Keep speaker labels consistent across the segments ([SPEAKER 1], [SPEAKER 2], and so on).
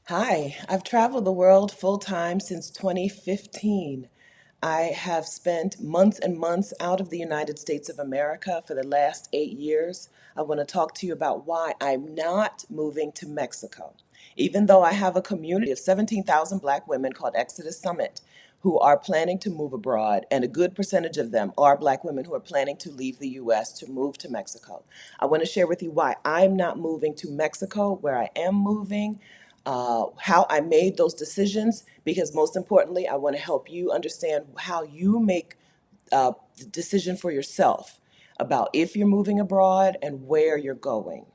[SPEAKER 1] Hi, I've traveled the world full time since 2015. I have spent months and months out of the United States of America for the last 8 years. I want to talk to you about why I'm not moving to Mexico. Even though I have a community of 17,000 Black women called Exodus Summit who are planning to move abroad, and a good percentage of them are Black women who are planning to leave the US to move to Mexico. I want to share with you why I'm not moving to Mexico, where I am moving, how I made those decisions, because most importantly, I want to help you understand how you make the decision for yourself about if you're moving abroad and where you're going.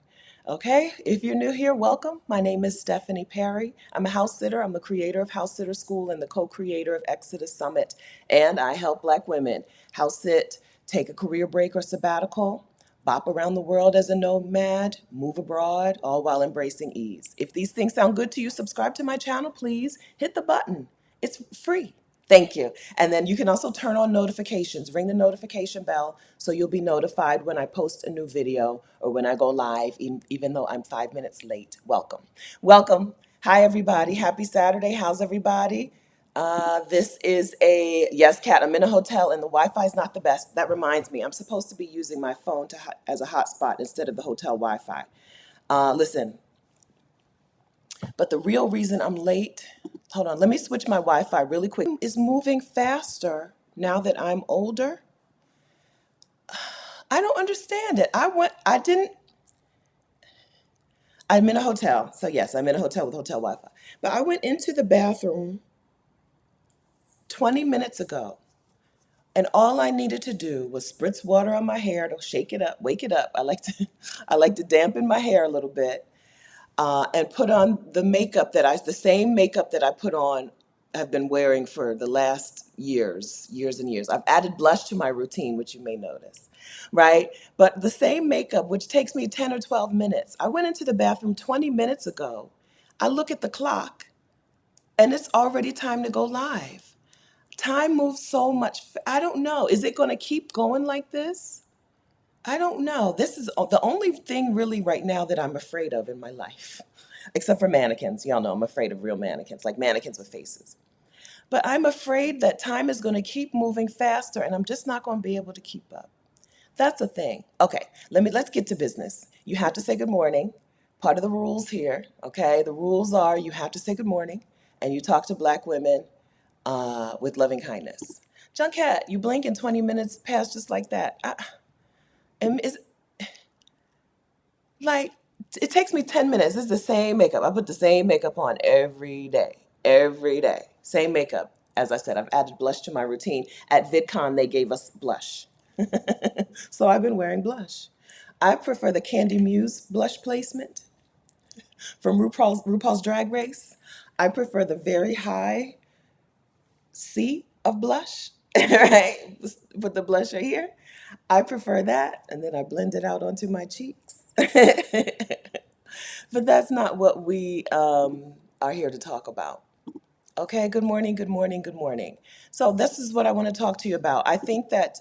[SPEAKER 1] Okay, if you're new here, welcome. My name is Stephanie Perry. I'm a house sitter. I'm the creator of House Sitter School and the co-creator of Exodus Summit. And I help Black women house sit, take a career break or sabbatical, bop around the world as a nomad, move abroad, all while embracing ease. If these things sound good to you, subscribe to my channel, please. Hit the button. It's free. Thank you. And then you can also turn on notifications, ring the notification bell so you'll be notified when I post a new video or when I go live, even though I'm 5 minutes late. Welcome. Welcome. Hi, everybody. Happy Saturday. How's everybody? This is yes, Kat, I'm in a hotel and the Wi-Fi is not the best. That reminds me, I'm supposed to be using my phone as a hotspot instead of the hotel Wi-Fi. Listen, but the real reason I'm late, hold on, let me switch my Wi-Fi really quick, is moving faster now that I'm older. I don't understand it. I'm in a hotel. So yes, I'm in a hotel with hotel Wi-Fi. But I went into the bathroom 20 minutes ago, and all I needed to do was spritz water on my hair to shake it up, wake it up. I like to dampen my hair a little bit, and put on the same makeup that I put on, have been wearing for the last years and years. I've added blush to my routine, which you may notice, right? But the same makeup, which takes me 10 or 12 minutes. I went into the bathroom 20 minutes ago. I look at the clock and it's already time to go live. Time moves so much. I don't know. Is it going to keep going like this? I don't know. This is the only thing really right now that I'm afraid of in my life, except for mannequins. Y'all know I'm afraid of real mannequins, like mannequins with faces. But I'm afraid that time is going to keep moving faster and I'm just not going to be able to keep up. That's the thing. Okay, let's get to business. You have to say good morning. Part of the rules here, okay? The rules are you have to say good morning and you talk to Black women with loving kindness. Junket, you blink and 20 minutes pass just like that. Is like it takes me 10 minutes. It's the same makeup. I put the same makeup on every day. Every day. Same makeup. As I said, I've added blush to my routine. At VidCon, they gave us blush. So I've been wearing blush. I prefer the Candy Muse blush placement from RuPaul's Drag Race. I prefer the very high C of blush, right? Put the blush right here. I prefer that, and then I blend it out onto my cheeks. But that's not what we are here to talk about. Okay, good morning, good morning, good morning. So this is what I want to talk to you about. I think that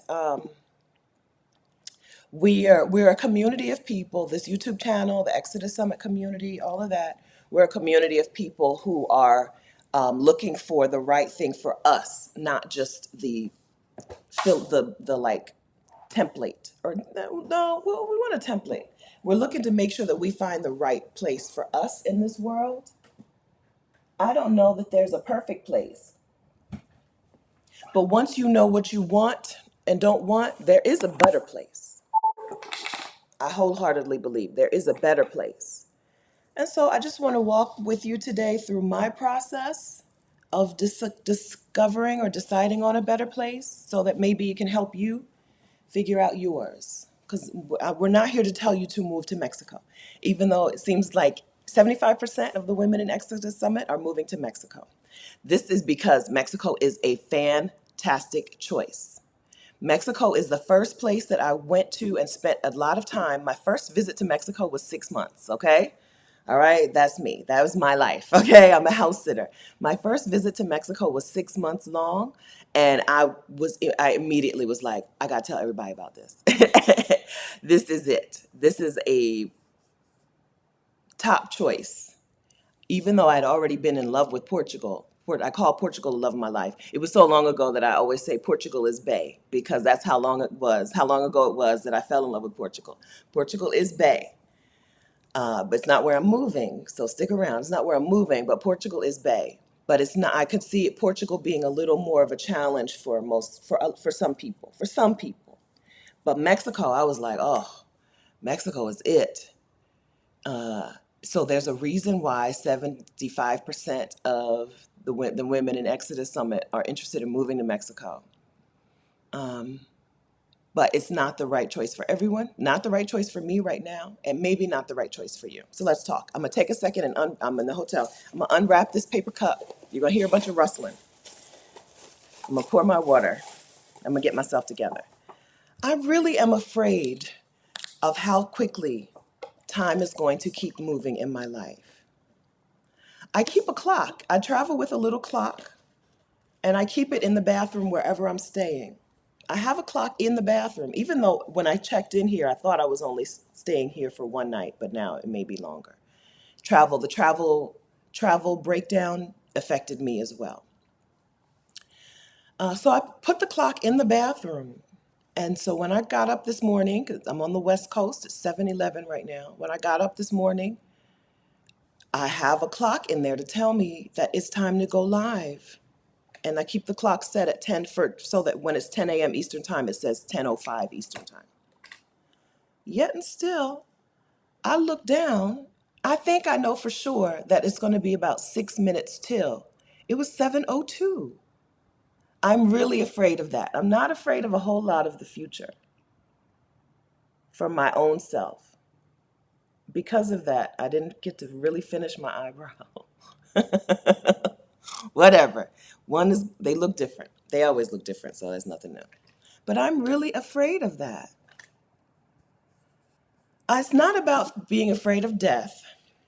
[SPEAKER 1] we're a community of people. This YouTube channel, the Exodus Summit community, all of that. We're a community of people who are looking for the right thing for us, not just the like template or no, well, we want a template. We're looking to make sure that we find the right place for us in this world. I don't know that there's a perfect place, but once you know what you want and don't want, there is a better place. I wholeheartedly believe there is a better place. And so I just want to walk with you today through my process of discovering or deciding on a better place so that maybe it can help you figure out yours. Because we're not here to tell you to move to Mexico, even though it seems like 75% of the women in Exodus Summit are moving to Mexico. This is because Mexico is a fantastic choice. Mexico is the first place that I went to and spent a lot of time. My first visit to Mexico was 6 months, okay? All right, that's me. That was my life, okay? I'm a house sitter. My first visit to Mexico was 6 months long, and I immediately was like, I gotta tell everybody about this. This is it. This is a top choice. even though I'd already been in love with Portugal. I call Portugal the love of my life. It was so long ago that I always say Portugal is Bay, because that's how long ago it was that I fell in love with Portugal. Portugal is Bay, but it's not where I'm moving. So stick around. It's not where I'm moving, but Portugal is Bay. But it's not. I could see Portugal being a little more of a challenge for some people. For some people, but Mexico, I was like, oh, Mexico is it. So there's a reason why 75% of the women in Exodus Summit are interested in moving to Mexico. But it's not the right choice for everyone, not the right choice for me right now, and maybe not the right choice for you. So let's talk. I'm gonna take a second and I'm in the hotel. I'm gonna unwrap this paper cup. You're gonna hear a bunch of rustling. I'm gonna pour my water. I'm gonna get myself together. I really am afraid of how quickly time is going to keep moving in my life. I keep a clock. I travel with a little clock, and I keep it in the bathroom wherever I'm staying. I have a clock in the bathroom, even though when I checked in here, I thought I was only staying here for one night, but now it may be longer. The travel breakdown affected me as well. So I put the clock in the bathroom. And so when I got up this morning, because I'm on the West Coast, it's 7:11 right now. When I got up this morning, I have a clock in there to tell me that it's time to go live. And I keep the clock set at 10 so that when it's 10 a.m. Eastern time, it says 10:05 Eastern time. Yet and still, I look down. I think I know for sure that it's going to be about 6 minutes till. It was 7:02. I'm really afraid of that. I'm not afraid of a whole lot of the future for my own self. Because of that, I didn't get to really finish my eyebrow. Whatever. They look different. They always look different, so there's nothing new. But I'm really afraid of that. It's not about being afraid of death.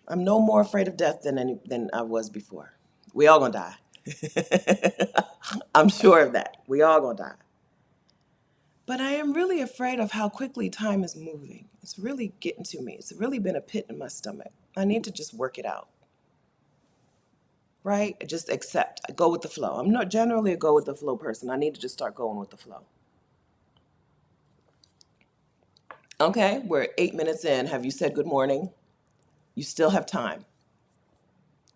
[SPEAKER 1] I'm no more afraid of death than I was before. We all gonna die. I'm sure of that. We all gonna die. But I am really afraid of how quickly time is moving. It's really getting to me. It's really been a pit in my stomach. I need to just work it out, right? Just accept. I go with the flow. I'm not generally a go with the flow person. I need to just start going with the flow. Okay, we're 8 minutes in. Have you said good morning? You still have time.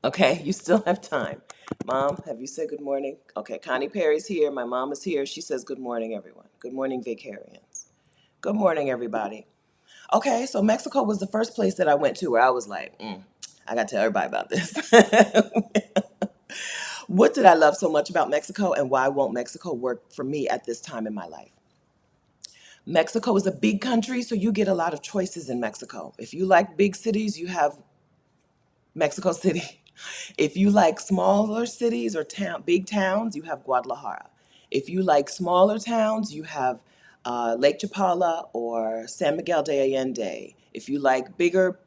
[SPEAKER 1] Okay, you still have time. Mom, have you said good morning? Okay, Connie Perry's here. My mom is here. She says good morning, everyone. Good morning, Vicarians. Good morning, everybody. Okay, so Mexico was the first place that I went to where I was like, I got to tell everybody about this. What did I love so much about Mexico, and why won't Mexico work for me at this time in my life? Mexico is a big country, so you get a lot of choices in Mexico. If you like big cities, you have Mexico City. If you like smaller cities or big towns, you have Guadalajara. If you like smaller towns, you have Lake Chapala or San Miguel de Allende. If you like bigger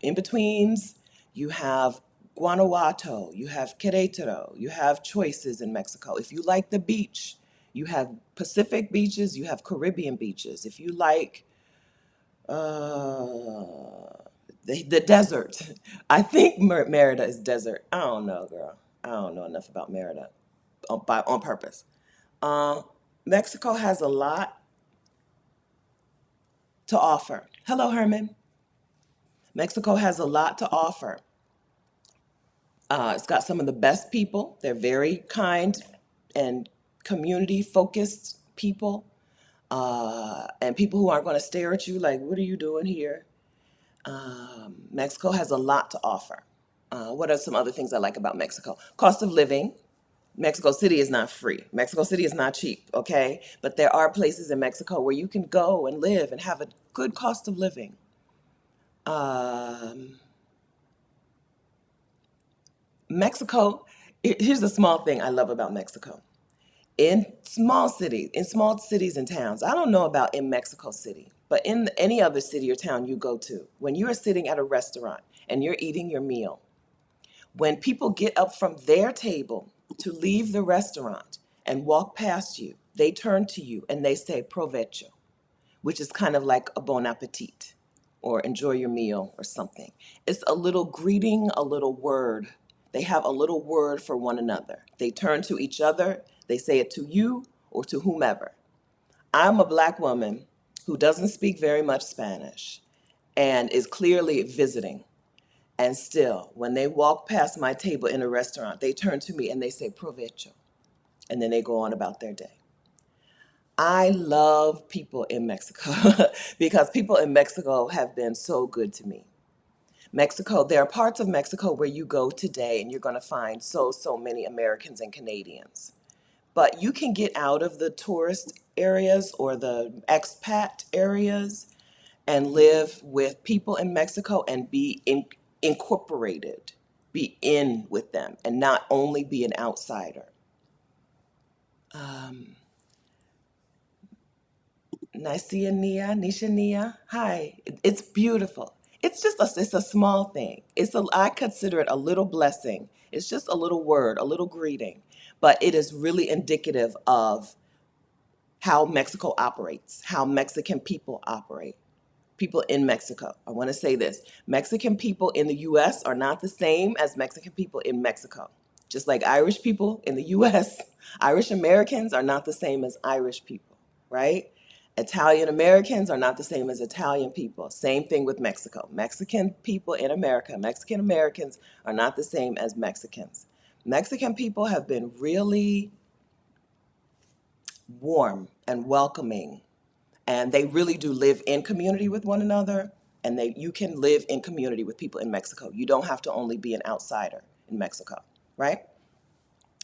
[SPEAKER 1] in-betweens, you have Guanajuato, you have Querétaro, you have choices in Mexico. If you like the beach, you have Pacific beaches, you have Caribbean beaches. If you like uh, the desert. I think Merida is desert. I don't know, girl. I don't know enough about Merida on purpose. Uh, Mexico has a lot to offer. Hello, Herman. Mexico has a lot to offer. It's got some of the best people. They're very kind and community focused people, and people who aren't going to stare at you like, what are you doing here? Mexico has a lot to offer. What are some other things I like about Mexico? Cost of living. Mexico City is not free. Mexico City is not cheap, okay? But there are places in Mexico where you can go and live and have a good cost of living. Um, Mexico, here's a small thing I love about Mexico. In small cities and towns, I don't know about in Mexico City, but in any other city or town you go to, when you are sitting at a restaurant and you're eating your meal, when people get up from their table to leave the restaurant and walk past you, they turn to you and they say provecho, which is kind of like a bon appetit. or enjoy your meal or something. It's a little greeting, a little word. They have a little word for one another. They turn to each other, they say it to you or to whomever. I'm a Black woman who doesn't speak very much Spanish and is clearly visiting. And still, when they walk past my table in a restaurant, they turn to me and they say provecho, and then they go on about their day. I love people in Mexico because people in Mexico have been so good to me. Mexico, there are parts of Mexico where you go today and you're going to find so many Americans and Canadians. But you can get out of the tourist areas or the expat areas and live with people in Mexico and incorporated, be in with them, and not only be an outsider. Um, Nicia Nia, Nisha Nia, hi. It's beautiful. It's a small thing. I consider it a little blessing. It's just a little word, a little greeting, but it is really indicative of how Mexico operates, how Mexican people operate. People in Mexico. I want to say this. Mexican people in the US are not the same as Mexican people in Mexico. Just like Irish people in the US, Irish Americans are not the same as Irish people, right? Italian Americans are not the same as Italian people. Same thing with Mexico. Mexican people in America, Mexican Americans are not the same as Mexicans. Mexican people have been really warm and welcoming, and they really do live in community with one another, and you can live in community with people in Mexico. You don't have to only be an outsider in Mexico, right?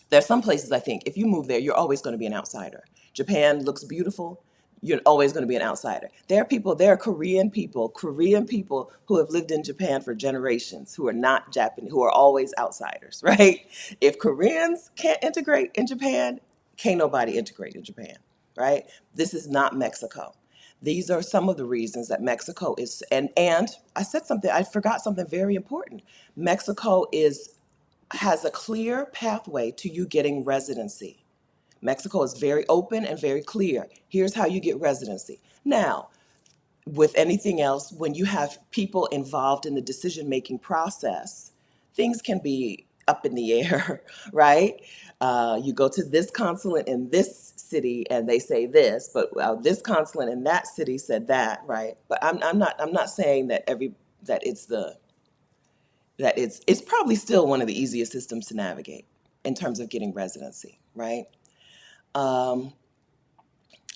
[SPEAKER 1] There's some places I think if you move there, you're always going to be an outsider. Japan looks beautiful. You're always going to be an outsider. There are Korean people who have lived in Japan for generations, who are not Japanese, who are always outsiders, right? If Koreans can't integrate in Japan, can't nobody integrate in Japan, right? This is not Mexico. These are some of the reasons that Mexico is, and I forgot something very important. Mexico has a clear pathway to you getting residency. Mexico is very open and very clear. Here's how you get residency. Now, with anything else, when you have people involved in the decision-making process, things can be up in the air, right? You go to this consulate in this city and they say this, but this consulate in that city said that, right? But I'm not saying that it's probably still one of the easiest systems to navigate in terms of getting residency, right? Um,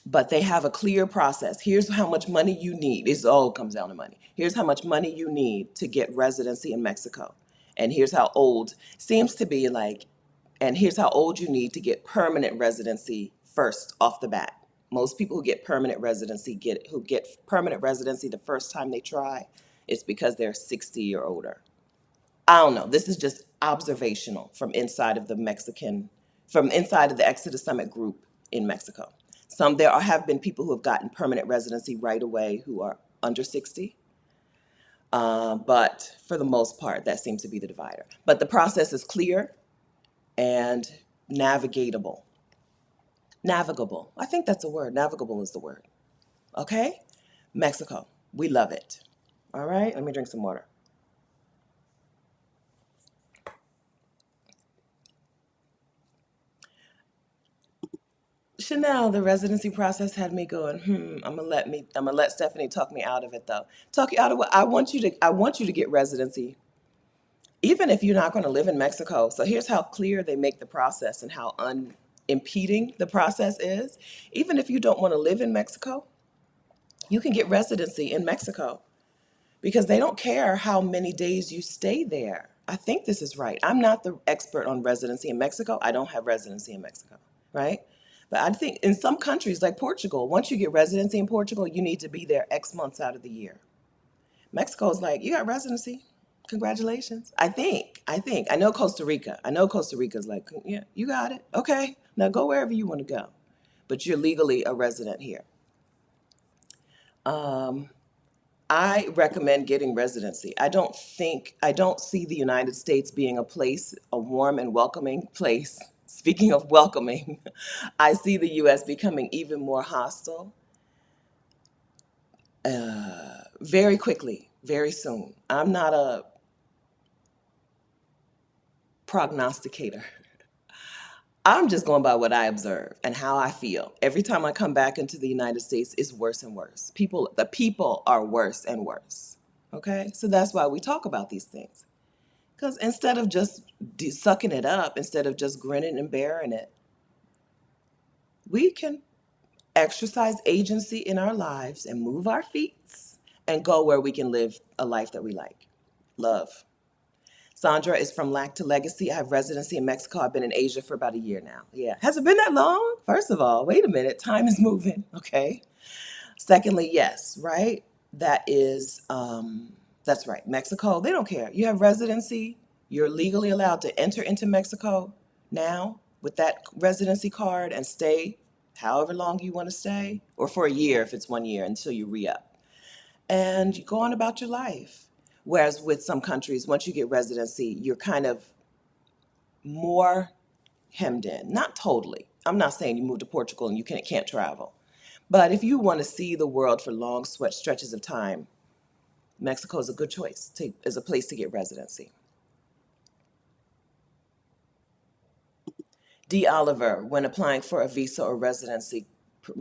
[SPEAKER 1] but they have a clear process. Here's how much money you need. It all comes down to money. Here's how much money you need to get residency in Mexico. And here's how old, seems to be like, and here's how old you need to get permanent residency first off the bat. Most people who get permanent residency the first time they try, it's because they're 60 or older. I don't know. This is just observational from inside of the Exodus Summit group in Mexico. Have been people who have gotten permanent residency right away who are under 60. But for the most part, that seems to be the divider. But the process is clear and navigatable. Navigable. I think that's a word. Navigable is the word. Okay? Mexico. We love it. All right? Let me drink some water. Chanel, the residency process had me going, I'm gonna let Stephanie talk me out of it though. Talk you out of what I want you to get residency, even if you're not gonna live in Mexico. So here's how clear they make the process and how unimpeding the process is. Even if you don't want to live in Mexico, you can get residency in Mexico because they don't care how many days you stay there. I think this is right. I'm not the expert on residency in Mexico. I don't have residency in Mexico, right? But I think in some countries like Portugal, once you get residency in Portugal, you need to be there X months out of the year. Mexico is like, you got residency. Congratulations. I think. I know Costa Rica. I know Costa Rica is like, yeah, you got it. Okay. Now go wherever you want to go. But you're legally a resident here. Um, I recommend getting residency. I don't see the United States being a warm and welcoming place. Speaking of welcoming, I see the US becoming even more hostile. very quickly, very soon. I'm not a prognosticator. I'm just going by what I observe and how I feel. Every time I come back into the United States, it's worse and worse. The people are worse and worse. Okay, so that's why we talk about these things. Because instead of just sucking it up, instead of just grinning and bearing it, we can exercise agency in our lives and move our feet and go where we can live a life that we like. Love. Sandra is from Lack to Legacy. I have residency in Mexico. I've been in Asia for about a year now. Yeah. Has it been that long? First of all, wait a minute. Time is moving. Okay. Secondly, yes, right? That's right. Mexico, they don't care. You have residency. You're legally allowed to enter into Mexico now with that residency card and stay however long you want to stay, or for a year if it's 1 year until you re-up. And you go on about your life. Whereas with some countries, once you get residency, you're kind of more hemmed in. Not totally. I'm not saying you move to Portugal and you can't travel. But if you want to see the world for long stretches of time, Mexico is a good choice as a place to get residency. D. Oliver, when applying for a visa or residency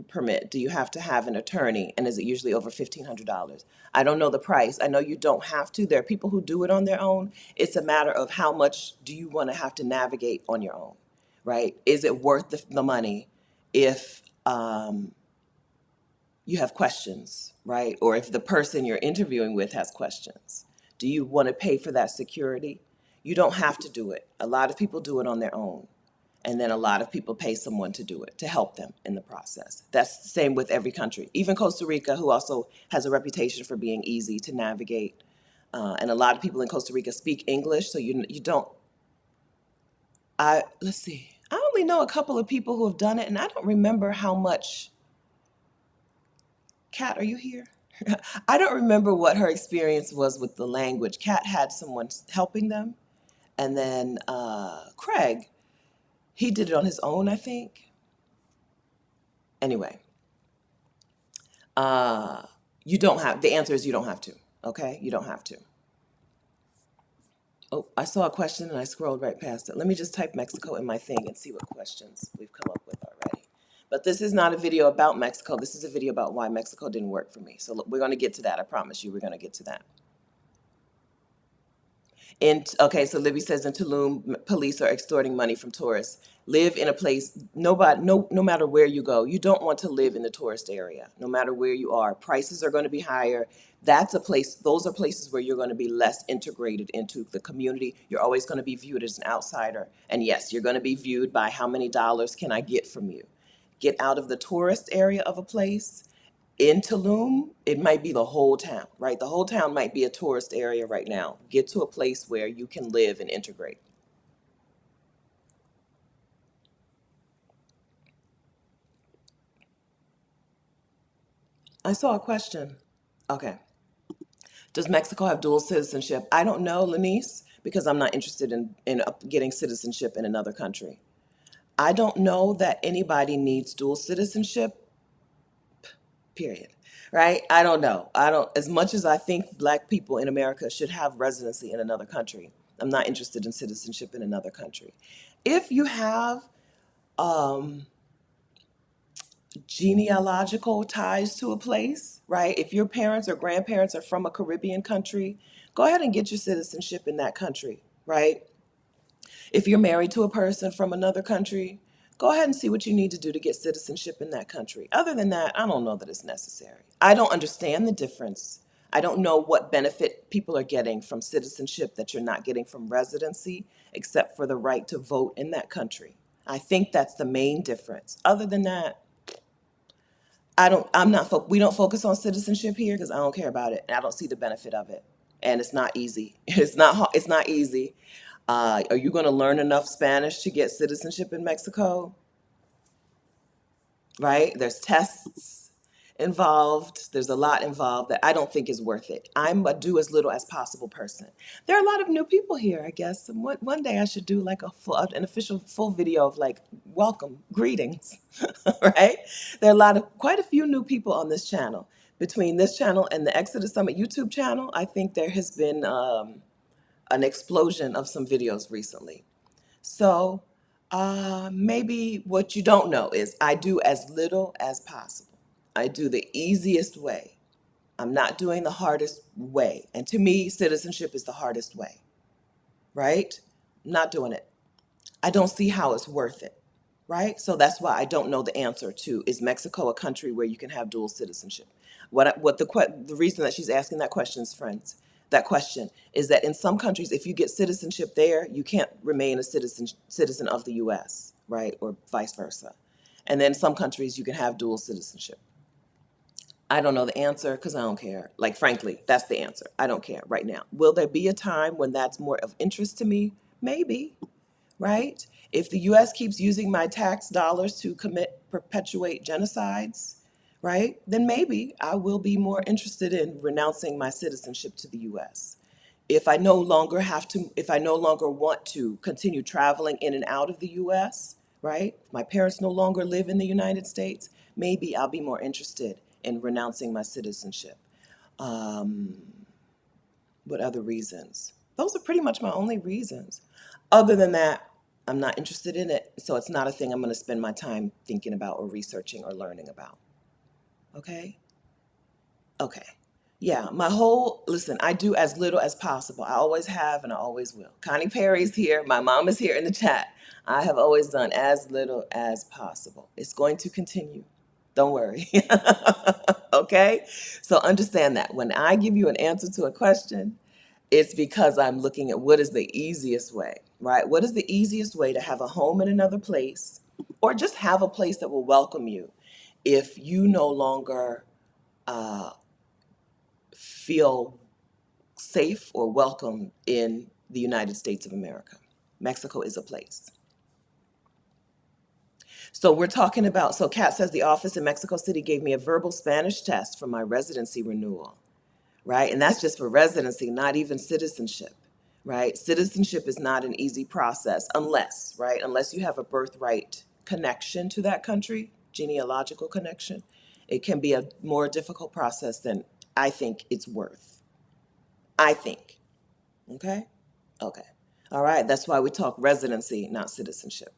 [SPEAKER 1] permit, do you have to have an attorney? And is it usually over $1,500? I don't know the price. I know you don't have to. There are people who do it on their own. It's a matter of how much do you want to have to navigate on your own, right? Is it worth the money if you have questions, right? Or if the person you're interviewing with has questions. Do you want to pay for that security? You don't have to do it. A lot of people do it on their own. And then a lot of people pay someone to do it, to help them in the process. That's the same with every country. Even Costa Rica, who also has a reputation for being easy to navigate. And a lot of people in Costa Rica speak English, so you don't, let's see. I only know a couple of people who have done it, and I don't remember how much. Kat, are you here? I don't remember what her experience was with the language. Kat had someone helping them. And then Craig, he did it on his own, I think. Anyway, the answer is you don't have to. Okay? You don't have to. Oh, I saw a question and I scrolled right past it. Let me just type Mexico in my thing and see what questions we've come up with already. But this is not a video about Mexico. This is a video about why Mexico didn't work for me. So look, we're going to get to that. I promise you we're going to get to that. Okay, so Libby says in Tulum, police are extorting money from tourists. Live in a place, no matter where you go, you don't want to live in the tourist area, no matter where you are. Prices are going to be higher. Those are places where you're going to be less integrated into the community. You're always going to be viewed as an outsider. And yes, you're going to be viewed by how many dollars can I get from you. Get out of the tourist area of a place. In Tulum, it might be the whole town, right? The whole town might be a tourist area right now. Get to a place where you can live and integrate. I saw a question. Okay. Does Mexico have dual citizenship? I don't know, Lanice, because I'm not interested in getting citizenship in another country. I don't know that anybody needs dual citizenship, period. Right? I don't know. As much as I think Black people in America should have residency in another country, I'm not interested in citizenship in another country. If you have genealogical ties to a place, right? If your parents or grandparents are from a Caribbean country, go ahead and get your citizenship in that country, right? If you're married to a person from another country, go ahead and see what you need to do to get citizenship in that country. Other than that, I don't know that it's necessary. I don't understand the difference. I don't know what benefit people are getting from citizenship that you're not getting from residency, except for the right to vote in that country. I think that's the main difference. Other than that, we don't focus on citizenship here because I don't care about it and I don't see the benefit of it. And it's not easy. It's not easy. Are you going to learn enough Spanish to get citizenship in Mexico? Right? There's tests involved. There's a lot involved that I don't think is worth it. I'm a do as little as possible person. There are a lot of new people here, I guess. And one day I should do like an official full video of like, welcome, greetings, right? There are quite a few new people on this channel. Between this channel and the Exodus Summit YouTube channel, I think there has been an explosion of some videos recently. So maybe what you don't know is I do as little as possible. I do the easiest way. I'm not doing the hardest way. And to me, citizenship is the hardest way, right? Not doing it. I don't see how it's worth it, right? So that's why I don't know the answer to, is Mexico a country where you can have dual citizenship? The reason that she's asking that question, friends, that question is that in some countries, if you get citizenship there, you can't remain a citizen of the U.S., right, or vice versa. And then some countries you can have dual citizenship. I don't know the answer because I don't care. Like, frankly, that's the answer. I don't care right now. Will there be a time when that's more of interest to me? Maybe, right? If the US keeps using my tax dollars to perpetuate genocides, right, then maybe I will be more interested in renouncing my citizenship to the US. If I no longer want to continue traveling in and out of the US, right, my parents no longer live in the United States, maybe I'll be more interested in renouncing my citizenship. Um, what other reasons? Those are pretty much my only reasons. Other than that, I'm not interested in it, so it's not a thing I'm going to spend my time thinking about or researching or learning about. Okay? Okay. Yeah, listen, I do as little as possible. I always have and I always will. Connie Perry's here. My mom is here in the chat. I have always done as little as possible. It's going to continue. Don't worry. Okay? So understand that when I give you an answer to a question, it's because I'm looking at what is the easiest way, right? What is the easiest way to have a home in another place or just have a place that will welcome you if you no longer uh, feel safe or welcome in the United States of America? Mexico is a place. So we're talking about, so Kat says the office in Mexico City gave me a verbal Spanish test for my residency renewal, right? And that's just for residency, not even citizenship, right? Citizenship is not an easy process unless, right? Unless you have a birthright connection to that country, genealogical connection. It can be a more difficult process than I think it's worth. I think. Okay? Okay. All right. That's why we talk residency, not citizenship.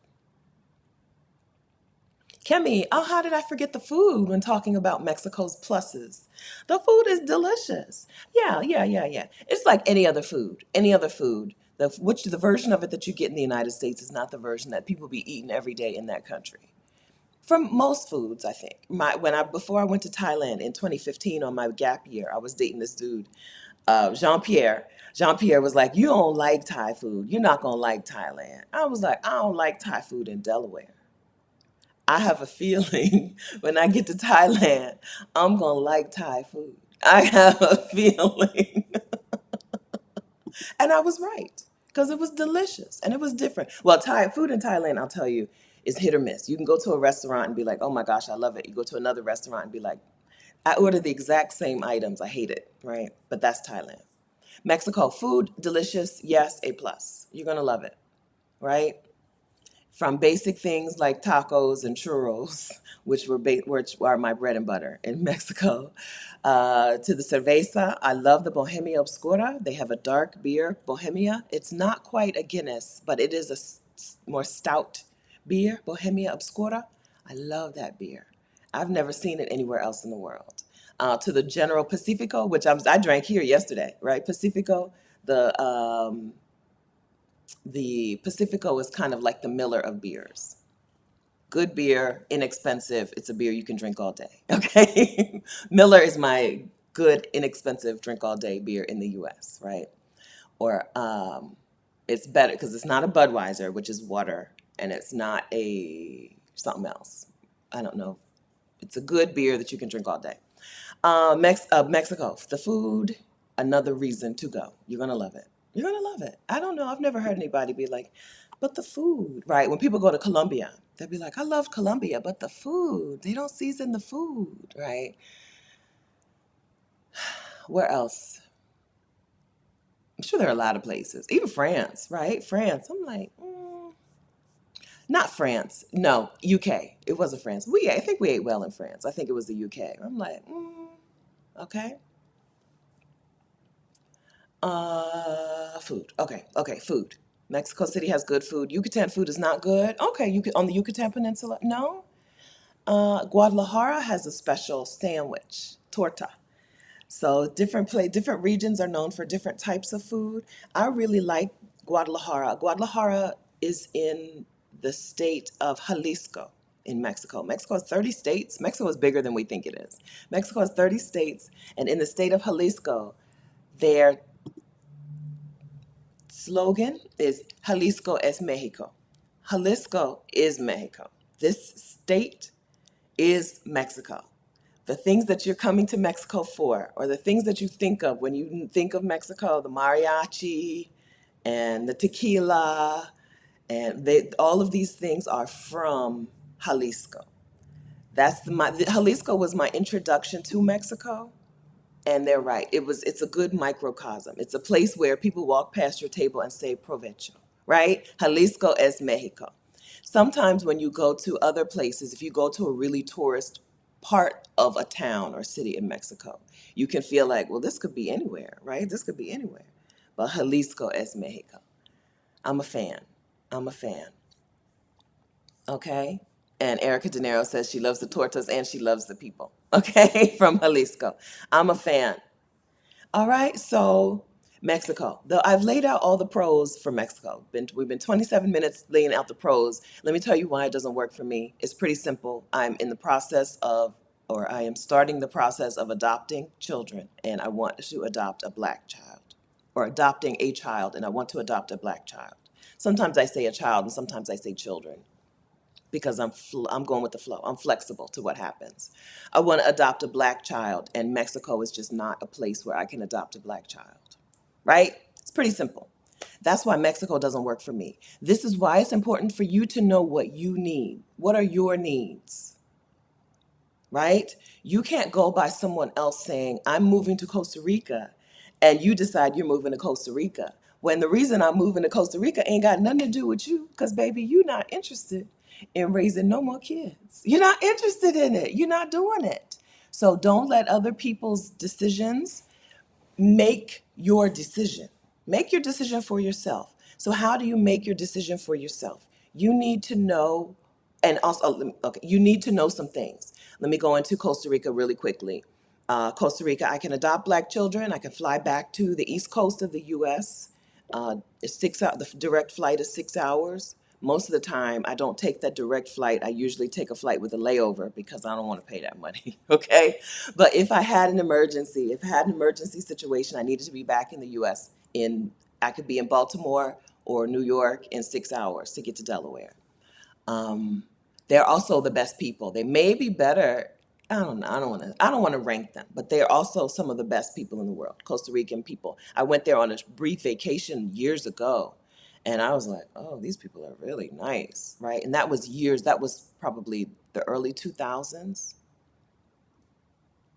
[SPEAKER 1] Kemi, oh, how did I forget the food when talking about Mexico's pluses? The food is delicious. Yeah, yeah, yeah, yeah. It's like any other food. Any other food. The version of it that you get in the United States is not the version that people be eating every day in that country. From most foods, I think. Before I went to Thailand in 2015 on my gap year, I was dating this dude, Jean Pierre. Jean Pierre was like, "You don't like Thai food. You're not gonna like Thailand." I was like, "I don't like Thai food in Delaware. I have a feeling when I get to Thailand, I'm gonna like Thai food. I have a feeling." And I was right because it was delicious and it was different. Well, Thai food in Thailand, I'll tell you, is hit or miss. You can go to a restaurant and be like, "Oh my gosh, I love it." You go to another restaurant and be like, "I ordered the exact same items. I hate it," right? But that's Thailand. Mexico, food, delicious, yes, A plus. You're gonna love it, right? From basic things like tacos and churros, which are my bread and butter in Mexico, to the cerveza. I love the Bohemia Obscura. They have a dark beer, Bohemia. It's not quite a Guinness, but it is more stout beer, Bohemia Obscura. I love that beer. I've never seen it anywhere else in the world. To the General Pacifico, which I drank here yesterday, right? Pacifico, the Pacifico is kind of like the Miller of beers. Good beer, inexpensive. It's a beer you can drink all day. Okay. Miller is my good, inexpensive drink all day beer in the US, right? Or it's better because it's not a Budweiser, which is water, and it's not a something else. I don't know. It's a good beer that you can drink all day. Mexico, the food, another reason to go. You're gonna love it. You're gonna love it. I don't know. I've never heard anybody be like, but the food, right? When people go to Colombia, they'll be like, "I love Colombia, but the food, they don't season the food," right? Where else? I'm sure there are a lot of places. Even France, right? France. I'm like, not France. No, UK. It wasn't France. I think we ate well in France. I think it was the UK. I'm like, Okay. Food. Okay, food. Mexico City has good food. Yucatan food is not good. Okay, you could on the Yucatan Peninsula. No. Guadalajara has a special sandwich, torta. So different regions are known for different types of food. I really like Guadalajara. Guadalajara is in the state of Jalisco in Mexico. Mexico has 30 states. Mexico is bigger than we think it is. Mexico has 30 states, and in the state of Jalisco, their slogan is Jalisco es Mexico. Jalisco is Mexico. This state is Mexico. The things that you're coming to Mexico for, or the things that you think of when you think of Mexico, the mariachi and the tequila, and all of these things are from Jalisco. Jalisco was my introduction to Mexico. And they're right. It's a good microcosm. It's a place where people walk past your table and say provecho, right? Jalisco es Mexico. Sometimes when you go to other places, if you go to a really tourist part of a town or city in Mexico, you can feel like, well, this could be anywhere, right? This could be anywhere. But Jalisco es Mexico. I'm a fan. I'm a fan. Okay? And Erica De Niro says she loves the tortas and she loves the people. Okay? From Jalisco. I'm a fan. All right, so Mexico. I've laid out all the pros for Mexico. We've been 27 minutes laying out the pros. Let me tell you why it doesn't work for me. It's pretty simple. I am starting the process of adopting children, and I want to adopt a black child, or adopting a child, and I want to adopt a black child. Sometimes I say a child, and sometimes I say children because I'm going with the flow. I'm flexible to what happens. I want to adopt a black child, and Mexico is just not a place where I can adopt a black child. Right? It's pretty simple. That's why Mexico doesn't work for me. This is why it's important for you to know what you need. What are your needs? Right? You can't go by someone else saying, I'm moving to Costa Rica, and you decide you're moving to Costa Rica. When the reason I'm moving to Costa Rica ain't got nothing to do with you, because baby, you're not interested in raising no more kids. You're not interested in it. You're not doing it. So don't let other people's decisions make your decision. Make your decision for yourself. So how do you make your decision for yourself? You need to know, and also, okay, you need to know some things. Let me go into Costa Rica really quickly. Costa Rica, I can adopt black children. I can fly back to the east coast of the U.S. It's 6 hours. The direct flight is 6 hours. Most of the time, I don't take that direct flight. I usually take a flight with a layover because I don't want to pay that money. Okay. But if I had an emergency, if I had an emergency situation, I needed to be back in the US I could be in Baltimore or New York in 6 hours to get to Delaware. Um, they're also the best people. They may be better. I don't know. I don't want to rank them, but they're also some of the best people in the world, Costa Rican people. I went there on a brief vacation years ago, and I was like, oh, these people are really nice, right? And that was years, that was probably the early 2000s.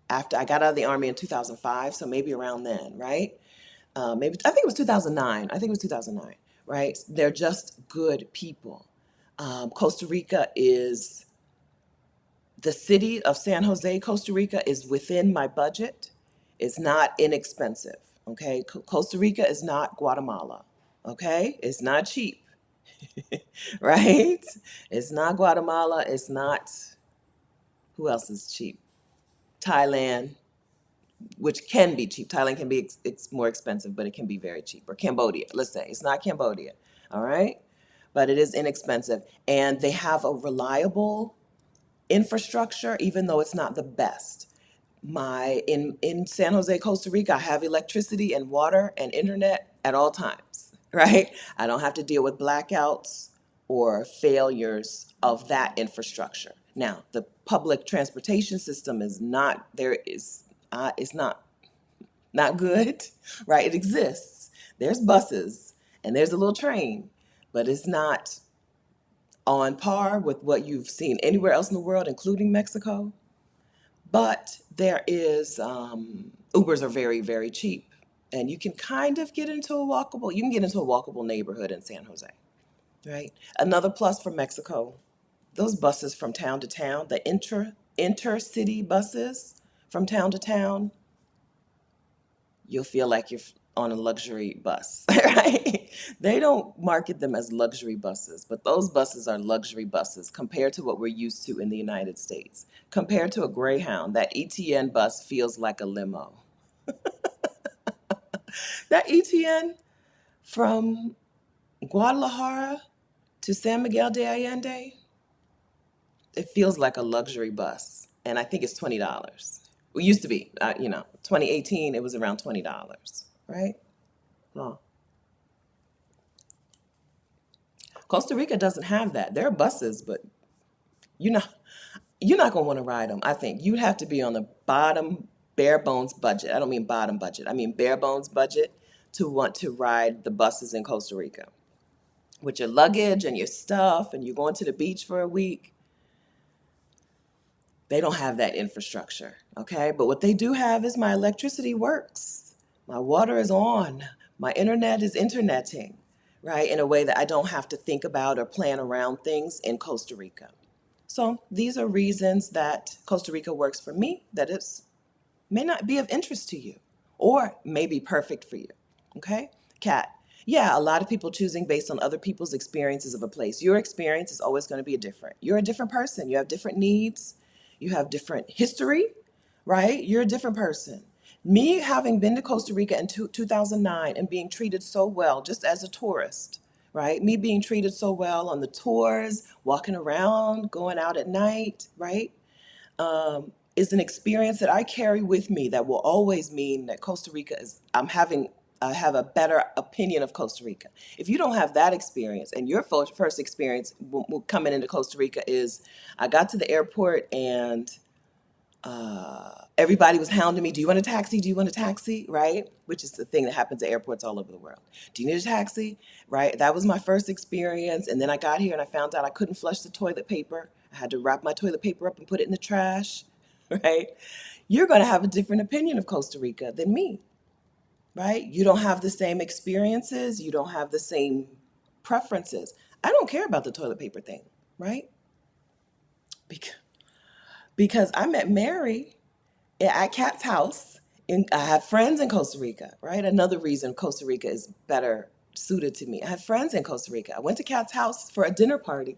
[SPEAKER 1] After I got out of the army in 2005, so maybe around then, right? Maybe I think it was 2009. I think it was 2009, right? They're just good people. Costa Rica is the city of San Jose, Costa Rica is within my budget. It's not inexpensive. Okay, Costa Rica is not Guatemala. Okay, it's not cheap, right? It's not Guatemala. It's not, who else is cheap? Thailand, which can be cheap. Thailand can be it's more expensive, but it can be very cheap. Or Cambodia, let's say. It's not Cambodia, all right? But it is inexpensive. And they have a reliable infrastructure, even though it's not the best. In San Jose, Costa Rica, I have electricity and water and internet at all times, right? I don't have to deal with blackouts or failures of that infrastructure. Now, the public transportation system is not there is it's not good, right? It exists. There's buses and there's a little train, but it's not on par with what you've seen anywhere else in the world, including Mexico. But there is, Ubers are very, very cheap. And you can kind of you can get into a walkable neighborhood in San Jose, right? Another plus for Mexico, those buses from town to town, the intercity buses from town to town, you'll feel like you're on a luxury bus, right? They don't market them as luxury buses, but those buses are luxury buses compared to what we're used to in the United States. Compared to a Greyhound, that ETN bus feels like a limo. That ETN from Guadalajara to San Miguel de Allende, it feels like a luxury bus. And I think it's $20. It used to be, 2018, it was around $20, right? Oh. Costa Rica doesn't have that. There are buses, but you're not you're not gonna want to ride them. I think you'd have to be on the bottom bare bones budget. I don't mean bottom budget. I mean bare bones budget to want to ride the buses in Costa Rica with your luggage and your stuff, and you're going to the beach for a week. They don't have that infrastructure, okay? But what they do have is my electricity works. My water is on. My internet is interneting, right? In a way that I don't have to think about or plan around things in Costa Rica. So these are reasons that Costa Rica works for me, that it may not be of interest to you or may be perfect for you. Okay? Cat. Yeah, a lot of people choosing based on other people's experiences of a place. Your experience is always going to be different. You're a different person. You have different needs. You have different history, right? You're a different person. Me having been to Costa Rica in 2009 and being treated so well just as a tourist, right? Me being treated so well on the tours, walking around, going out at night, right? Is an experience that I carry with me that will always mean that Costa Rica is, I have a better opinion of Costa Rica. If you don't have that experience and your first experience coming into Costa Rica is, I got to the airport and everybody was hounding me. Do you want a taxi? Do you want a taxi? Right? Which is the thing that happens at airports all over the world. Do you need a taxi? Right? That was my first experience. And then I got here and I found out I couldn't flush the toilet paper. I had to wrap my toilet paper up and put it in the trash. Right? You're going to have a different opinion of Costa Rica than me. Right? You don't have the same experiences. You don't have the same preferences. I don't care about the toilet paper thing. Right? Bec- Because I met Mary at Kat's house. And I have friends in Costa Rica, right? Another reason Costa Rica is better suited to me. I have friends in Costa Rica. I went to Kat's house for a dinner party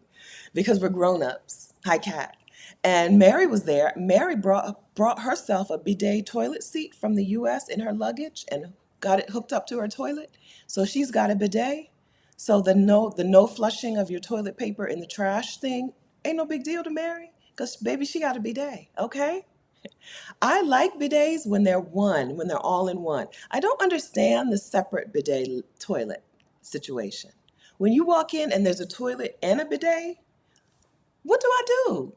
[SPEAKER 1] because we're grown-ups. Hi, Kat. And Mary was there. Mary brought herself a bidet toilet seat from the US in her luggage and got it hooked up to her toilet. So she's got a bidet. So the no flushing of your toilet paper in the trash thing ain't no big deal to Mary. Because baby, she got a bidet, okay? I like bidets when they're one, when they're all in one. I don't understand the separate bidet toilet situation. When you walk in and there's a toilet and a bidet, what do I do?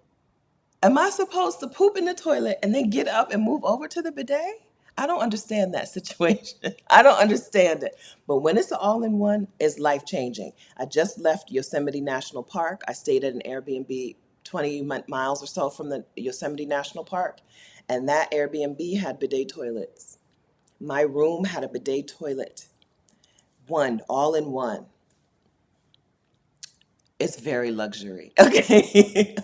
[SPEAKER 1] Am I supposed to poop in the toilet and then get up and move over to the bidet? I don't understand that situation. I don't understand it. But when it's all in one, it's life changing. I just left Yosemite National Park. I stayed at an Airbnb 20 miles or so from the Yosemite National Park, and that Airbnb had bidet toilets. My room had a bidet toilet, one, all in one. It's very luxury. Okay.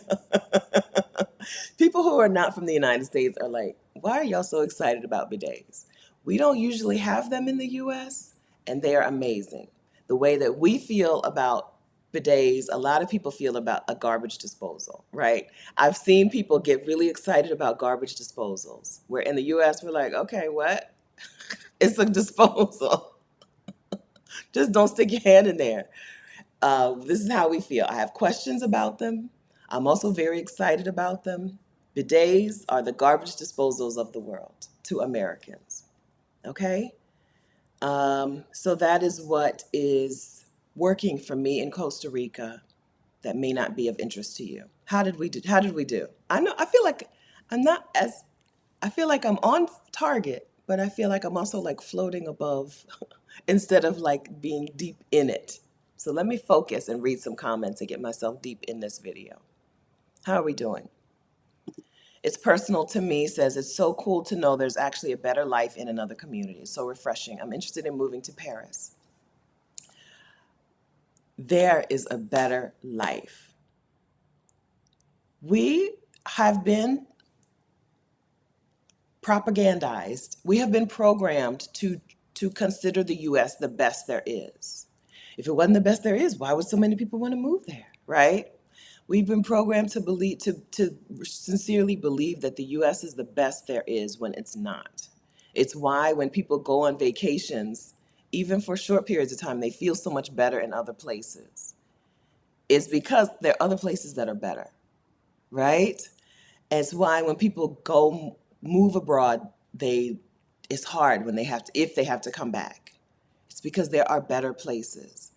[SPEAKER 1] People who are not from the United States are like, why are y'all so excited about bidets? We don't usually have them in the US, and they are amazing. The way that we feel about bidets, a lot of people feel about a garbage disposal, right? I've seen people get really excited about garbage disposals, where in the US, we're like, okay, what? It's a disposal. Just don't stick your hand in there. This is how we feel. I have questions about them. I'm also very excited about them. Bidets are the garbage disposals of the world to Americans. Okay? So that is what is working for me in Costa Rica that may not be of interest to you. How did we do? How did we do? I know I feel like I'm not as I feel like I'm on target, but I feel like I'm also like floating above instead of like being deep in it. So let me focus and read some comments and get myself deep in this video. How are we doing? It's personal to me, says it's so cool to know there's actually a better life in another community. It's so refreshing. I'm interested in moving to Paris. There is a better life. We have been propagandized. We have been programmed to consider the US the best there is. If it wasn't the best there is, why would so many people want to move there, right? We've been programmed to believe to sincerely believe that the US is the best there is when it's not. It's why when people go on vacations, even for short periods of time, they feel so much better in other places. It's because there are other places that are better, right? It's why when people go move abroad, they it's hard when they have to if they have to come back. It's because there are better places.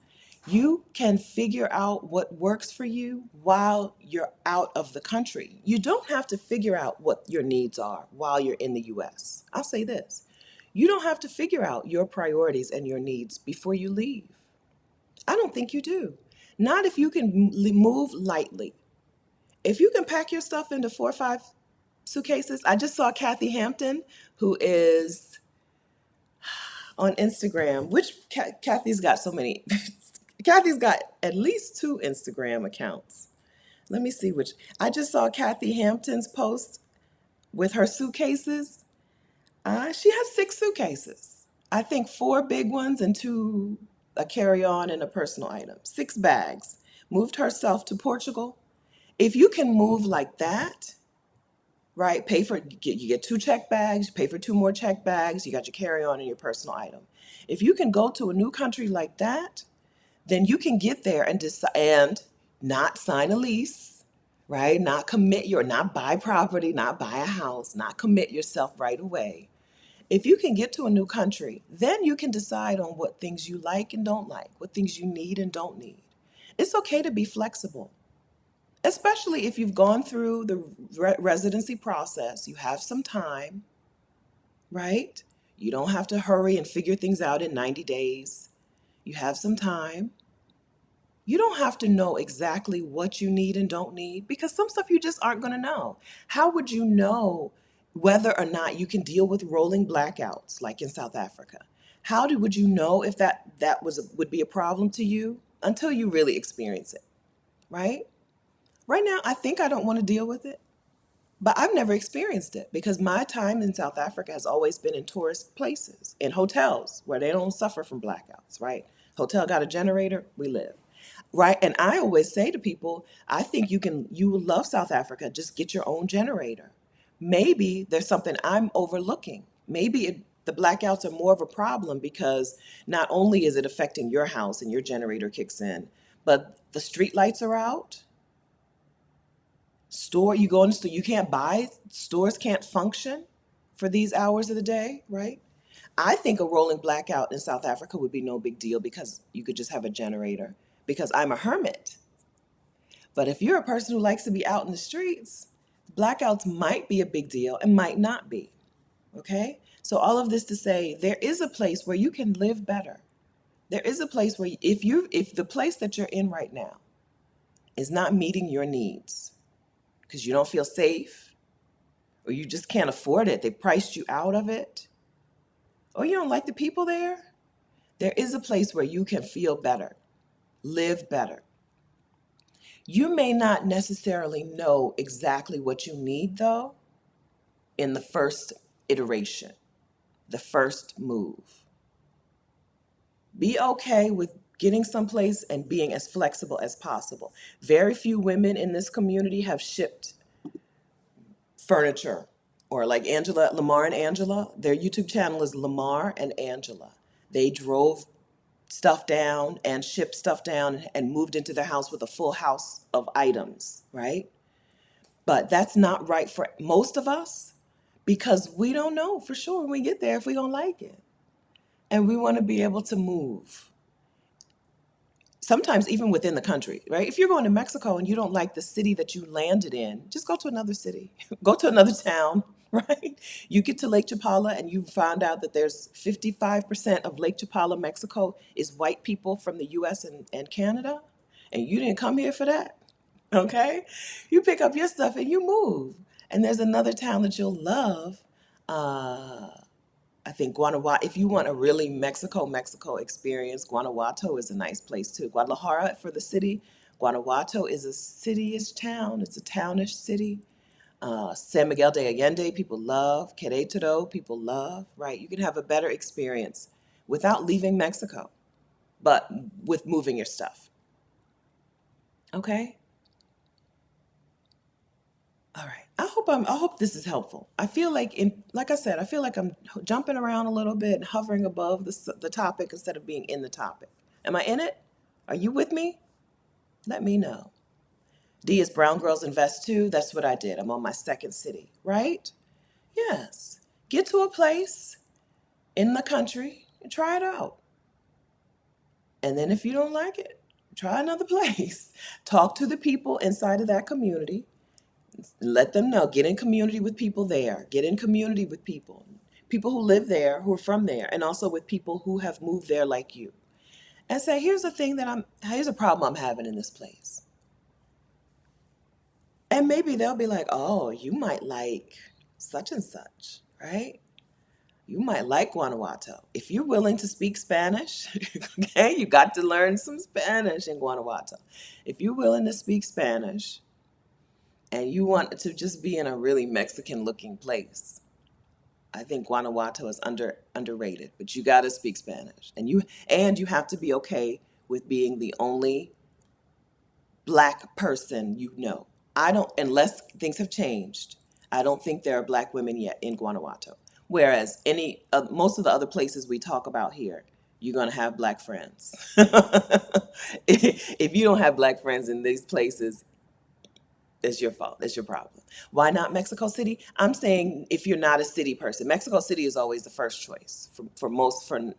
[SPEAKER 1] You can figure out what works for you while you're out of the country. You don't have to figure out what your needs are while you're in the US. I'll say this. You don't have to figure out your priorities and your needs before you leave. I don't think you do. Not if you can move lightly. If you can pack your stuff into 4 or 5 suitcases. I just saw Kathy Hampton, who is on Instagram, which Kathy's got so many. Kathy's got at least 2 Instagram accounts. Let me see which. I just saw Kathy Hampton's post with her suitcases. She has 6 suitcases. I think 4 big ones and 2 a carry-on and a personal item. 6 bags. Moved herself to Portugal. If you can move like that, right? You get 2 check bags, you pay for 2 more check bags, you got your carry-on and your personal item. If you can go to a new country like that, then you can get there and decide and not sign a lease, right? Not buy property, not buy a house, not commit yourself right away. If you can get to a new country, then you can decide on what things you like and don't like, what things you need and don't need. It's okay to be flexible, especially if you've gone through the residency process. You have some time, right? You don't have to hurry and figure things out in 90 days. You have some time. You don't have to know exactly what you need and don't need because some stuff you just aren't going to know. How would you know whether or not you can deal with rolling blackouts like in South Africa? Would you know if would be a problem to you until you really experience it, right? Right now, I think I don't want to deal with it, but I've never experienced it because my time in South Africa has always been in tourist places, in hotels where they don't suffer from blackouts, right? Hotel got a generator, we live. Right? And I always say to people, I think you will love South Africa, just get your own generator. Maybe there's something I'm overlooking. The blackouts are more of a problem because not only is it affecting your house and your generator kicks in, but the street lights are out. You go in the store, you can't buy, stores can't function for these hours of the day, right? I think a rolling blackout in South Africa would be no big deal because you could just have a generator because I'm a hermit. But if you're a person who likes to be out in the streets, blackouts might be a big deal and might not be. Okay? So all of this to say there is a place where you can live better. There is a place where if the place that you're in right now is not meeting your needs because you don't feel safe or you just can't afford it, they priced you out of it, or you don't like the people there is a place where you can feel better, live better. You may not necessarily know exactly what you need though in the first iteration, the first move. Be okay with getting someplace and being as flexible as possible. Very few women in this community have shipped furniture, or like Lamar and Angela, their YouTube channel is Lamar and Angela. They drove stuff down and shipped stuff down and moved into their house with a full house of items, right? But that's not right for most of us because we don't know for sure when we get there if we don't like it. And we want to be able to move. Sometimes even within the country, right? If you're going to Mexico and you don't like the city that you landed in, just go to another city, go to another town, right? You get to Lake Chapala and you find out that there's 55% of Lake Chapala, Mexico is white people from the US and Canada. And you didn't come here for that, okay? You pick up your stuff and you move. And there's another town that you'll love. I think Guanajuato, if you want a really Mexico experience, Guanajuato is a nice place too. Guadalajara for the city. Guanajuato is a city-ish town. It's a townish city. San Miguel de Allende, people love. Querétaro, people love, right? You can have a better experience without leaving Mexico, but with moving your stuff. Okay? All right. I hope this is helpful. I feel like like I said, I feel like I'm jumping around a little bit and hovering above the topic instead of being in the topic. Am I in it? Are you with me? Let me know. D is Brown Girls Invest too. That's what I did. I'm on my second city, right? Yes. Get to a place in the country and try it out. And then if you don't like it, try another place. Talk to the people inside of that community. Let them know. Get in community with people there. Get in community with people. People who live there, who are from there, and also with people who have moved there like you. And say, here's a problem I'm having in this place. And maybe they'll be like, oh, you might like such and such, right? You might like Guanajuato. If you're willing to speak Spanish, okay, you got to learn some Spanish in Guanajuato. If you're willing to speak Spanish and you want to just be in a really Mexican looking place, I think Guanajuato is underrated, but you got to speak Spanish. And you have to be okay with being the only black person you know. I don't, unless things have changed, I don't think there are black women yet in Guanajuato. Whereas most of the other places we talk about here, you're gonna have black friends. If you don't have black friends in these places, it's your fault. It's your problem. Why not Mexico City? I'm saying if you're not a city person, Mexico City is always the first choice for most for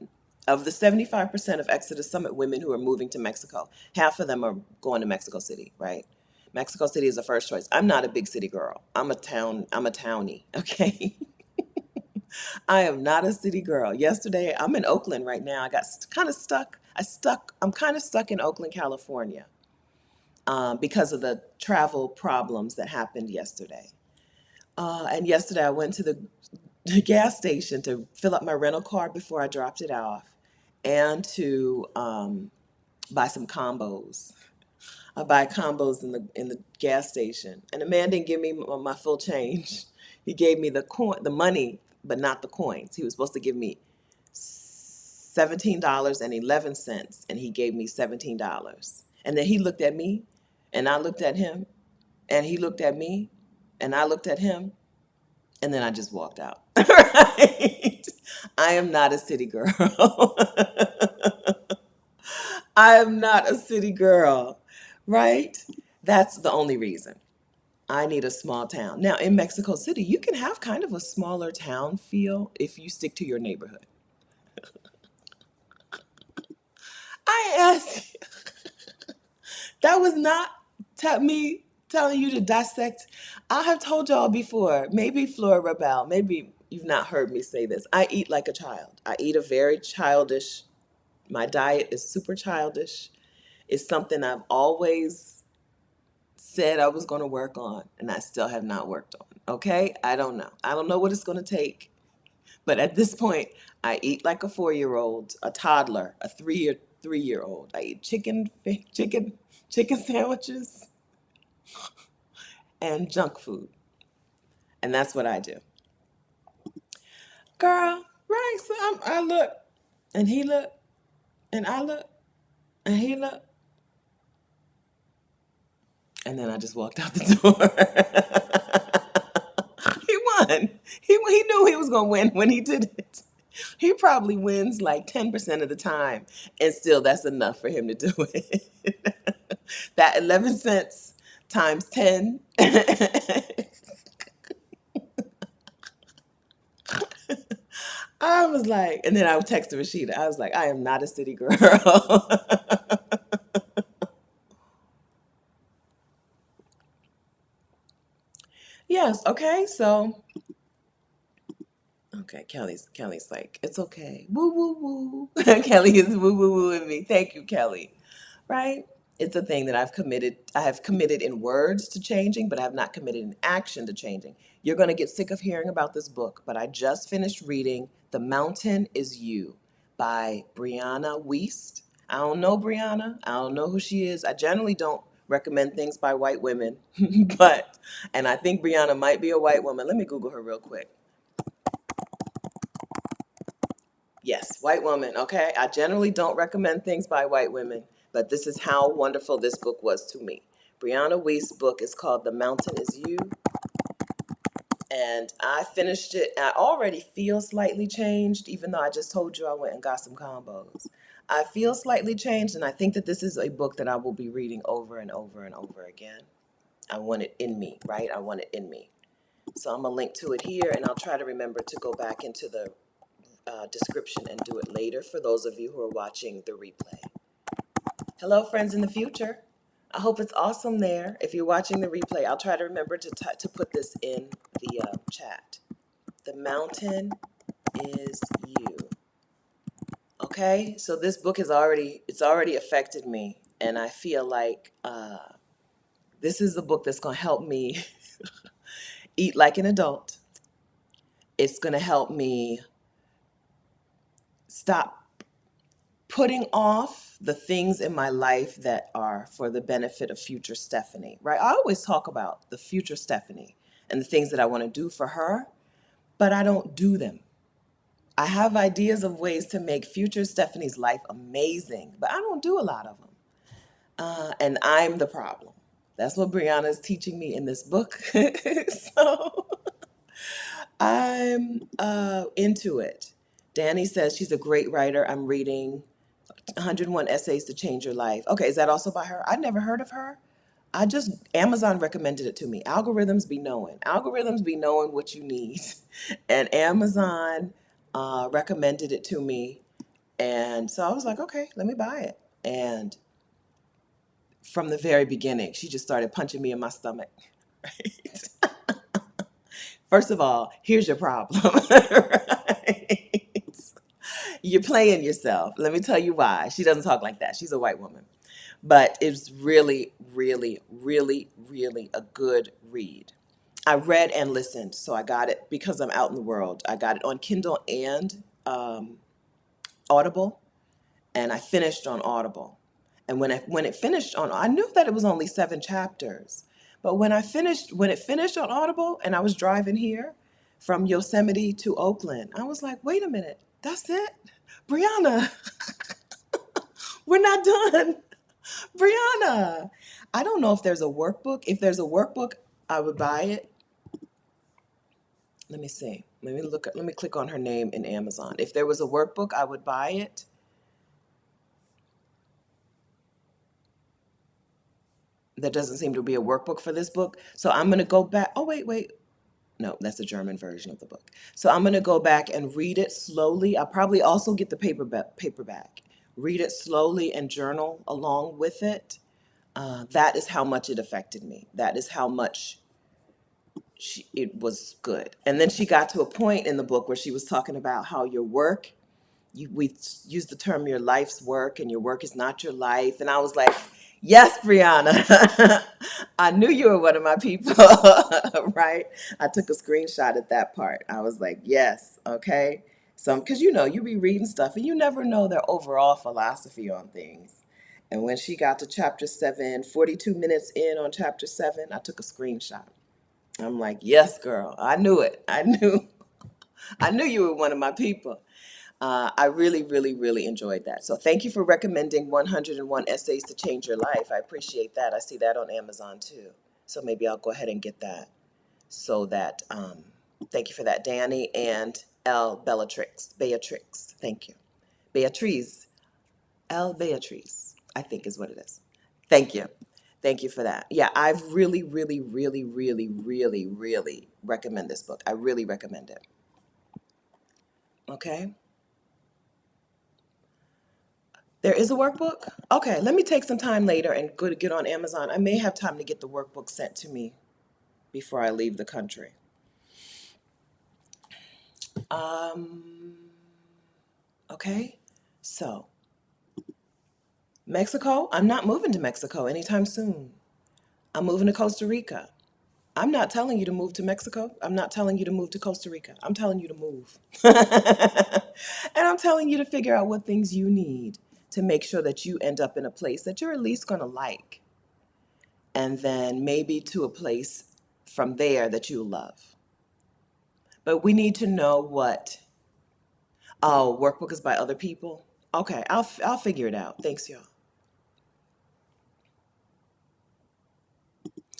[SPEAKER 1] of the 75% of Exodus Summit women who are moving to Mexico. Half of them are going to Mexico City, right? Mexico City is the first choice. I'm not a big city girl. I'm a townie, okay? I am not a city girl. Yesterday, I'm in Oakland right now. I got kind of stuck. I'm kind of stuck in Oakland, California, because of the travel problems that happened yesterday. And yesterday I went to the gas station to fill up my rental car before I dropped it off and to buy some combos. I buy combos in the gas station, and the man didn't give me my full change. He gave me the money, but not the coins. He was supposed to give me $17.11, and he gave me $17. And then he looked at me, and I looked at him, and he looked at me, and I looked at him, and then I just walked out. Right? I am not a city girl. I am not a city girl, right? That's the only reason. I need a small town. Now, in Mexico City, you can have kind of a smaller town feel if you stick to your neighborhood. I asked, that was not me telling you to dissect. I have told y'all before, maybe Flora Rebel, maybe you've not heard me say this. I eat like a child. I eat a very childish, my diet is super childish. It's something I've always said I was going to work on, and I still have not worked on. Okay? I don't know. I don't know what it's going to take. But at this point, I eat like a 4-year-old, a toddler, a 3-year old. I eat chicken sandwiches and junk food. And that's what I do. Girl, right? So I look, and he look, and I look, and he look, and then I just walked out the door. He won. He knew he was going to win when he did it. He probably wins like 10% of the time, and still that's enough for him to do it. That 11 cents times 10. I was like, and then I would text Rashida. I was like, I am not a city girl. Yes, okay, so okay, Kelly's like, it's okay. Woo woo woo. Kelly is woo woo woo with me. Thank you, Kelly. Right? It's a thing that I have committed in words to changing, but I have not committed in action to changing. You're going to get sick of hearing about this book, but I just finished reading The Mountain Is You by Brianna Wiest. I don't know Brianna. I don't know who she is. I generally don't recommend things by white women. But, and I think Brianna might be a white woman. Let me Google her real quick. Yes, white woman. Okay. I generally don't recommend things by white women, but this is how wonderful this book was to me. Brianna Wiest's book is called The Mountain Is You. And I finished it. I already feel slightly changed, even though I just told you I went and got some combos. I feel slightly changed, and I think that this is a book that I will be reading over and over and over again. I want it in me, right? I want it in me. So I'm going to link to it here, and I'll try to remember to go back into the description and do it later for those of you who are watching the replay. Hello, friends in the future. I hope it's awesome there. If you're watching the replay, I'll try to remember to put this in the chat. The mountain is you. Okay, so this book it's already affected me, and I feel like this is the book that's going to help me eat like an adult. It's going to help me stop putting off the things in my life that are for the benefit of future Stephanie, right? I always talk about the future Stephanie and the things that I want to do for her, but I don't do them. I have ideas of ways to make future Stephanie's life amazing, but I don't do a lot of them. And I'm the problem. That's what Brianna is teaching me in this book. So I'm into it. Danny says she's a great writer. I'm reading 101 Essays to Change Your Life. Okay, is that also by her? I'd never heard of her. Amazon recommended it to me. Algorithms be knowing. Algorithms be knowing what you need. And Amazon recommended it to me. And so I was like, okay, let me buy it. And from the very beginning, she just started punching me in my stomach. Right? First of all, here's your problem. Right? You're playing yourself. Let me tell you why. She doesn't talk like that. She's a white woman. But it's really, really, really, really a good read. I read and listened, so I got it because I'm out in the world. I got it on Kindle and Audible, and I finished on Audible. And when it finished on, I knew that it was only 7 chapters, but when it finished on Audible, and I was driving here from Yosemite to Oakland, I was like, wait a minute, that's it, Brianna, we're not done, Brianna. I don't know if there's a workbook. If there's a workbook, I would buy it. Let me see. Let me click on her name in Amazon. If there was a workbook, I would buy it. There doesn't seem to be a workbook for this book. So I'm going to go back. Oh, wait. No, that's a German version of the book. So I'm going to go back and read it slowly. I'll probably also get the paperback. Read it slowly and journal along with it. That is how much it affected me. That is how much it was good. And then she got to a point in the book where she was talking about how your work, we use the term your life's work, and your work is not your life. And I was like, yes, Brianna, I knew you were one of my people, right? I took a screenshot at that part. I was like, yes, okay. So, because you be reading stuff and you never know their overall philosophy on things. And when she got to chapter 7, 42 minutes in on chapter 7, I took a screenshot. I'm like, yes, girl, I knew it. I knew you were one of my people. I really, really, really enjoyed that. So thank you for recommending 101 Essays to Change Your Life. I appreciate that. I see that on Amazon too. So maybe I'll go ahead and get that. So that, thank you for that, Danny and Beatrix. Thank you. Beatriz, Beatriz, I think is what it is. Thank you. Thank you for that. Yeah, I've really, really, really, really, really, really recommend this book. I really recommend it. Okay. There is a workbook? Okay, let me take some time later and go to get on Amazon. I may have time to get the workbook sent to me before I leave the country. Okay, so Mexico, I'm not moving to Mexico anytime soon. I'm moving to Costa Rica. I'm not telling you to move to Mexico. I'm not telling you to move to Costa Rica. I'm telling you to move. And I'm telling you to figure out what things you need to make sure that you end up in a place that you're at least going to like. and then maybe to a place from there that you love. But we need to know what, oh, workbook is by other people. Okay, I'll figure it out. Thanks, y'all.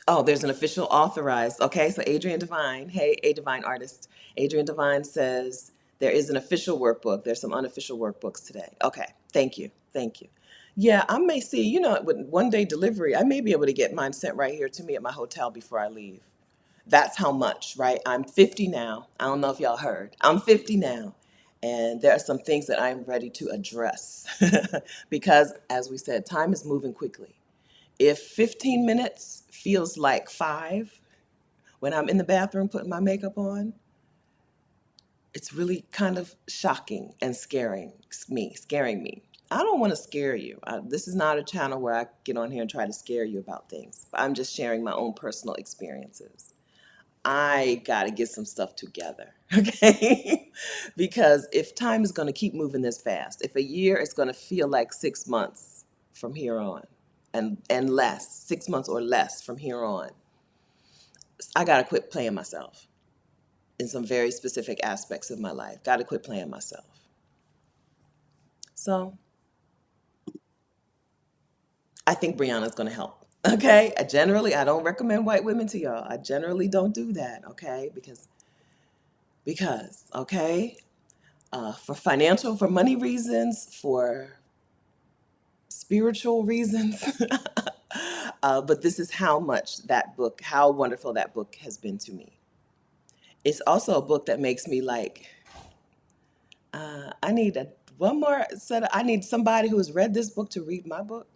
[SPEAKER 1] Oh, there's an official authorized. Okay, so Adrian Devine, hey, a Divine artist. Adrian Devine says there is an official workbook. There's some unofficial workbooks today. Okay, thank you. Thank you. Yeah, I may see, with one day delivery, I may be able to get mine sent right here to me at my hotel before I leave. That's how much, right? I'm 50 now. I don't know if y'all heard. I'm 50 now. And there are some things that I'm ready to address because, as we said, time is moving quickly. If 15 minutes feels like 5 when I'm in the bathroom putting my makeup on, it's really kind of shocking and scaring me. I don't want to scare you. This is not a channel where I get on here and try to scare you about things. I'm just sharing my own personal experiences. I got to get some stuff together, okay? Because if time is going to keep moving this fast, if a year is going to feel like 6 months from here on, and less, 6 months or less from here on, I got to quit playing myself in some very specific aspects of my life. Got to quit playing myself. So I think Brianna's going to help. Okay, I don't recommend white women to y'all. I generally don't do that. Okay, because okay, for money reasons, for spiritual reasons. But this is how wonderful that book has been to me. It's also a book that makes me like, I need I need somebody who has read this book to read my book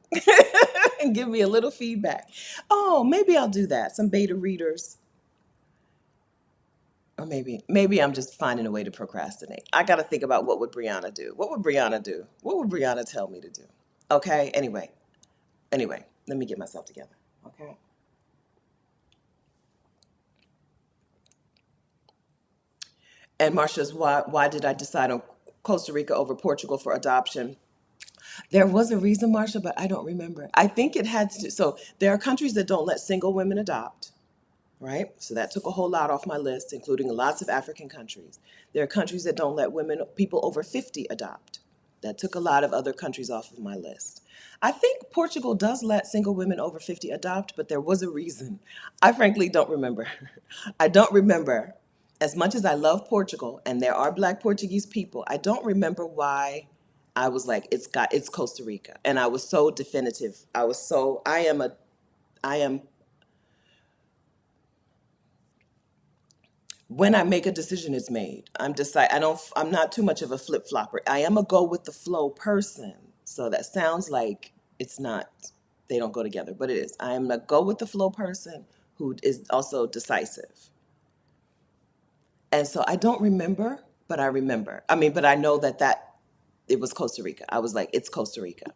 [SPEAKER 1] and give me a little feedback. Oh, maybe I'll do that. Some beta readers. Or maybe I'm just finding a way to procrastinate. I got to think about what would Brianna do? What would Brianna do? What would Brianna tell me to do? Okay, anyway, let me get myself together. Okay. And Marcia's, why did I decide on Costa Rica over Portugal for adoption? There was a reason, Marcia, but I don't remember. I think it had to do, so there are countries that don't let single women adopt, right? So that took a whole lot off my list, including lots of African countries. There are countries that don't let people over 50 adopt. That took a lot of other countries off of my list. I think Portugal does let single women over 50 adopt, but there was a reason. I frankly don't remember. I don't remember. As much as I love Portugal, and there are Black Portuguese people, I don't remember why I was like, it's Costa Rica. And I was so definitive. I am when I make a decision, it's made. I'm not too much of a flip flopper. I am a go with the flow person. So that sounds like it's not, they don't go together, but it is. I am a go with the flow person who is also decisive. And so I don't remember, but I remember. But I know that it was Costa Rica. I was like, it's Costa Rica.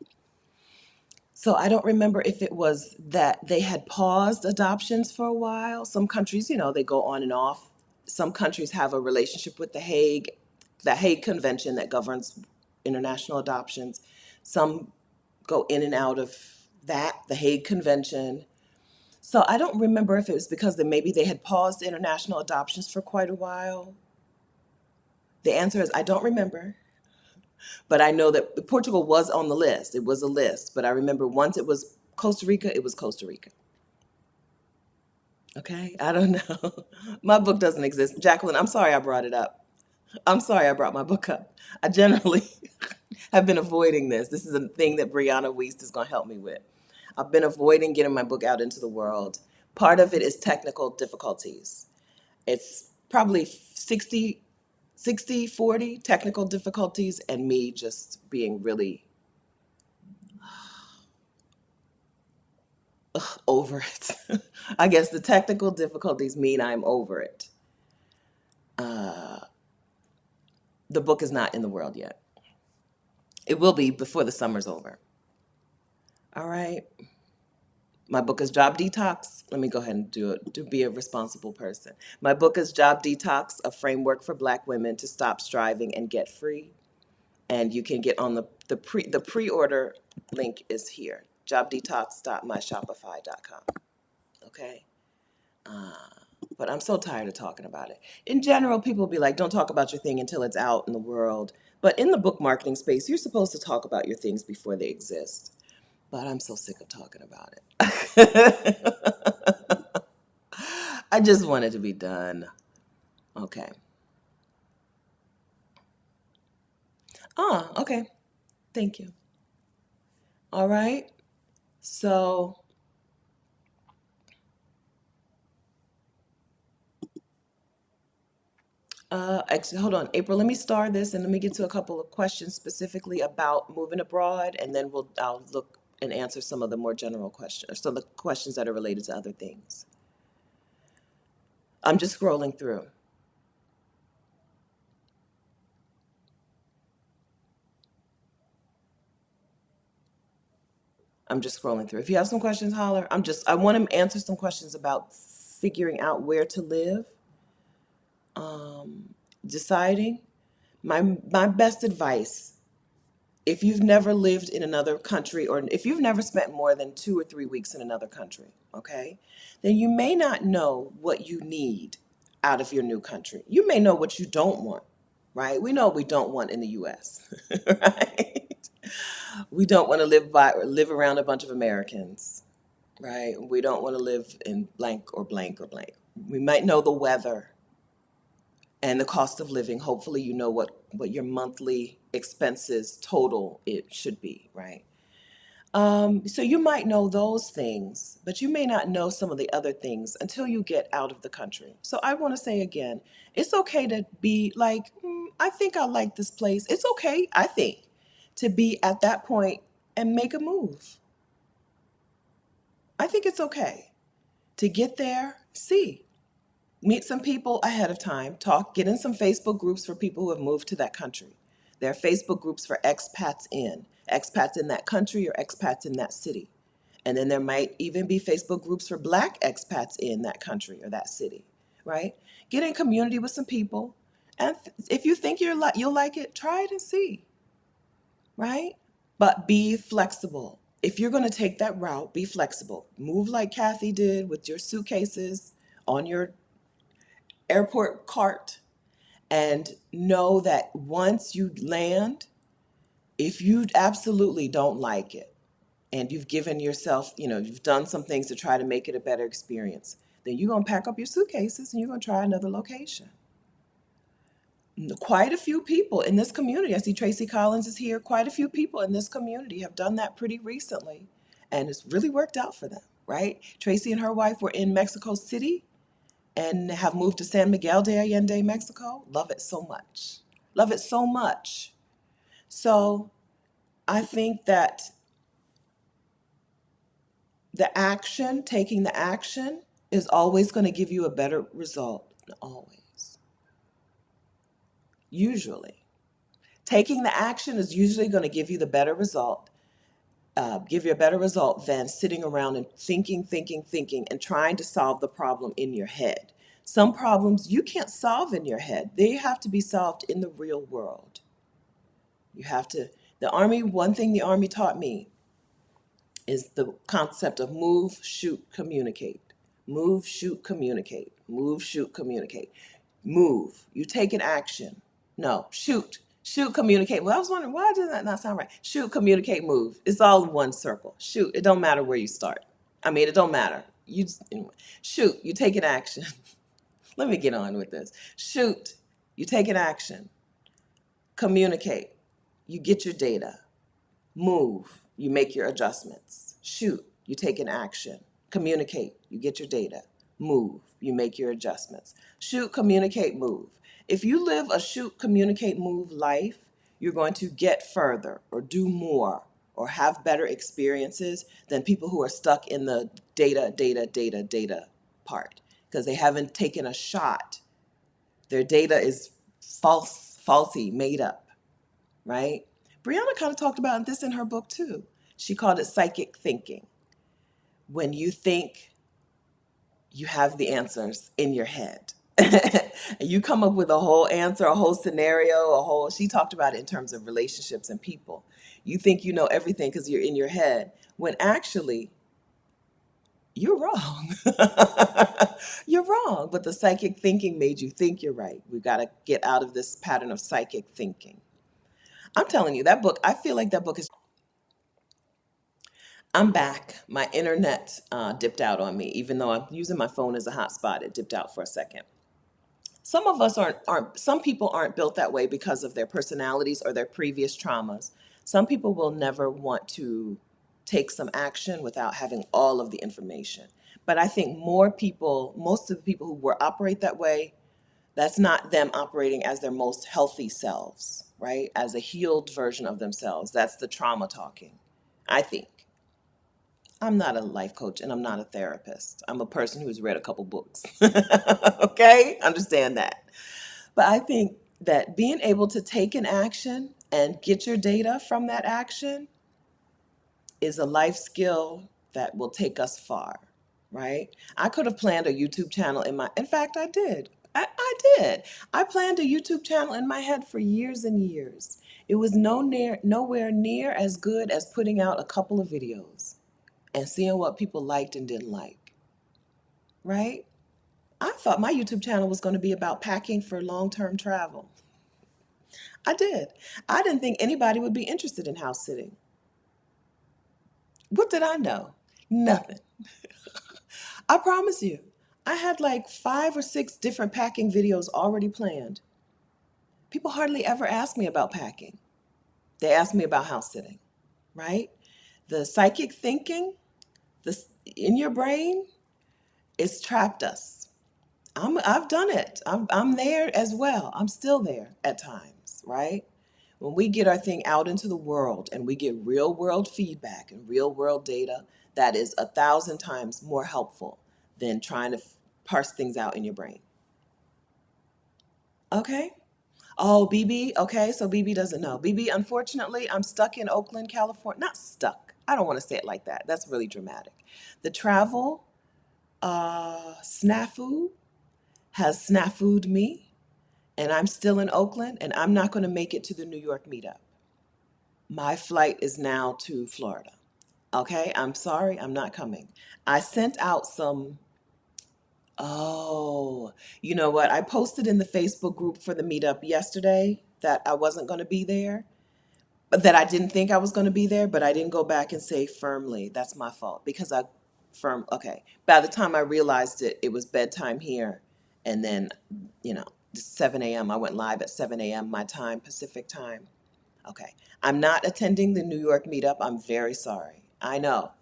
[SPEAKER 1] So I don't remember if it was that they had paused adoptions for a while. Some countries, they go on and off. Some countries have a relationship with the Hague Convention that governs international adoptions. Some go in and out of the Hague Convention. So I don't remember if it was because maybe they had paused international adoptions for quite a while. The answer is I don't remember. But I know that Portugal was on the list. It was a list. But I remember once it was Costa Rica, it was Costa Rica. Okay? I don't know. My book doesn't exist. Jacqueline, I'm sorry I brought it up. I'm sorry I brought my book up. I generally have been avoiding this. This is a thing that Brianna Wiest is going to help me with. I've been avoiding getting my book out into the world. Part of it is technical difficulties. It's probably 40 technical difficulties and me just being really over it. I guess the technical difficulties mean I'm over it. The book is not in the world yet. It will be before the summer's over. All right. My book is Job Detox. Let me go ahead and do it to be a responsible person. My book is Job Detox, a framework for Black women to stop striving and get free. And you can get on the pre-order link is here. Jobdetox.myshopify.com. Okay. Uh, but I'm so tired of talking about it. In general, people will be like, don't talk about your thing until it's out in the world. But in the book marketing space, you're supposed to talk about your things before they exist. But I'm so sick of talking about it. I just want it to be done. Okay. Ah, okay. Thank you. All right. So, actually, hold on, April. Let me start this and let me get to a couple of questions specifically about moving abroad, and then I'll look and answer some of the more general questions, or some of the questions that are related to other things. I'm just scrolling through. I'm just scrolling through. If you have some questions, holler. I want to answer some questions about figuring out where to live, deciding. My best advice, if you've never lived in another country, or if you've never spent more than 2 or 3 weeks in another country, okay, then you may not know what you need out of your new country. You may know what you don't want, right? We know what we don't want in the US, right? We don't want to live by or live around a bunch of Americans, right? We don't want to live in blank or blank or blank. We might know the weather and the cost of living. Hopefully you know what your monthly expenses total it should be, right? So you might know those things, but you may not know some of the other things until you get out of the country. So I want to say again, it's okay to be like, I think I like this place. It's okay, I think, to be at that point and make a move. I think it's okay to get there, see, meet some people ahead of time, talk, get in some Facebook groups for people who have moved to that country. There are Facebook groups for expats in that country or expats in that city. And then there might even be Facebook groups for Black expats in that country or that city, right? Get in community with some people. And if you think you'll like it, try it and see, right? But be flexible. If you're going to take that route, be flexible. Move like Kathy did with your suitcases on your airport cart, and know that once you land, if you absolutely don't like it and you've given yourself, you've done some things to try to make it a better experience, then you're going to pack up your suitcases and you're going to try another location. Quite a few people in this community, I see Tracy Collins is here, quite a few people in this community have done that pretty recently, and it's really worked out for them, right? Tracy and her wife were in Mexico City and have moved to San Miguel de Allende, Mexico. Love it so much. Love it so much. So I think that taking the action, is always going to give you a better result. Always. Usually. Taking the action is usually going to give you the better result, give you a better result than sitting around and thinking, and trying to solve the problem in your head. Some problems you can't solve in your head. They have to be solved in the real world. You have to, one thing the Army taught me is the concept of move, shoot, communicate. Move, shoot, communicate. Move, shoot, communicate. Move. You take an action. No, shoot. Shoot, communicate. Well, I was wondering, why does that not sound right? Shoot, communicate, move. It's all in one circle. Shoot. It don't matter where you start. I mean, it don't matter. Anyway. Shoot. You take an action. Let me get on with this. Shoot. You take an action. Communicate. You get your data. Move, you make your adjustments. Shoot, you take an action. Communicate, you get your data. Move, you make your adjustments. Shoot, communicate, move. If you live a shoot, communicate, move life, you're going to get further or do more or have better experiences than people who are stuck in the data part, because they haven't taken a shot. Their data is falsy, made up, right? Brianna kind of talked about this in her book too. She called it psychic thinking. When you think you have the answers in your head, and you come up with a whole answer, a whole scenario, she talked about it in terms of relationships and people. You think you know everything because you're in your head, when actually You're wrong. You're wrong. But the psychic thinking made you think you're right. We've got to get out of this pattern of psychic thinking. I'm telling you, that book, I feel like that book is. I'm back. My internet dipped out on me, even though I'm using my phone as a hotspot. It dipped out for a second. Some of us aren't, some people aren't built that way because of their personalities or their previous traumas. Some people will never want to take some action without having all of the information. But I think more people, most of the people who were operate that way, that's not them operating as their most healthy selves, right? As a healed version of themselves. That's the trauma talking, I think. I'm not a life coach and I'm not a therapist. I'm a person who's read a couple books. Okay? Understand that. But I think that being able to take an action and get your data from that action is a life skill that will take us far, right? I could have planned a YouTube channel in fact, I did. I did. I planned a YouTube channel in my head for years and years. It was nowhere near as good as putting out a couple of videos and seeing what people liked and didn't like, right? I thought my YouTube channel was going to be about packing for long-term travel. I did. I didn't think anybody would be interested in house sitting. What did I know? Nothing. I promise you. I had like 5 or 6 different packing videos already planned. People hardly ever ask me about packing. They ask me about house sitting, right? The psychic thinking, this in your brain, it's trapped us. I've done it. I'm there as well. I'm still there at times, right? When we get our thing out into the world and we get real world feedback and real world data, that is 1,000 times more helpful than trying to parse things out in your brain. Okay? Oh, BB. Okay, so BB doesn't know. BB, unfortunately, I'm stuck in Oakland, California. Not stuck. I don't want to say it like that. That's really dramatic. The travel snafu has snafu'd me, and I'm still in Oakland, and I'm not going to make it to the New York meetup. My flight is now to Florida. Okay, I'm sorry, I'm not coming. I sent out some, oh, you know what? I posted in the Facebook group for the meetup yesterday that I wasn't going to be there, but that I didn't think I was going to be there, but I didn't go back and say firmly, that's my fault because okay. By the time I realized it, it was bedtime here. And then, 7 a.m., I went live at 7 a.m. my time, Pacific time. Okay. I'm not attending the New York meetup. I'm very sorry. I know.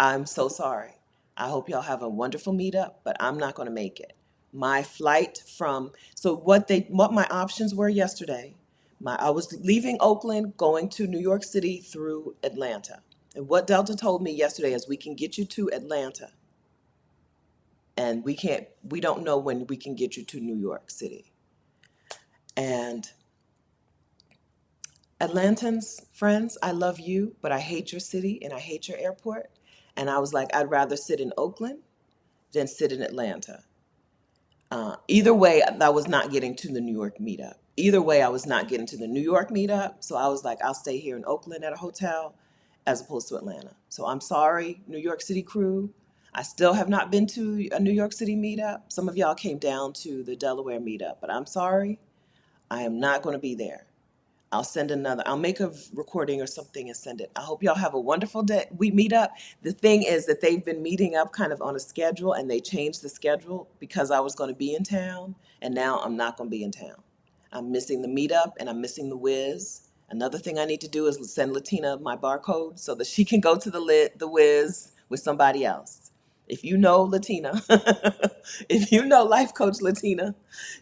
[SPEAKER 1] I'm so sorry. I hope y'all have a wonderful meetup, but I'm not going to make it. My flight from so what my options were yesterday. I was leaving Oakland, going to New York City through Atlanta. And what Delta told me yesterday is we can get you to Atlanta, and we don't know when we can get you to New York City. And Atlantans, friends, I love you, but I hate your city and I hate your airport. And I was like, I'd rather sit in Oakland than sit in Atlanta. Either way, I was not getting to the New York meetup. Either way, I was not getting to the New York meetup. So I was like, I'll stay here in Oakland at a hotel as opposed to Atlanta. So I'm sorry, New York City crew. I still have not been to a New York City meetup. Some of y'all came down to the Delaware meetup, but I'm sorry, I am not going to be there. I'll make a recording or something and send it. I hope y'all have a wonderful day. We meet up. The thing is that they've been meeting up kind of on a schedule and they changed the schedule because I was going to be in town and now I'm not going to be in town. I'm missing the meetup and I'm missing the whiz. Another thing I need to do is send Latina my barcode so that she can go to the whiz with somebody else. If you know Latina, if you know Life Coach Latina,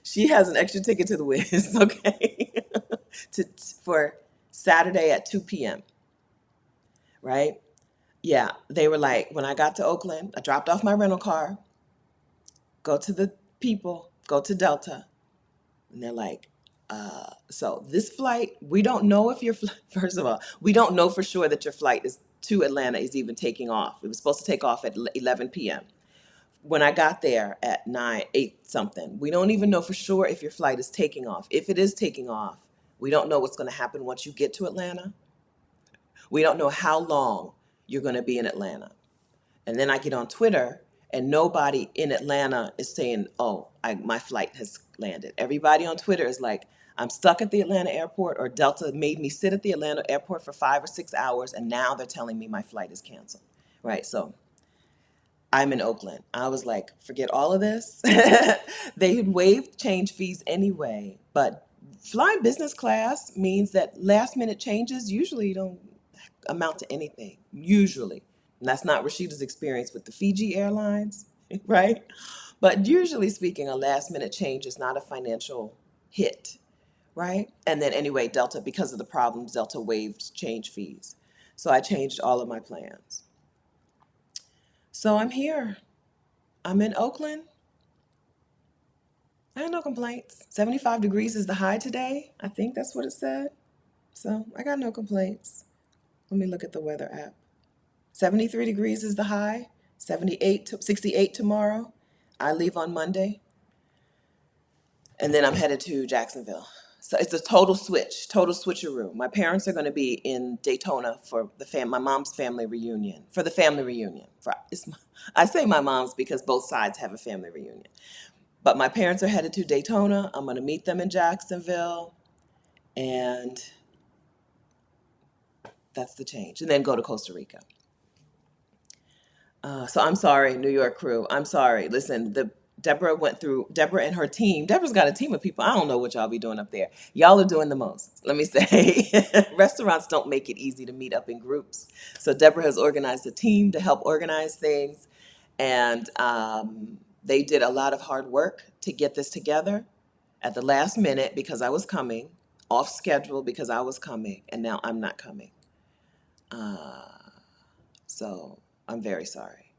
[SPEAKER 1] she has an extra ticket to the whiz, okay? to for Saturday at 2 p.m., right? Yeah, they were like, when I got to Oakland, I dropped off my rental car, go to the people, go to Delta, and they're like, so this flight, we don't know if first of all, we don't know for sure that your flight is to Atlanta is even taking off. It was supposed to take off at 11 p.m. When I got there at 8 something, we don't even know for sure if your flight is taking off. If it is taking off, we don't know what's going to happen once you get to Atlanta. We don't know how long you're going to be in Atlanta. And then I get on Twitter and nobody in Atlanta is saying, oh, my flight has landed. Everybody on Twitter is like, I'm stuck at the Atlanta airport, or Delta made me sit at the Atlanta airport for 5 or 6 hours, and now they're telling me my flight is canceled. Right? So I'm in Oakland. I was like, forget all of this. They had waived change fees anyway, but flying business class means that last minute changes usually don't amount to anything, usually. And that's not Rashida's experience with the Fiji Airlines, right? But usually speaking, a last minute change is not a financial hit, right? And then anyway, Delta, because of the problems, Delta waived change fees. So I changed all of my plans. So I'm here. I'm in Oakland. I have no complaints. 75 degrees is the high today. I think that's what it said. So I got no complaints. Let me look at the weather app. 73 degrees is the high. 68 tomorrow. I leave on Monday. And then I'm headed to Jacksonville. So it's a total switcheroo. My parents are going to be in Daytona for my mom's family reunion, for the family reunion. I say my mom's because both sides have a family reunion. But my parents are headed to Daytona. I'm going to meet them in Jacksonville, and that's the change. And then go to Costa Rica. So I'm sorry, New York crew. I'm sorry. Listen, Deborah and her team. Deborah's got a team of people. I don't know what y'all be doing up there. Y'all are doing the most, let me say. Restaurants don't make it easy to meet up in groups. So Deborah has organized a team to help organize things. And they did a lot of hard work to get this together at the last minute because I was coming, off schedule because I was coming, and now I'm not coming. So I'm very sorry.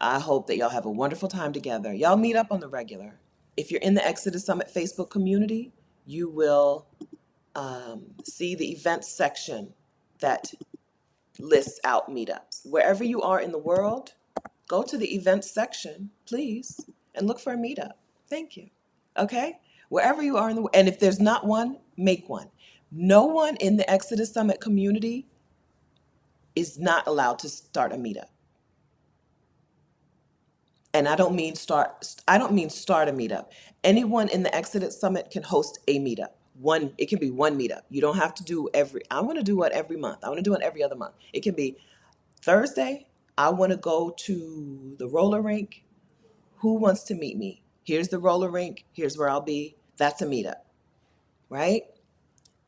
[SPEAKER 1] I hope that y'all have a wonderful time together. Y'all meet up on the regular. If you're in the Exodus Summit Facebook community, you will see the events section that lists out meetups. Wherever you are in the world, go to the events section, please, and look for a meetup. Thank you. Okay? Wherever you are in the world, and if there's not one, make one. No one in the Exodus Summit community is not allowed to start a meetup. And I don't mean start a meetup. Anyone in the Exodus Summit can host a meetup. It can be one meetup. You don't have to do I want to do it every month. I want to do it every other month. It can be Thursday, I want to go to the roller rink. Who wants to meet me? Here's the roller rink. Here's where I'll be. That's a meetup, right?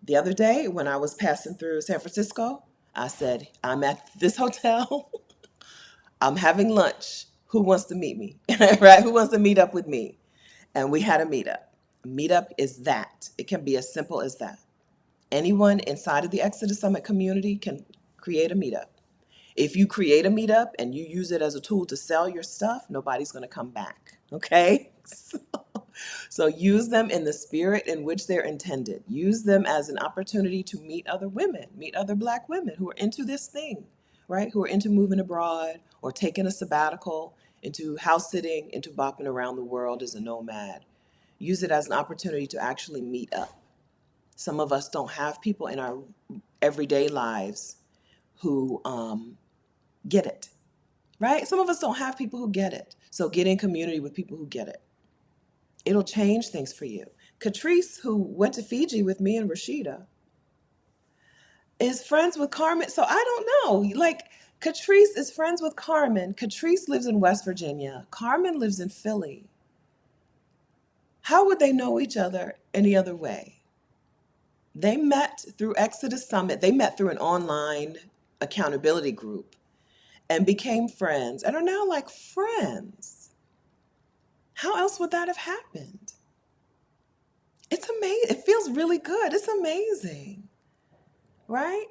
[SPEAKER 1] The other day when I was passing through San Francisco, I said, I'm at this hotel. I'm having lunch. Who wants to meet me? Right? Who wants to meet up with me? And we had a meetup. A meetup is that. It can be as simple as that. Anyone inside of the Exodus Summit community can create a meetup. If you create a meetup and you use it as a tool to sell your stuff, nobody's going to come back. Okay? So use them in the spirit in which they're intended. Use them as an opportunity to meet other women, meet other Black women who are into this thing, right? Who are into moving abroad or taking a sabbatical, into house sitting, into bopping around the world as a nomad. Use it as an opportunity to actually meet up. Some of us don't have people in our everyday lives who get it, right? Some of us don't have people who get it. So get in community with people who get it. It'll change things for you. Catrice, who went to Fiji with me and Rashida, is friends with Carmen. So I don't know. Like, Catrice is friends with Carmen. Catrice lives in West Virginia. Carmen lives in Philly. How would they know each other any other way? They met through Exodus Summit. They met through an online accountability group and became friends and are now like friends. How else would that have happened? It's amazing. It feels really good. It's amazing, right?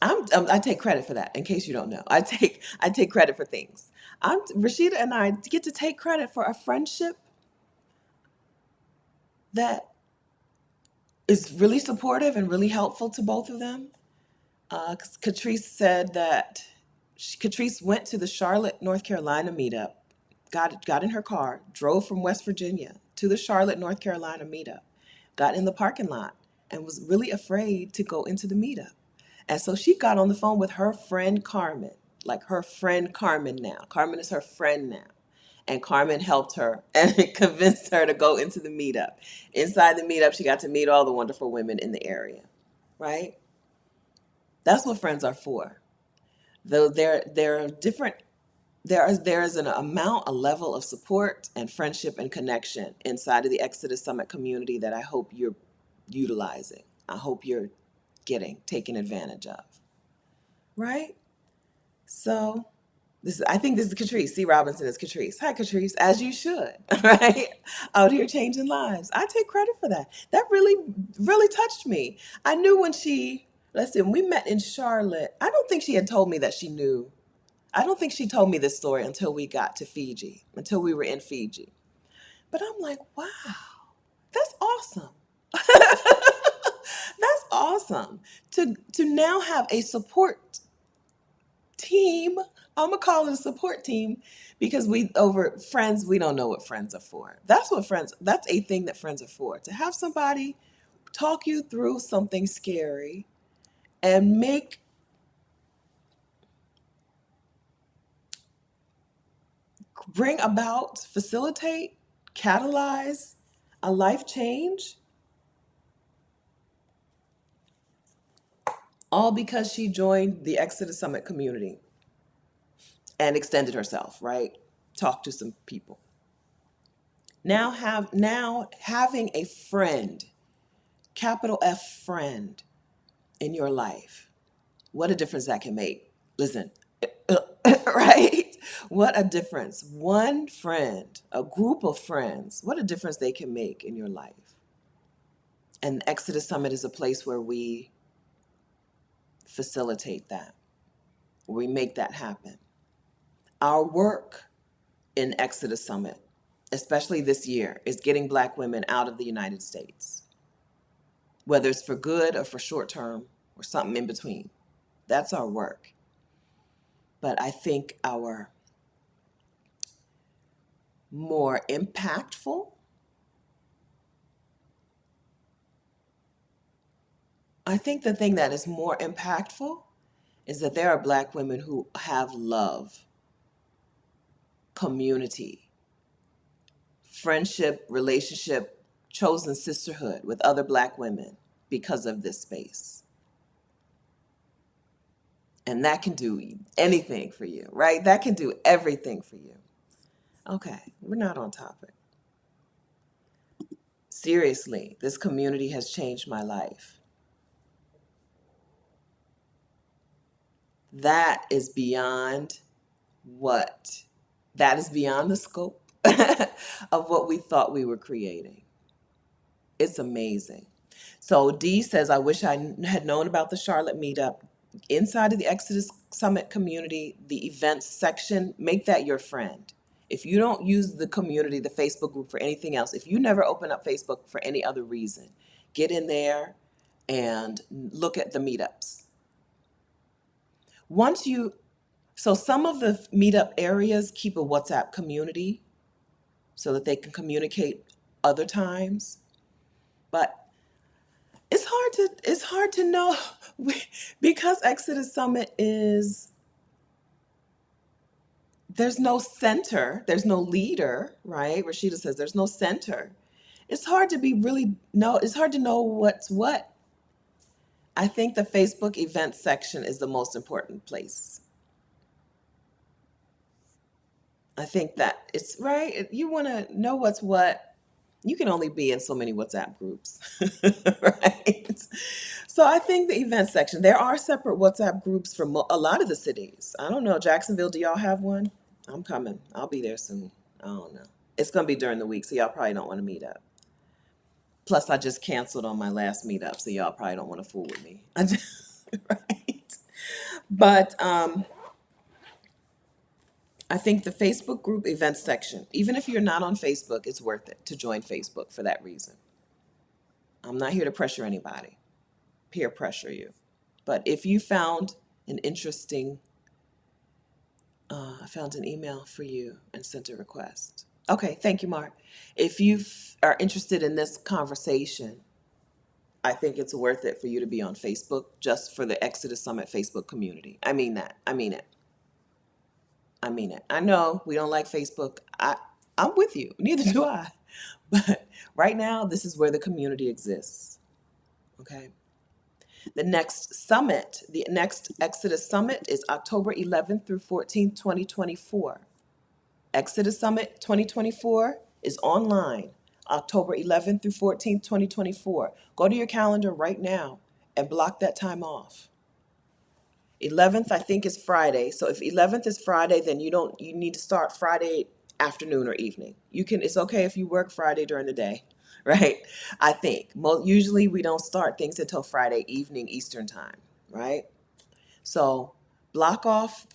[SPEAKER 1] I take credit for that. In case you don't know, I take credit for things. Rashida and I get to take credit for a friendship that is really supportive and really helpful to both of them. Catrice said that Catrice went to the Charlotte, North Carolina meetup, got in her car, drove from West Virginia to the Charlotte, North Carolina meetup, got in the parking lot, and was really afraid to go into the meetup. And so she got on the phone with her friend Carmen. like her friend Carmen now. Carmen is her friend now. And Carmen helped her and convinced her to go into the meetup. Inside the meetup, she got to meet all the wonderful women in the area, right? That's what friends are for. Though there are different there is an amount, a level of support and friendship and connection inside of the Exodus Summit community that I hope you're utilizing. I hope you're taken advantage of, right? So I think this is Catrice. C. Robinson is Catrice. Hi, Catrice, as you should, right? Out here changing lives. I take credit for that. That really, really touched me. I knew when listen, we met in Charlotte. I don't think she had told me that she knew. I don't think she told me this story until we got to Fiji, until we were in Fiji. But I'm like, wow, that's awesome. That's awesome to now have a support team. I'm gonna call it a support team because we over friends, we don't know what friends are for. That's a thing that friends are for. To have somebody talk you through something scary and bring about, facilitate, catalyze a life change, all because she joined the Exodus Summit community and extended herself, right? Talked to some people. Now having a friend, capital F friend in your life, what a difference that can make. Listen, right? What a difference. One friend, a group of friends, what a difference they can make in your life. And Exodus Summit is a place where we facilitate that, where we make that happen. Our work in Exodus Summit, especially this year, is getting Black women out of the United States, whether it's for good or for short term or something in between. That's our work. But I think our more impactful, I think the thing that is more impactful is that there are Black women who have love, community, friendship, relationship, chosen sisterhood with other Black women because of this space. And that can do anything for you, right? That can do everything for you. Okay, we're not on topic. Seriously, this community has changed my life. That is beyond what, that is beyond the scope of what we thought we were creating. It's amazing. So Dee says, I wish I had known about the Charlotte meetup. Inside of the Exodus Summit community, the events section, make that your friend. If you don't use the community, the Facebook group for anything else, if you never open up Facebook for any other reason, get in there and look at the meetups. Once you, so some of the meetup areas keep a WhatsApp community so that they can communicate other times. But it's hard to know because Exodus Summit is, there's no center, there's no leader, right? Rashida says there's no center. It's hard to be really no, it's hard to know what's what. I think the Facebook events section is the most important place. I think that it's right. You want to know what's what. You can only be in so many WhatsApp groups, right? So I think the event section, there are separate WhatsApp groups for a lot of the cities. I don't know, Jacksonville, do y'all have one? I'm coming. I'll be there soon. I don't know. It's going to be during the week, so y'all probably don't want to meet up. Plus, I just canceled on my last meetup, so y'all probably don't want to fool with me. Right? But I think the Facebook group events section, even if you're not on Facebook, it's worth it to join Facebook for that reason. I'm not here to pressure anybody, peer pressure you. But if you found an interesting, I found an email for you and sent a request. Okay, thank you, Mark. If you are interested in this conversation, I think it's worth it for you to be on Facebook just for the Exodus Summit Facebook community. I mean that. I mean it. I mean it. I know we don't like Facebook. I'm with you. Neither do I. But right now, this is where the community exists. Okay. The next Exodus Summit is October 11th through 14th, 2024. Exodus Summit 2024 is online, October 11th through 14th, 2024. Go to your calendar right now and block that time off. 11th, I think, is Friday. So if 11th is Friday, then you need to start Friday afternoon or evening. It's okay if you work Friday during the day, right? I think. Usually we don't start things until Friday evening Eastern time, right? So block off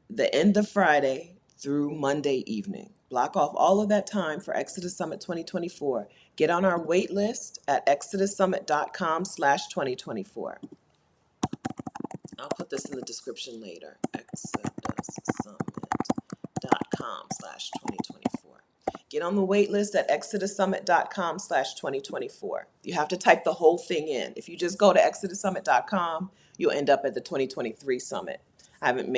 [SPEAKER 1] the end of Friday through Monday evening. Block off all of that time for Exodus Summit 2024. Get on our wait list at exodussummit.com/2024. I'll put this in the description later. exodussummit.com/2024. Get on the wait list at exodussummit.com/2024. You have to type the whole thing in. If you just go to exodussummit.com, you'll end up at the 2023 summit. I haven't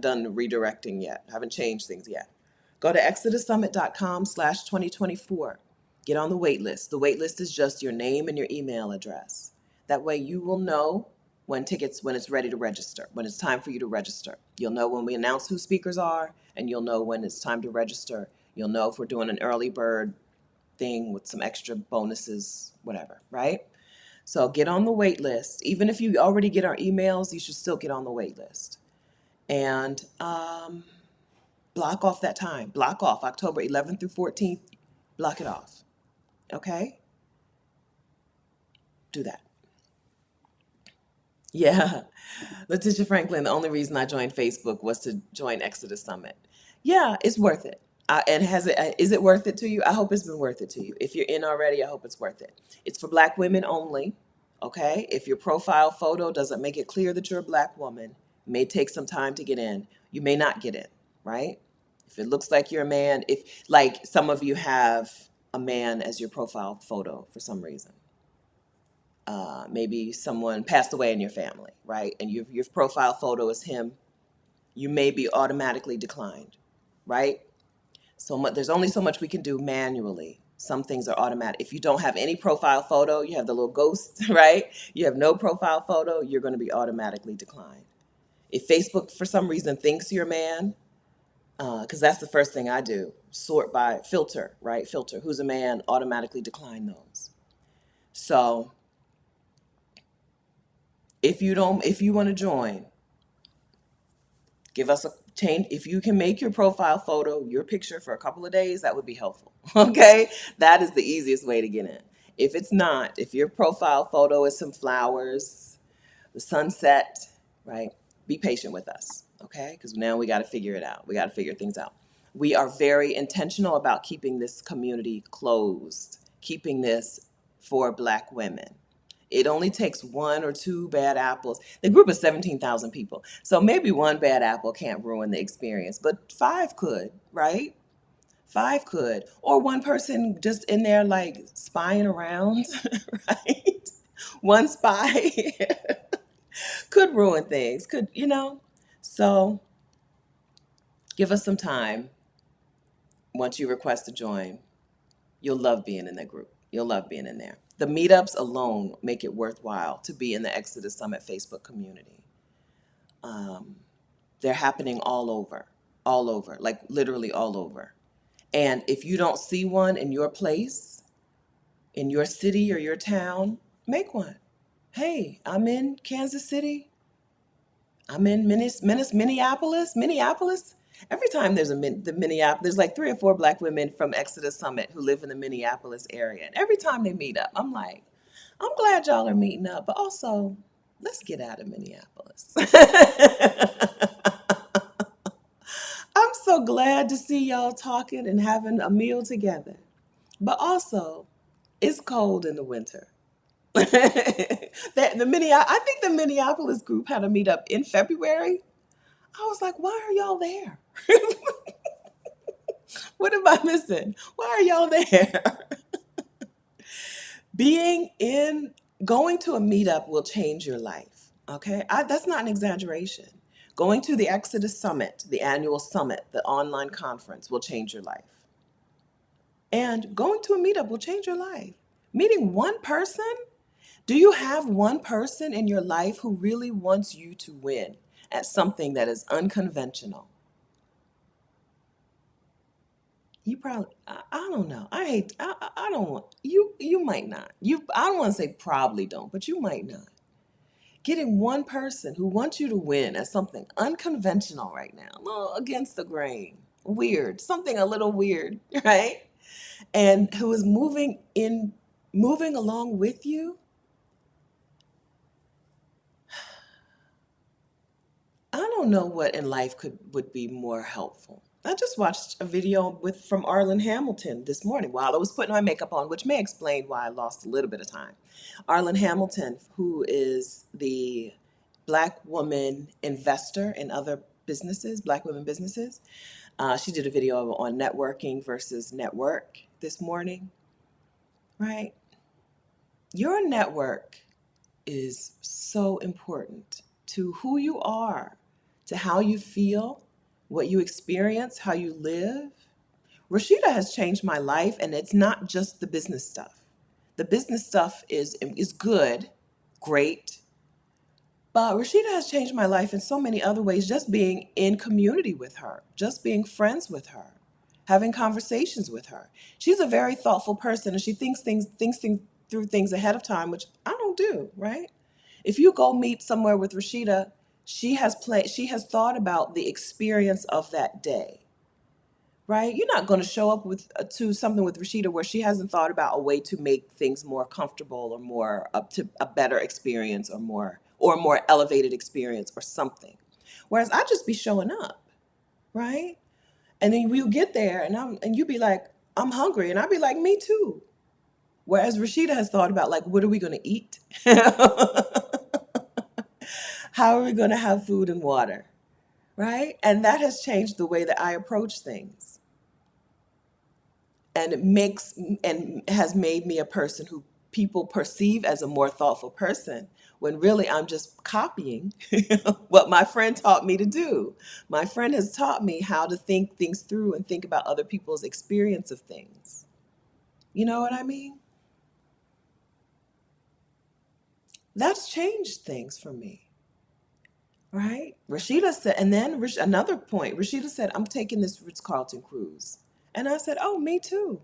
[SPEAKER 1] done the redirecting yet. I haven't changed things yet. Go to exodussummit.com/2024. Get on the wait list. The wait list is just your name and your email address. That way you will know when it's ready to register, when it's time for you to register. You'll know when we announce who speakers are, and you'll know when it's time to register. You'll know if we're doing an early bird thing with some extra bonuses, whatever, right? So get on the wait list. Even if you already get our emails, you should still get on the wait list. And block off that time. Block off October 11th through 14th. Block it off. Okay? Do that. Yeah. Letitia Franklin, the only reason I joined Facebook was to join Exodus Summit. Yeah, it's worth it. And is it worth it to you? I hope it's been worth it to you. If you're in already, I hope it's worth it. It's for Black women only. Okay? If your profile photo doesn't make it clear that you're a Black woman, it may take some time to get in. You may not get in, right? If it looks like you're a man, if like some of you have a man as your profile photo for some reason. Maybe someone passed away in your family, right? And your profile photo is him, you may be automatically declined, right? There's only so much we can do manually. Some things are automatic. If you don't have any profile photo, you have the little ghost, right? You have no profile photo, you're going to be automatically declined. If Facebook, for some reason, thinks you're a man, because that's the first thing I do, sort by filter, right? Filter, who's a man, automatically decline those. So if you want to join, give us a change. If you can make your profile photo your picture for a couple of days, that would be helpful. Okay? That is the easiest way to get in. If it's not, if your profile photo is some flowers, the sunset, right? Be patient with us, okay? Because now we got to figure it out. We got to figure things out. We are very intentional about keeping this community closed, keeping this for Black women. It only takes one or two bad apples. The group is 17,000 people. So maybe one bad apple can't ruin the experience, but five could, right? Five could. Or one person just in there like spying around, right? One spy could ruin things, So give us some time. Once you request to join, you'll love being in that group. You'll love being in there. The meetups alone make it worthwhile to be in the Exodus Summit Facebook community. They're happening all over, like literally all over. And if you don't see one in your place, in your city or your town, make one. Hey, I'm in Kansas City. I'm in Minneapolis. Every time there's like 3 or 4 Black women from Exodus Summit who live in the Minneapolis area. And every time they meet up, I'm like, I'm glad y'all are meeting up, but also let's get out of Minneapolis. I'm so glad to see y'all talking and having a meal together. But also, it's cold in the winter. I think the Minneapolis group had a meetup in February. I was like, why are y'all there? What am I missing? Why are y'all there? Being in, Going to a meetup will change your life. Okay. That's not an exaggeration. Going to the Exodus Summit, the annual summit, the online conference will change your life. And going to a meetup will change your life. Meeting one person, do you have one person in your life who really wants you to win at something that is unconventional? You probably, I don't know. I don't want, you might not. I don't want to say probably don't, but you might not. Getting one person who wants you to win at something unconventional right now, a little against the grain, weird, something a little weird, right? And who is moving along with you. I don't know what in life would be more helpful. I just watched a video from Arlen Hamilton this morning while I was putting my makeup on, which may explain why I lost a little bit of time. Arlen Hamilton, who is the Black woman investor in other businesses, Black women businesses. She did a video on networking versus network this morning, right? Your network is so important to who you are, to how you feel, what you experience, how you live. Rashida has changed my life, and it's not just the business stuff. The business stuff is good, great, but Rashida has changed my life in so many other ways, just being in community with her, just being friends with her, having conversations with her. She's a very thoughtful person, and she thinks through things ahead of time, which I don't do, right? If you go meet somewhere with Rashida, she has thought about the experience of that day, right? You're not going to show up with to something with Rashida where she hasn't thought about a way to make things more comfortable or more up to a better experience or more elevated experience or something. Whereas I just be showing up, right? And then we'll get there and you be like, I'm hungry, and I'll be like, me too. Whereas Rashida has thought about like, what are we going to eat? How are we going to have food and water? Right? And that has changed the way that I approach things. And it makes and has made me a person who people perceive as a more thoughtful person when really I'm just copying what my friend taught me to do. My friend has taught me how to think things through and think about other people's experience of things. You know what I mean? That's changed things for me. Right? Rashida said, and then another point, Rashida said, I'm taking this Ritz-Carlton cruise. And I said, oh, me too.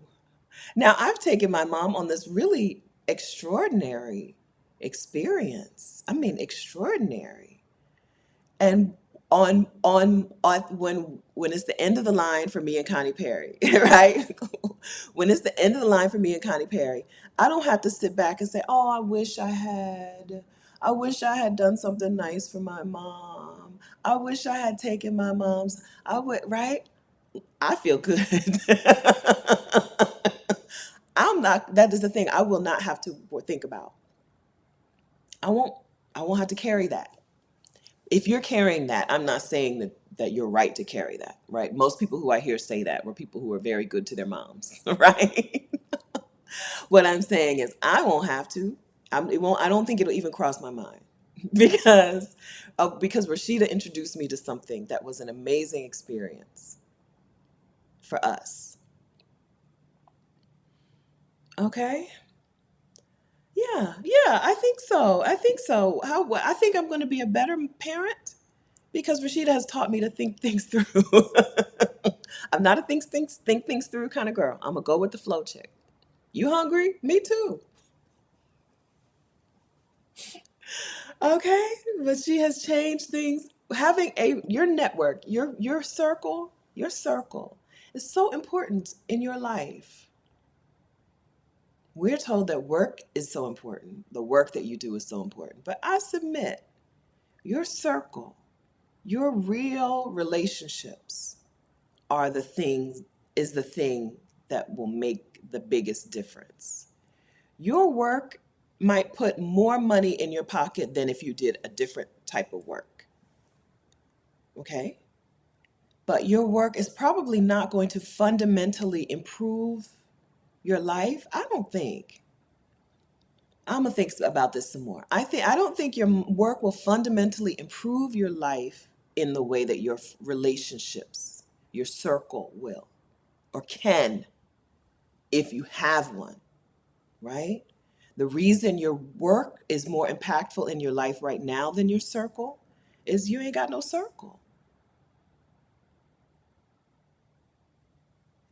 [SPEAKER 1] Now, I've taken my mom on this really extraordinary experience. I mean, extraordinary. And on when it's the end of the line for me and Connie Perry, right? When it's the end of the line for me and Connie Perry, I don't have to sit back and say, "Oh, I wish I had done something nice for my mom. I wish I had taken my mom's. I would, right? I feel good." I'm not, that is the thing. I will not have to think about. I won't, I won't have to carry that. If you're carrying that, I'm not saying that you're right to carry that, right? Most people who I hear say that were people who are very good to their moms, right? What I'm saying is I won't have to. I don't think it'll even cross my mind because because Rashida introduced me to something that was an amazing experience for us. Okay? Yeah, I think so. I think so. I think I'm going to be a better parent because Rashida has taught me to think things through. I'm not a think things through kind of girl. I'm a go with the flow chick. You hungry? Me too. Okay, but she has changed things. Having a your network, your circle is so important in your life. We're told that work is so important. The work that you do is so important. But I submit your circle, your real relationships are the things is the thing that will make the biggest difference. Your work might put more money in your pocket than if you did a different type of work. Okay? But your work is probably not going to fundamentally improve your life. I don't think. I'm gonna think about this some more. I don't think your work will fundamentally improve your life in the way that your relationships, your circle will or can if you have one, right? The reason your work is more impactful in your life right now than your circle is you ain't got no circle.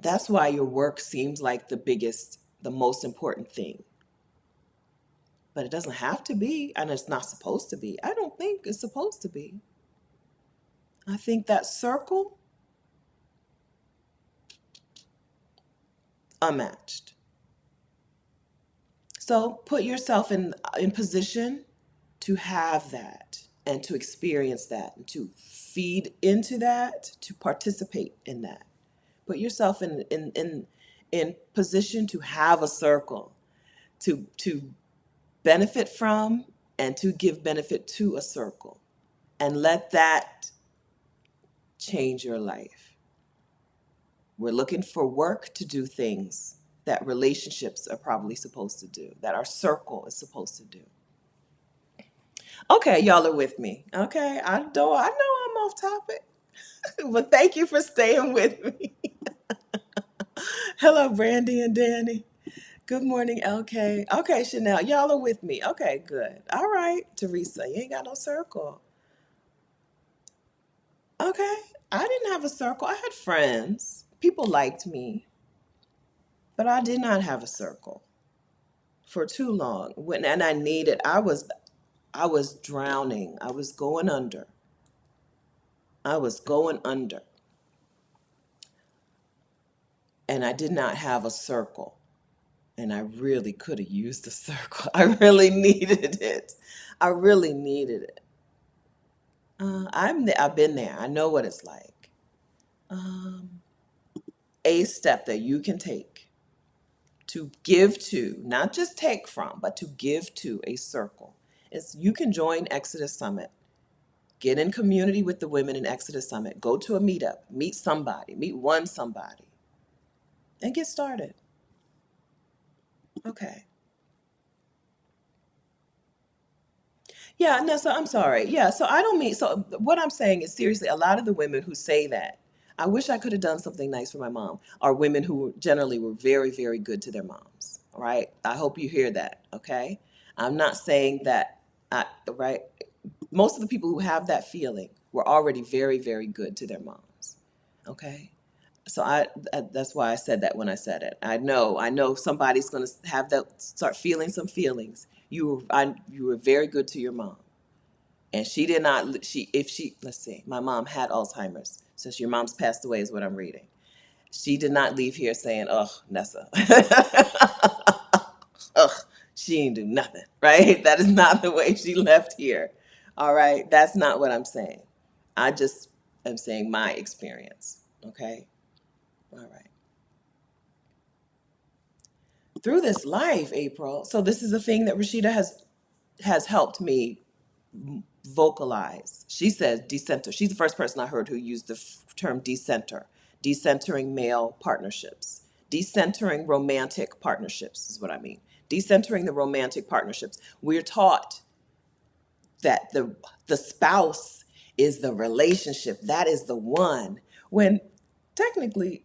[SPEAKER 1] That's why your work seems like the biggest, the most important thing. But it doesn't have to be, and it's not supposed to be. I don't think it's supposed to be. I think that circle, unmatched. So put yourself in position to have that and to experience that and to feed into that, to participate in that. Put yourself in position to have a circle, to benefit from and to give benefit to a circle. And let that change your life. We're looking for work to do things that relationships are probably supposed to do, that our circle is supposed to do. Okay, y'all are with me. Okay, I know I'm off topic, but thank you for staying with me. Hello, Brandy and Danny. Good morning, LK. Okay, Chanel, y'all are with me. Okay, good. All right, Teresa, you ain't got no circle. Okay, I didn't have a circle. I had friends. People liked me, but I did not have a circle for too long. And I needed. I was drowning. I was going under. I was going under, and I did not have a circle. And I really could have used a circle. I really needed it. I really needed it. I've been there. I know what it's like. Um, a step that you can take to give to, not just take from, but to give to a circle is you can join Exodus Summit. Get in community with the women in Exodus Summit. Go to a meetup. Meet somebody. Meet one somebody. And get started. Okay. Yeah, no, so I'm sorry. Yeah, so I don't mean, so what I'm saying is seriously, a lot of the women who say that, I wish I could have done something nice for my mom, are women who generally were very, very good to their moms. All right. I hope you hear that. Okay. I'm not saying that, right? Most of the people who have that feeling were already very, very good to their moms. Okay. So that's why I said that when I said it. I know somebody's going to have that, start feeling some feelings. You were very good to your mom. And she did not, let's see, my mom had Alzheimer's. Since your mom's passed away is what I'm reading. She did not leave here saying, "Oh, Nessa." Ugh, she ain't do nothing, right? That is not the way she left here. All right. That's not what I'm saying. I just am saying my experience. Okay. All right. Through this life, April. So this is the thing that Rashida has helped me vocalize. She says decenter. She's the first person I heard who used the term decenter, decentering male partnerships, decentering romantic partnerships is what I mean. Decentering the romantic partnerships. We're taught that the spouse is the relationship. That is the one. When technically,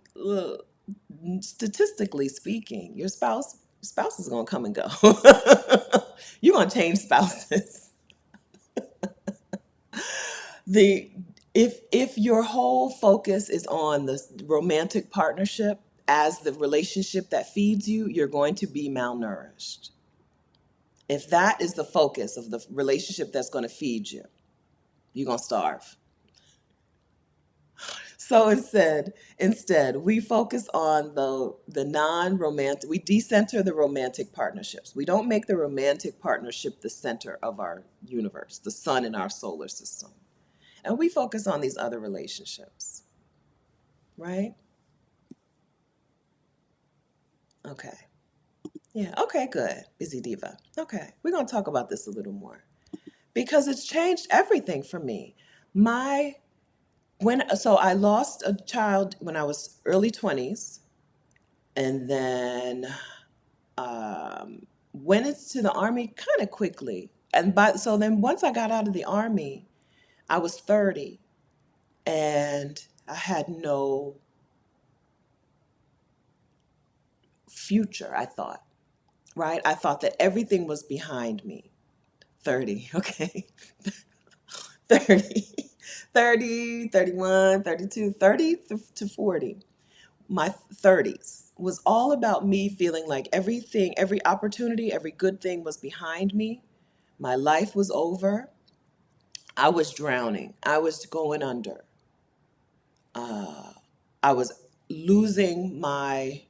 [SPEAKER 1] statistically speaking, your spouse is gonna come and go. You're gonna change spouses. the if your whole focus is on the romantic partnership as the relationship that feeds you, you're going to be malnourished. If that is the focus of the relationship that's going to feed you, you're going to starve. So instead, we focus on the non-romantic. We decenter the romantic partnerships. We don't make the romantic partnership the center of our universe, the sun in our solar system, and we focus on these other relationships. Right? Okay. Yeah. Okay. Good. Busy diva. Okay. We're gonna talk about this a little more because it's changed everything for me. My when so I lost a child when I was early 20s, and then went into the army kind of quickly. And so then once I got out of the army, I was 30. and I had no future, I thought, right? I thought that everything was behind me. 30, okay? 30, 30, 31, 32, 30 to 40. My 30s was all about me feeling like everything, every opportunity, every good thing was behind me. My life was over. I was drowning. I was going under. Uh, I was losing my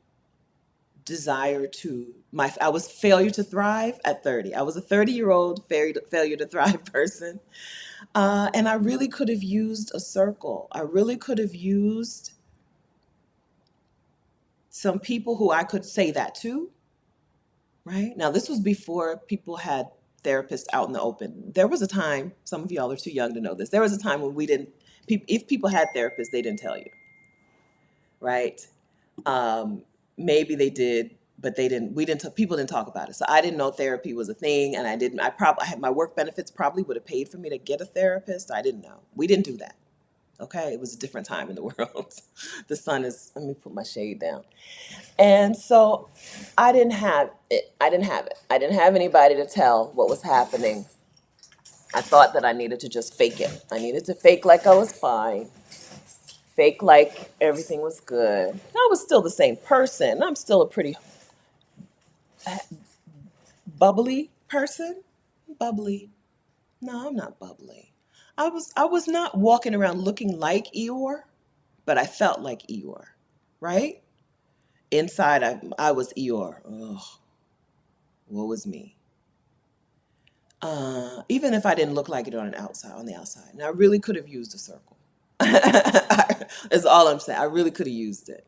[SPEAKER 1] desire to my I was failure to thrive at 30. I was a 30-year-old failure to thrive person. And I really could have used a circle. I really could have used some people who I could say that to, right? Now, this was before people had therapists out in the open. There was a time, some of y'all are too young to know this. There was a time when we didn't, if people had therapists, they didn't tell you, right? Um, Maybe they did, but they didn't. We didn't. People didn't talk about it, so I didn't know therapy was a thing, and I didn't. I had my work benefits probably would have paid for me to get a therapist. I didn't know. We didn't do that. Okay, it was a different time in the world. The sun is. Let me put my shade down. And so, I didn't have it. I didn't have it. I didn't have anybody to tell what was happening. I thought that I needed to just fake it. I needed to fake like I was fine, fake like everything was good. I was still the same person. I'm still a pretty bubbly person. Bubbly. No, I'm not bubbly. I was not walking around looking like Eeyore, but I felt like Eeyore, right? Inside I was Eeyore. Ugh, what was me? Even if I didn't look like it on the outside. And I really could have used a circle. That's all I'm saying. I really could have used it.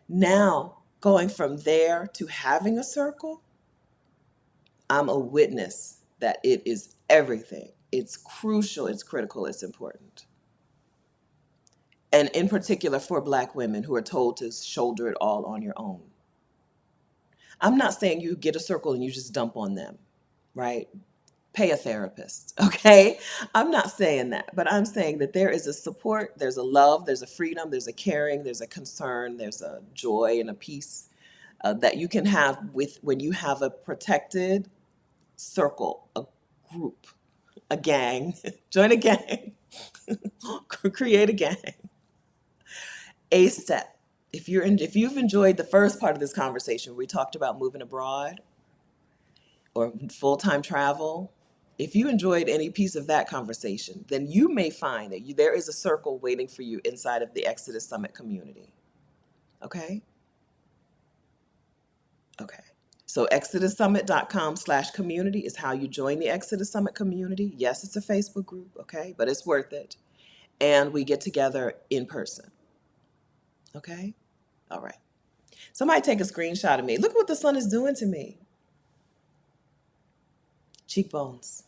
[SPEAKER 1] Now, going from there to having a circle, I'm a witness that it is everything. It's crucial, it's critical, it's important. And in particular for Black women who are told to shoulder it all on your own. I'm not saying you get a circle and you just dump on them, right? Pay a therapist, okay? I'm not saying that, but I'm saying that there is a support, there's a love, there's a freedom, there's a caring, there's a concern, there's a joy and a peace that you can have with when you have a protected circle, a group, a gang, join a gang, create a gang. A step. If you've enjoyed the first part of this conversation, where we talked about moving abroad or full-time travel, if you enjoyed any piece of that conversation, then you may find that there is a circle waiting for you inside of the Exodus Summit community. Okay? Okay. So exodussummit.com/community is how you join the Exodus Summit community. Yes, it's a Facebook group, okay, but it's worth it. And we get together in person. Okay? All right. Somebody take a screenshot of me. Look what the sun is doing to me. Cheekbones.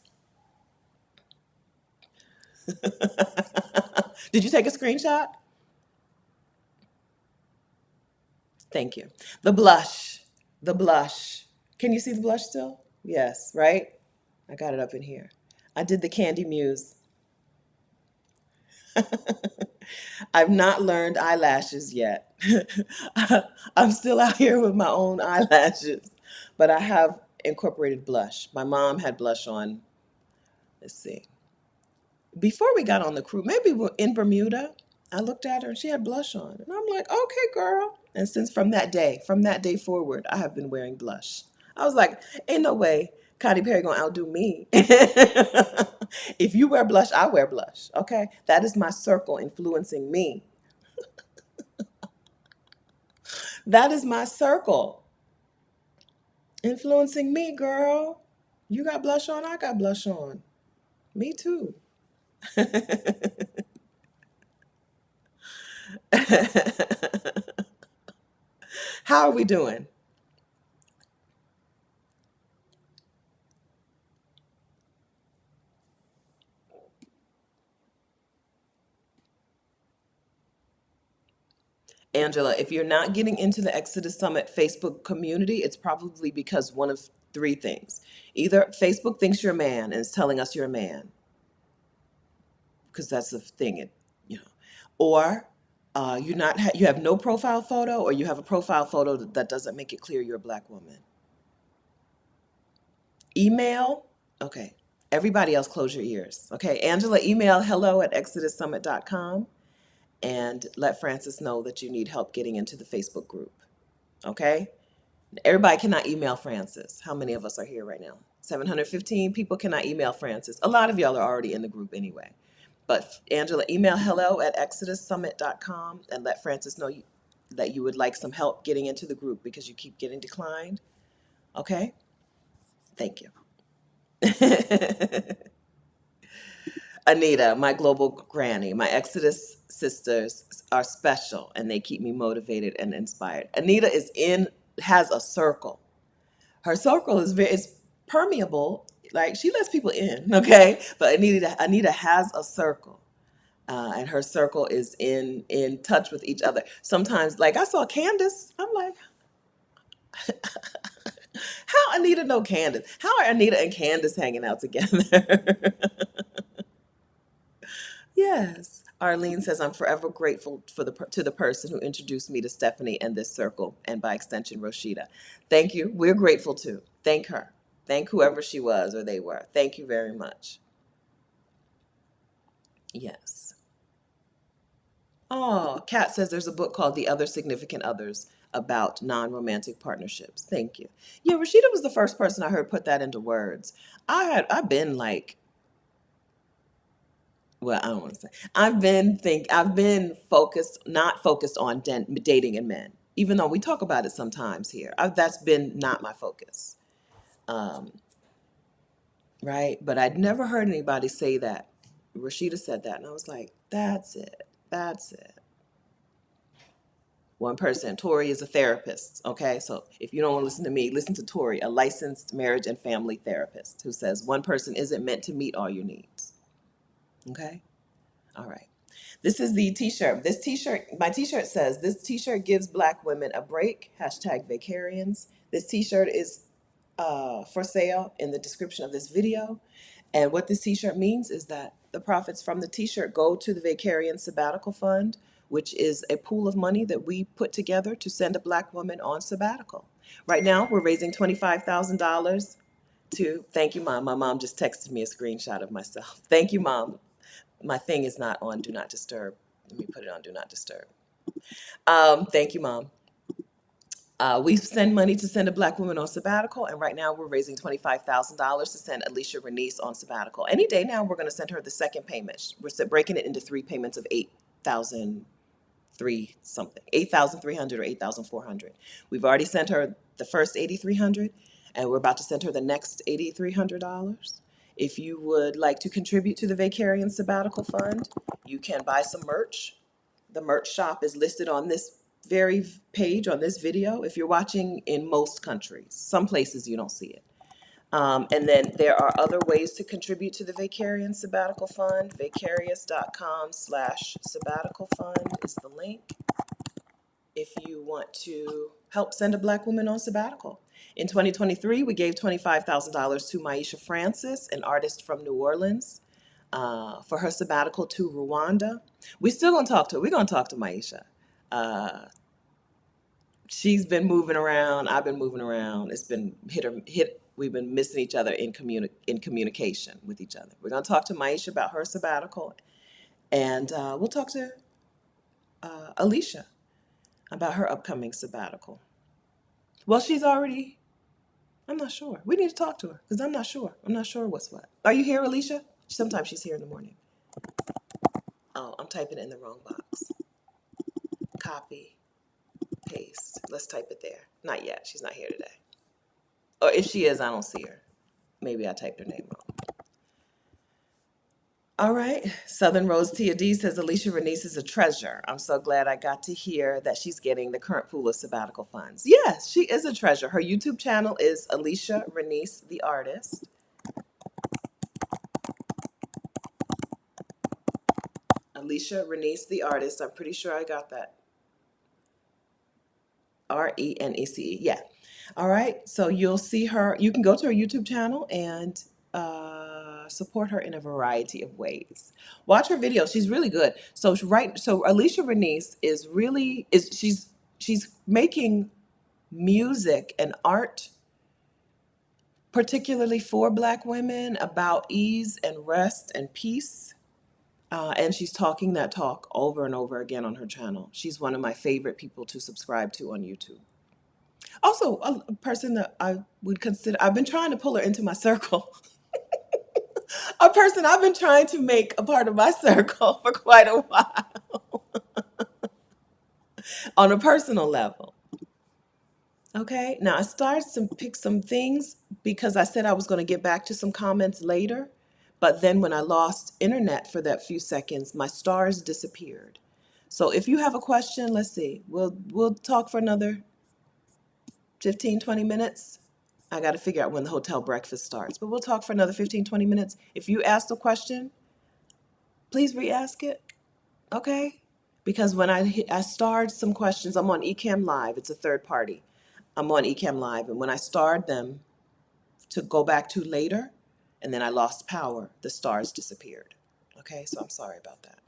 [SPEAKER 1] Did you take a screenshot? Thank you. The blush. The blush. Can you see the blush still? Yes, right? I got it up in here. I did the Candy Muse. I've not learned eyelashes yet. I'm still out here with my own eyelashes, but I have incorporated blush. My mom had blush on, let's see, before we got on the cruise, maybe we're in Bermuda. I looked at her and she had blush on. And I'm like, okay, girl. And since from that day forward, I have been wearing blush. I was like, ain't no way Connie Perry gonna outdo me. If you wear blush, I wear blush. Okay? That is my circle influencing me. That is my circle influencing me, girl. You got blush on, I got blush on. Me too. How are we doing? Angela, if you're not getting into the Exodus Summit Facebook community, it's probably because one of three things. Either Facebook thinks you're a man and is telling us you're a man, because that's the thing, you know, or you have no profile photo, or you have a profile photo that doesn't make it clear you're a Black woman. Email, okay. Everybody else close your ears. Okay, Angela, email hello@exodussummit.com and let Francis know that you need help getting into the Facebook group. Okay? Everybody cannot email Francis. How many of us are here right now? 715 people cannot email Francis. A lot of y'all are already in the group anyway. But Angela, email hello@exodussummit.com and let Francis know that you would like some help getting into the group because you keep getting declined. Okay? Thank you. Anita, my global granny, my Exodus sisters are special and they keep me motivated and inspired. Anita has a circle. Her circle is permeable. Like, she lets people in, okay? But Anita has a circle. And her circle is in touch with each other. Sometimes, like, I saw Candace. I'm like, how Anita know Candace? How are Anita and Candace hanging out together? Yes. Arlene says, I'm forever grateful to the person who introduced me to Stephanie and this circle, and by extension, Rashida. Thank you. We're grateful too. Thank her. Thank whoever she was or they were. Thank you very much. Yes. Oh, Kat says there's a book called The Other Significant Others about non-romantic partnerships. Thank you. Yeah, Rashida was the first person I heard put that into words. I've been like, well, I don't want to say. I've been not focused on dating and men, even though we talk about it sometimes here. That's been not my focus, um, right? But I'd never heard anybody say that. Rashida said that, and I was like, that's it. That's it. One person. Tori is a therapist. Okay, so if you don't want to listen to me, listen to Tori, a licensed marriage and family therapist, who says one person isn't meant to meet all your needs. Okay, all right. This is the t-shirt. My t-shirt says, this t-shirt gives Black women a break, hashtag Vacarians. This t-shirt is for sale in the description of this video. And what this t-shirt means is that the profits from the t-shirt go to the Vacarian Sabbatical Fund, which is a pool of money that we put together to send a Black woman on sabbatical. Right now, we're raising $25,000 thank you, Mom. My mom just texted me a screenshot of myself. Thank you, Mom. My thing is not on Do Not Disturb. Let me put it on Do Not Disturb. Thank you, Mom. We send money to send a Black woman on sabbatical, and right now we're raising $25,000 to send Alicia Renice on sabbatical. Any day now, we're going to send her the second payment. We're breaking it into three payments of 8,300 or 8,400. We've already sent her the first 8,300, and we're about to send her the next $8,300. If you would like to contribute to the Vacarian Sabbatical Fund, you can buy some merch. The merch shop is listed on this very page on this video if you're watching in most countries. Some places you don't see it. And then there are other ways to contribute to the Vacarian Sabbatical Fund. Vicarious.com/sabbatical fund is the link if you want to help send a Black woman on sabbatical. In 2023, we gave $25,000 to Maisha Francis, an artist from New Orleans, for her sabbatical to Rwanda. We're still going to talk to her. We're going to talk to Maisha. She's been moving around. I've been moving around. It's been hit. We've been missing each other in communication with each other. We're going to talk to Maisha about her sabbatical, and we'll talk to Alicia about her upcoming sabbatical. Well, she's already. I'm not sure. We need to talk to her because I'm not sure. I'm not sure what's what. Are you here, Alicia? Sometimes she's here in the morning. Oh, I'm typing it in the wrong box. Copy, paste. Let's type it there. Not yet. She's not here today. Or if she is, I don't see her. Maybe I typed her name wrong. All right. Southern Rose Tia D says Alicia Renice is a treasure. I'm so glad I got to hear that she's getting the current pool of sabbatical funds. Yes, she is a treasure. Her YouTube channel is Alicia Renice, the artist. Alicia Renice, the artist. I'm pretty sure I got that. Renece. Yeah. All right. So you'll see her. You can go to her YouTube channel and support her in a variety of ways. Watch her videos. She's really good. So Alicia Bernice is really is she's making music and art particularly for Black women about ease and rest and peace. And she's talking that talk over and over again on her channel. She's one of my favorite people to subscribe to on YouTube. Also, a person that I would consider, I've been trying to pull her into my circle. A person I've been trying to make a part of my circle for quite a while on a personal level. Okay, now I started to pick some things because I said I was going to get back to some comments later, but then when I lost internet for that few seconds, my stars disappeared. So if you have a question, let's see, we'll talk for another 15, 20 minutes. I got to figure out when the hotel breakfast starts, but we'll talk for another 15, 20 minutes. If you asked a question, please re-ask it, okay? Because when I starred some questions, I'm on Ecamm Live, it's a third party. I'm on Ecamm Live, and when I starred them to go back to later, and then I lost power, the stars disappeared. Okay, so I'm sorry about that.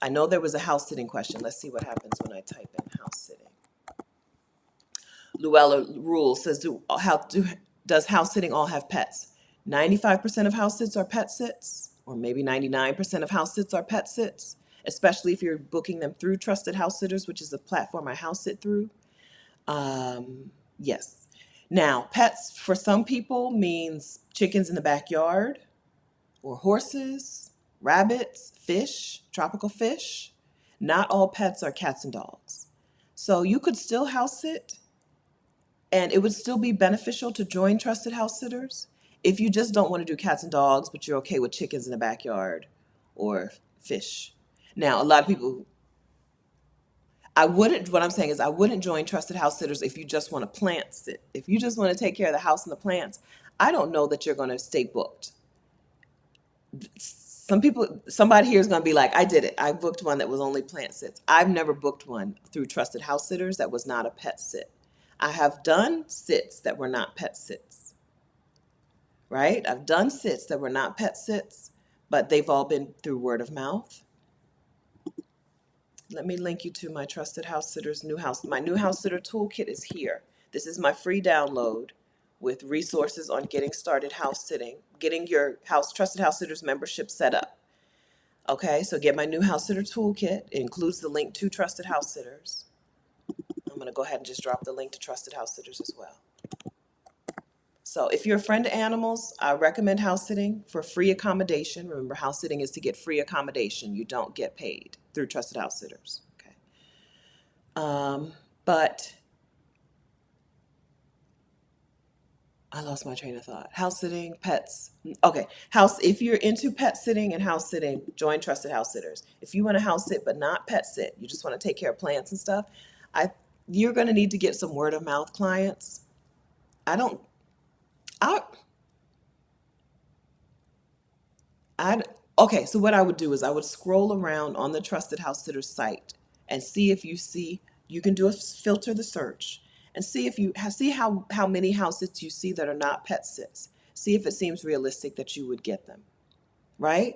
[SPEAKER 1] I know there was a house sitting question. Let's see what happens when I type in house sitting. Luella Rule says, does house sitting all have pets? 95% of house sits are pet sits, or maybe 99% of house sits are pet sits, especially if you're booking them through Trusted House Sitters, which is the platform I house sit through. Yes. Now, pets for some people means chickens in the backyard, or horses, rabbits, fish, tropical fish. Not all pets are cats and dogs. So you could still house sit, and it would still be beneficial to join Trusted House Sitters if you just don't want to do cats and dogs, but you're okay with chickens in the backyard or fish. Now, a lot of people, what I'm saying is I wouldn't join Trusted House Sitters if you just want to plant sit. If you just want to take care of the house and the plants, I don't know that you're going to stay booked. Somebody here is going to be like, I did it. I booked one that was only plant sits. I've never booked one through Trusted House Sitters that was not a pet sit. I have done sits that were not pet sits, right? I've done sits that were not pet sits, but they've all been through word of mouth. Let me link you to my Trusted House Sitters new house. My new house sitter toolkit is here. This is my free download with resources on getting started house sitting, getting your house Trusted House Sitters membership set up. Okay, so get my new house sitter toolkit. It includes the link to Trusted House Sitters. I'm going to go ahead and just drop the link to Trusted House Sitters as well. So if you're a friend of animals, I recommend house sitting for free accommodation. Remember, house sitting is to get free accommodation. You don't get paid through Trusted House Sitters. Okay. But I lost my train of thought. House sitting, pets. Okay, if you're into pet sitting and house sitting, join Trusted House Sitters. If you want to house sit but not pet sit, you just want to take care of plants and stuff, you're going to need to get some word of mouth clients. I don't I I okay, so what I would do is I would scroll around on the Trusted House Sitters site and see if you can do a filter the search and see if you see how many houses you see that are not pet sits. See if it seems realistic that you would get them, right?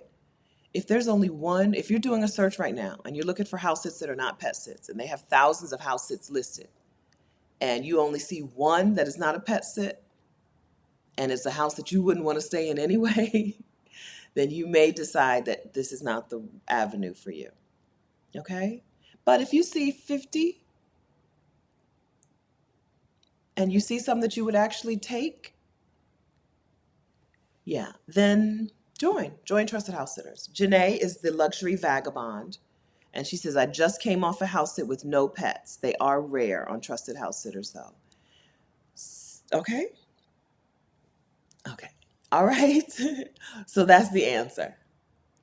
[SPEAKER 1] If there's only one, if you're doing a search right now and you're looking for house sits that are not pet sits and they have thousands of house sits listed and you only see one that is not a pet sit and it's a house that you wouldn't want to stay in anyway, then you may decide that this is not the avenue for you. Okay? But if you see 50 and you see some that you would actually take, yeah, then join Trusted House Sitters. Janae is the luxury vagabond, and she says, I just came off a house sit with no pets. They are rare on Trusted House Sitters, though. Okay? Okay. All right. So that's the answer.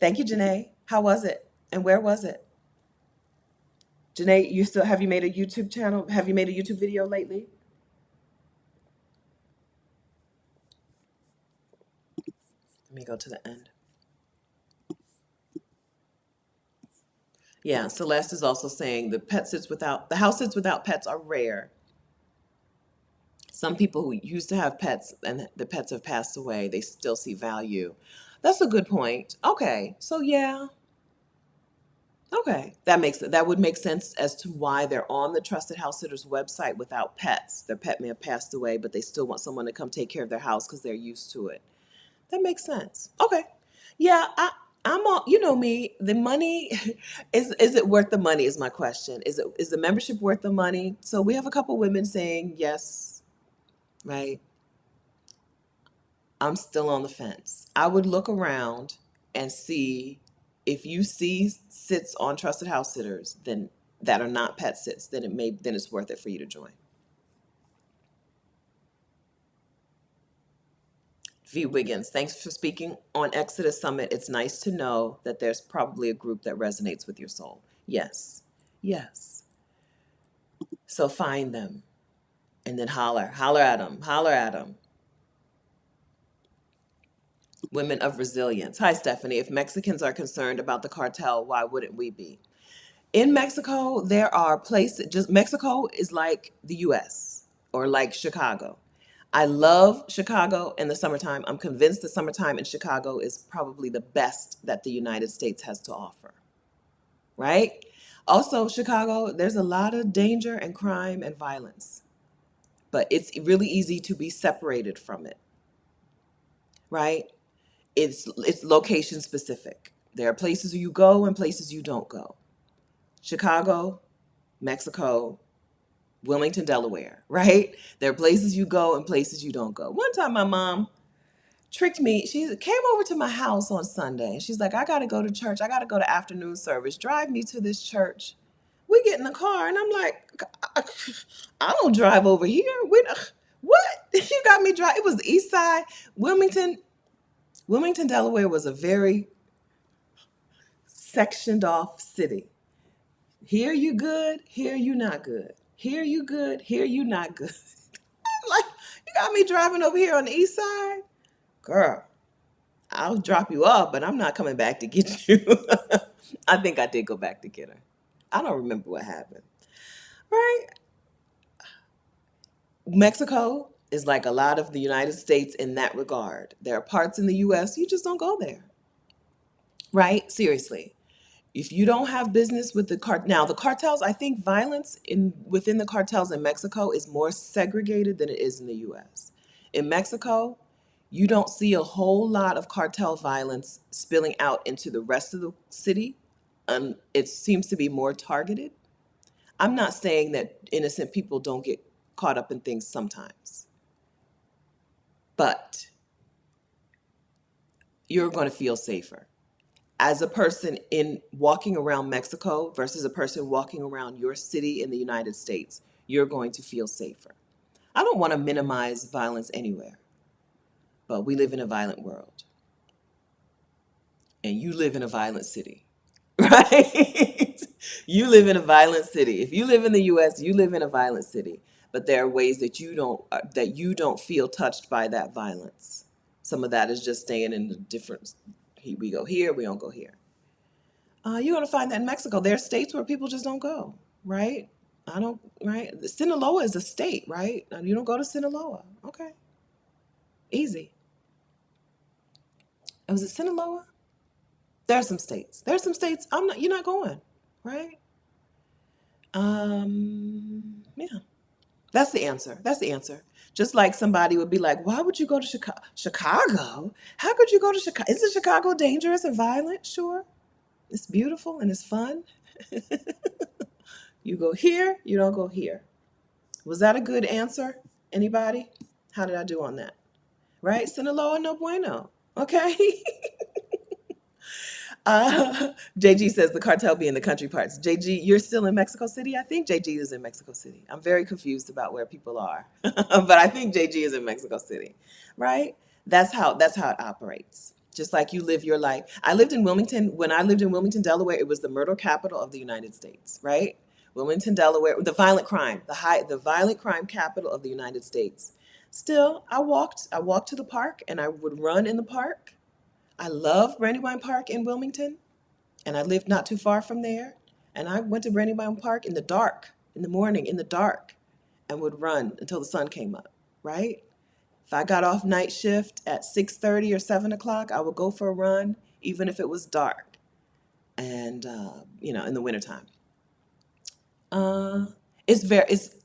[SPEAKER 1] Thank you, Janae. How was it? And where was it? Janae, have you made a YouTube channel? Have you made a YouTube video lately? Let me go to the end. Yeah, Celeste is also saying the house sits without pets are rare. Some people who used to have pets and the pets have passed away, they still see value. That's a good point. Okay. So yeah. Okay. That would make sense as to why they're on the Trusted House Sitters website without pets. Their pet may have passed away, but they still want someone to come take care of their house because they're used to it. That makes sense. Okay. Yeah, I'm all, you know me, the money is it worth the money is my question. Is the membership worth the money? So we have a couple women saying yes, right? I'm still on the fence. I would look around and see if you see sits on Trusted House Sitters, then that are not pet sits, then it's worth it for you to join. V. Wiggins, thanks for speaking on Exodus Summit. It's nice to know that there's probably a group that resonates with your soul. Yes, yes. So find them and then holler at them, holler at them. Women of Resilience. Hi, Stephanie. If Mexicans are concerned about the cartel, why wouldn't we be? In Mexico, there are places, just Mexico is like the US or like Chicago. I love Chicago in the summertime. I'm convinced the summertime in Chicago is probably the best that the United States has to offer, right? Also, Chicago, there's a lot of danger and crime and violence, but it's really easy to be separated from it, right? It's location specific. There are places you go and places you don't go. Chicago, Mexico, Wilmington, Delaware, right? There are places you go and places you don't go. One time my mom tricked me. She came over to my house on Sunday and she's like, I got to go to church. I got to go to afternoon service. Drive me to this church. We get in the car and I'm like, I don't drive over here. What? You got me drive. It was the east side. Wilmington, Wilmington, Delaware was a very sectioned off city. Here you good, here you not good. Here you good, here you not good. Like, you got me driving over here on the east side? Girl, I'll drop you off, but I'm not coming back to get you. I think I did go back to get her. I don't remember what happened. Right? Mexico is like a lot of the United States in that regard. There are parts in the US you just don't go there. Right? Seriously. If you don't have business with now the cartels, I think violence in within the cartels in Mexico is more segregated than it is in the US. In Mexico, you don't see a whole lot of cartel violence spilling out into the rest of the city. It seems to be more targeted. I'm not saying that innocent people don't get caught up in things sometimes, but you're going to feel safer as a person in walking around Mexico versus a person walking around your city in the United States. You're going to feel safer. I don't want to minimize violence anywhere, but we live in a violent world and you live in a violent city, right? You live in a violent city. If you live in the US, you live in a violent city, but there are ways that you don't feel touched by that violence. Some of that is just staying in the different, we go here, we don't go here. You're going to find that in Mexico. There are states where people just don't go, right? I don't, right? Sinaloa is a state, right? You don't go to Sinaloa. Okay. Easy. Was it Sinaloa? There are some states. There are some states you're not going, right? Yeah. That's the answer. That's the answer. Just like somebody would be like, why would you go to Chicago? Chicago? How could you go to Chicago? Isn't Chicago dangerous and violent? Sure. It's beautiful and it's fun. You go here, you don't go here. Was that a good answer? Anybody? How did I do on that? Right? Sinaloa, no bueno. Okay. JG says the cartel be in the country parts. JG, you're still in Mexico City? I think JG is in Mexico City. I'm very confused about where people are, but I think JG is in Mexico City, right? That's how it operates. Just like you live your life. I lived in Wilmington. When I lived in Wilmington, Delaware, it was the murder capital of the United States, right? Wilmington, Delaware, the violent crime, the violent crime capital of the United States. Still, I walked to the park and I would run in the park. I love Brandywine Park in Wilmington, and I lived not too far from there. And I went to Brandywine Park in the dark, in the morning, in the dark, and would run until the sun came up, right? If I got off night shift at 6:30 or 7 o'clock, I would go for a run, even if it was dark and in the wintertime. Uh, it's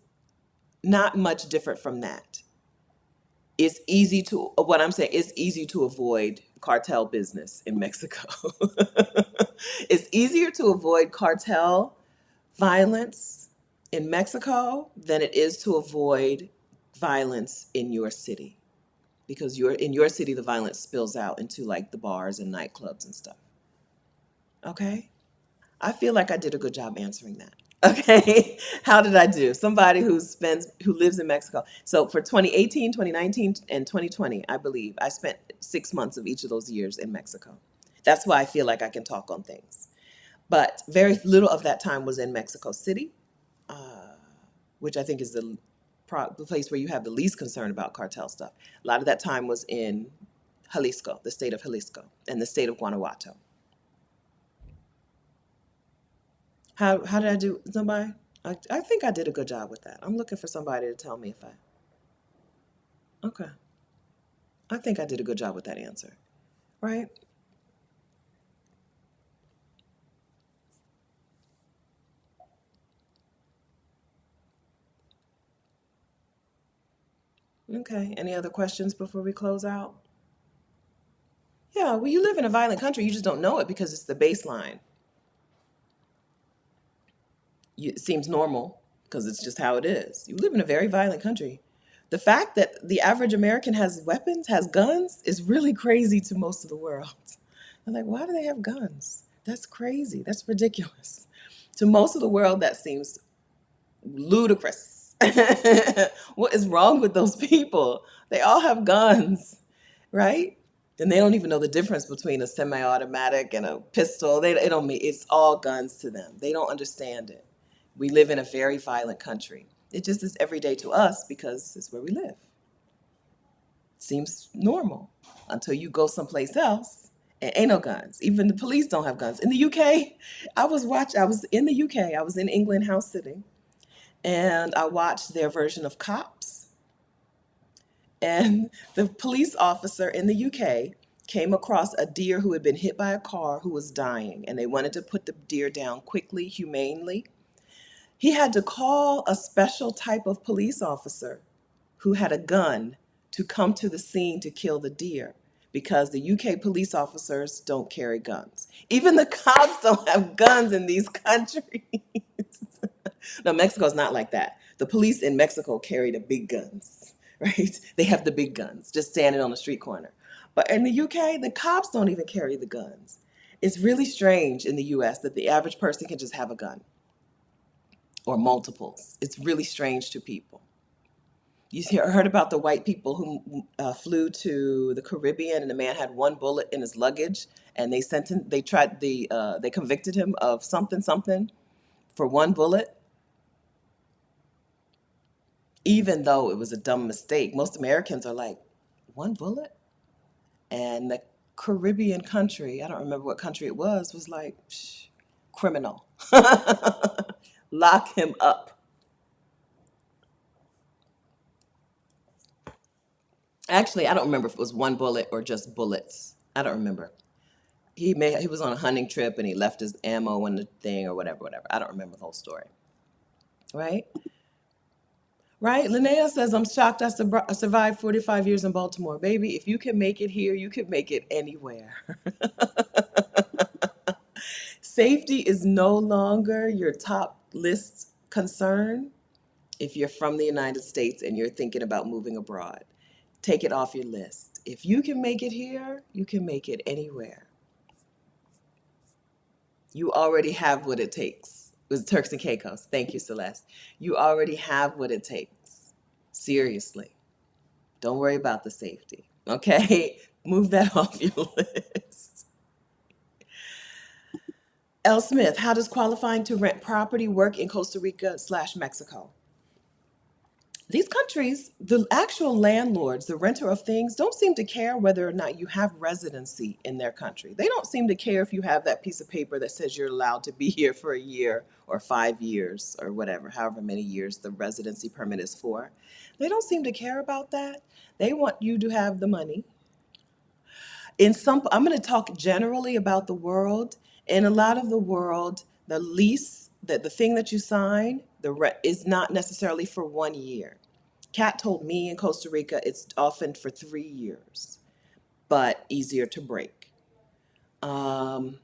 [SPEAKER 1] not much different from that. It's easy to what I'm saying. It's easy to avoid cartel business in Mexico. It's easier to avoid cartel violence in Mexico than it is to avoid violence in your city, because in your city the violence spills out into like the bars and nightclubs and stuff. Okay? I feel like I did a good job answering that. Okay. How did I do? Somebody who lives in Mexico. So for 2018, 2019, and 2020, I believe I spent 6 months of each of those years in Mexico. That's why I feel like I can talk on things. But very little of that time was in Mexico City, uh, which I think is the place where you have the least concern about cartel stuff. A lot of that time was in Jalisco, the state of Jalisco, and the state of Guanajuato. How did I do, somebody? I think I did a good job with that. I'm looking for somebody to tell me if I. Okay. I think I did a good job with that answer. Right? Okay. Any other questions before we close out? Yeah, well, you live in a violent country. You just don't know it because it's the baseline. It seems normal because it's just how it is. You live in a very violent country. The fact that the average American has weapons, has guns, is really crazy to most of the world. I'm like, why do they have guns? That's crazy. That's ridiculous. To most of the world, that seems ludicrous. What is wrong with those people? They all have guns, right? And they don't even know the difference between a semi-automatic and a pistol. They don't mean it's all guns to them. They don't understand it. We live in a very violent country. It just is everyday to us because it's where we live. Seems normal until you go someplace else and ain't no guns. Even the police don't have guns. In the UK, I was in the UK. I was in England house sitting, and I watched their version of Cops. And the police officer in the UK came across a deer who had been hit by a car who was dying, and they wanted to put the deer down quickly, humanely. He had to call a special type of police officer who had a gun to come to the scene to kill the deer because the UK police officers don't carry guns. Even the cops don't have guns in these countries. No, Mexico's not like that. The police in Mexico carry the big guns, right? They have the big guns just standing on the street corner. But in the UK, the cops don't even carry the guns. It's really strange in the US that the average person can just have a gun or multiples. It's really strange to people. Heard about the white people who flew to the Caribbean and the man had one bullet in his luggage, and they convicted him of something something for one bullet, even though it was a dumb mistake. Most Americans are like, one bullet? And the Caribbean country, I don't remember what country it was like, psh, criminal. Lock him up. Actually, I don't remember if it was one bullet or just bullets. I don't remember. He was on a hunting trip and he left his ammo in the thing or whatever, whatever. I don't remember the whole story. Right? Right? Linnea says, I'm shocked I survived 45 years in Baltimore. Baby, if you can make it here, you can make it anywhere. Safety is no longer your top list concern if you're from the United States and you're thinking about moving abroad. Take it off your list. If you can make it here, you can make it anywhere. You already have what it takes. It was Turks and Caicos. Thank you, Celeste. You already have what it takes. Seriously. Don't worry about the safety. Okay? Move that off your list. L. Smith, how does qualifying to rent property work in Costa Rica/Mexico? These countries, the actual landlords, the renter of things, don't seem to care whether or not you have residency in their country. They don't seem to care if you have that piece of paper that says you're allowed to be here for a year or 5 years or whatever, however many years the residency permit is for. They don't seem to care about that. They want you to have the money. I'm going to talk generally about the world. In a lot of the world, the lease, that the thing that you sign, is not necessarily for 1 year. Kat told me in Costa Rica it's often for 3 years, but easier to break. Um,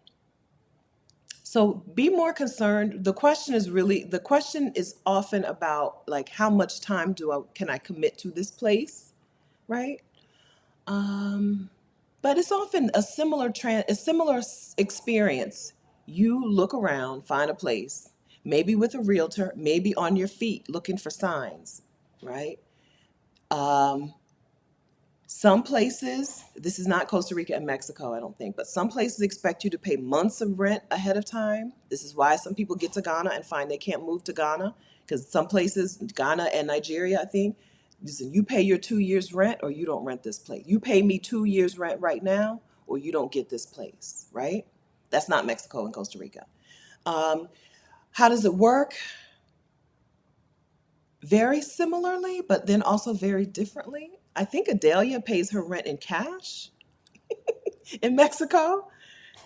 [SPEAKER 1] so be more concerned. The question is often about like how much time can I commit to this place, right? Um, but it's often a similar experience. You look around, find a place, maybe with a realtor, maybe on your feet looking for signs, right? Um, Some places, this is not Costa Rica and Mexico, I don't think, but some places expect you to pay months of rent ahead of time. This is why some people get to Ghana and find they can't move to Ghana, because some places, Ghana and Nigeria, I think, listen, you pay your 2 years rent or you don't rent this place. You pay me 2 years rent right now or you don't get this place, right? That's not Mexico and Costa Rica. Um, how does it work? Very similarly, but then also very differently. I think Adelia pays her rent in cash in Mexico.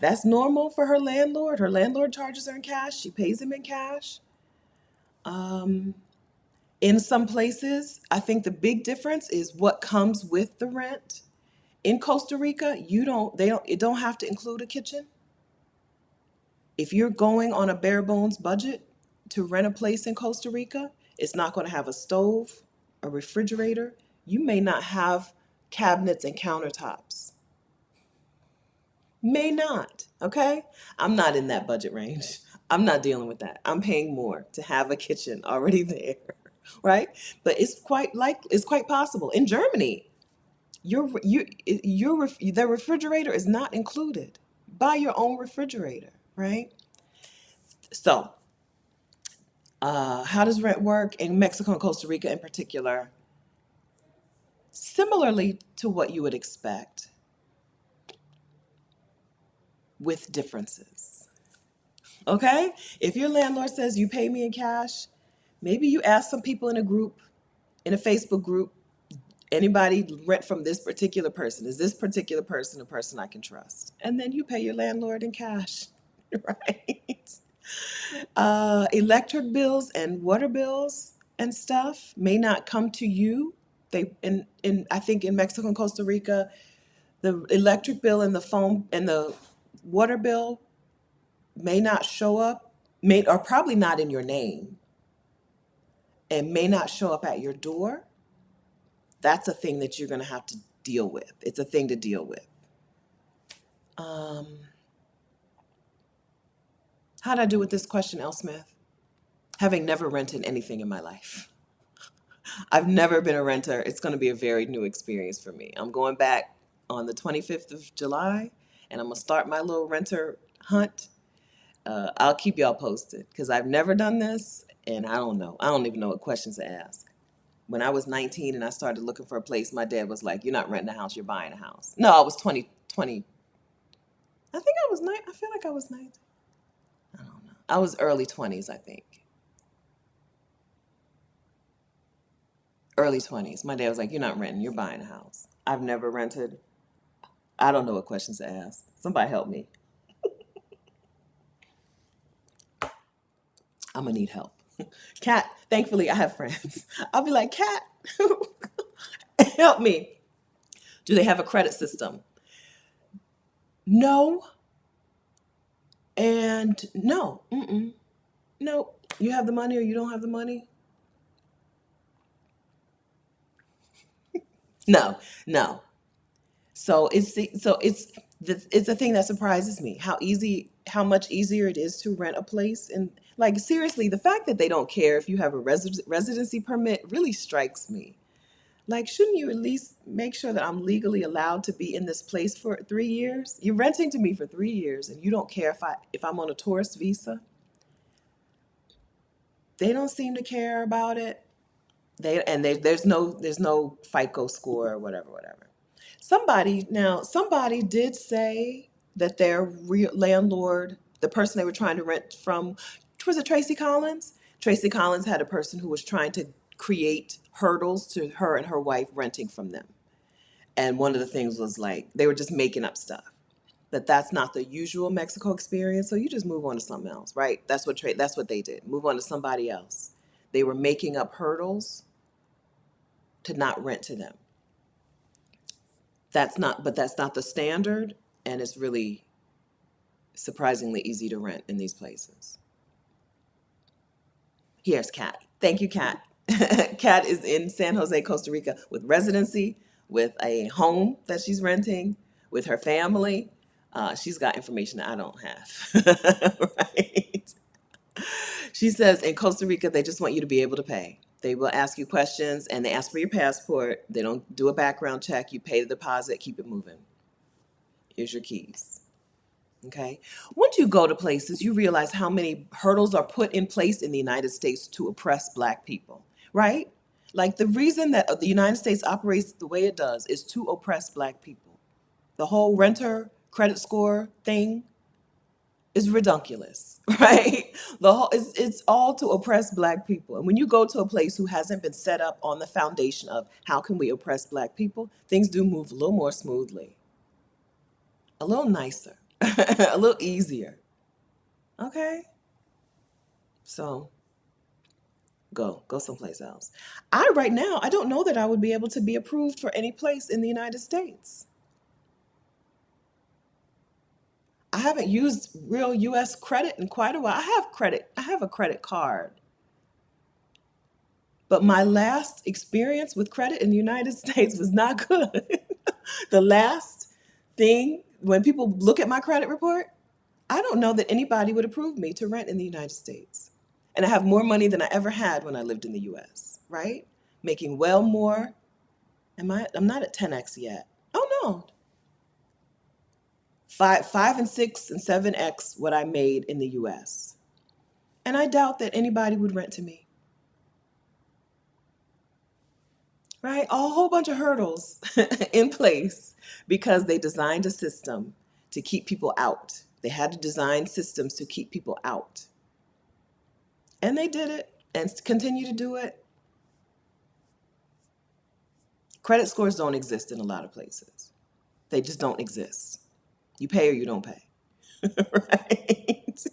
[SPEAKER 1] That's normal for her landlord. Her landlord charges her in cash. She pays him in cash. Um, in some places, I think the big difference is what comes with the rent. In Costa Rica, it don't have to include a kitchen. If you're going on a bare bones budget to rent a place in Costa Rica, it's not going to have a stove, a refrigerator. You may not have cabinets and countertops. May not, okay? I'm not in that budget range. I'm not dealing with that. I'm paying more to have a kitchen already there, right? But it's quite possible. In Germany, the refrigerator is not included. Buy your own refrigerator, right? So, how does rent work in Mexico and Costa Rica in particular? Similarly to what you would expect, with differences. Okay? If your landlord says you pay me in cash, maybe you ask some people in a group, in a Facebook group, anybody rent from this particular person? Is this particular person a person I can trust? And then you pay your landlord in cash, right? Electric bills and water bills and stuff may not come to you. In I think in Mexico and Costa Rica, the electric bill and the phone and the water bill may not show up, may or probably not in your name, and may not show up at your door. That's a thing that you're going to have to deal with. It's a thing to deal with. Um, How'd I do with this question, Elsmith? Having never rented anything in my life. I've never been a renter. It's going to be a very new experience for me. I'm going back on the 25th of July and I'm going to start my little renter hunt. I'll keep y'all posted because I've never done this and I don't know. I don't even know what questions to ask. When I was 19 and I started looking for a place, my dad was like, "You're not renting a house, you're buying a house." No, I was 20. I think I was nine. I feel like I was 19. I don't know. I was early 20s, I think. Early 20s. My dad was like, "You're not renting, you're buying a house." I've never rented. I don't know what questions to ask. Somebody help me. I'm gonna need help. Kat, thankfully I have friends. I'll be like, "Kat, help me." Do they have a credit system? No, and no. Mm-mm. No. You have the money or you don't have the money? No, no. It's a thing that surprises me how much easier it is to rent a place, and like seriously, the fact that they don't care if you have a residency permit really strikes me. Like, shouldn't you at least make sure that I'm legally allowed to be in this place for 3 years? You're renting to me for 3 years, and you don't care if I'm on a tourist visa. They don't seem to care about it. There's no FICO score or whatever, whatever. Somebody did say that their landlord, the person they were trying to rent from, was it Tracy Collins? Tracy Collins had a person who was trying to create hurdles to her and her wife renting from them. And one of the things was like they were just making up stuff. That that's not the usual Mexico experience. So you just move on to something else, right? That's what they did. Move on to somebody else. They were making up hurdles to not rent to them. That's not the standard, and it's really surprisingly easy to rent in these places. Here's Kat. Thank you, Kat. Kat is in San Jose, Costa Rica with residency, with a home that she's renting, with her family. She's got information that I don't have. Right? She says in Costa Rica, they just want you to be able to pay. They will ask you questions and they ask for your passport. They don't do a background check. You pay the deposit, keep it moving. Here's your keys. Okay. Once you go to places, you realize how many hurdles are put in place in the United States to oppress Black people, right? Like the reason that the United States operates the way it does is to oppress Black people. The whole renter credit score thing is redunculous, right? It's all to oppress Black people. And when you go to a place who hasn't been set up on the foundation of how can we oppress Black people, things do move a little more smoothly, a little nicer, a little easier. Okay. So go someplace else. Right now, I don't know that I would be able to be approved for any place in the United States. I haven't used real US credit in quite a while. I have credit. I have a credit card. But my last experience with credit in the United States was not good. The last thing, when people look at my credit report, I don't know that anybody would approve me to rent in the United States. And I have more money than I ever had when I lived in the US, right? Making well more. I'm not at 10x yet. Oh no. Five and six and 7x what I made in the US. And I doubt that anybody would rent to me. Right? A whole bunch of hurdles in place because they designed a system to keep people out. They had to design systems to keep people out. And they did it and continue to do it. Credit scores don't exist in a lot of places. They just don't exist. You pay or you don't pay. Right?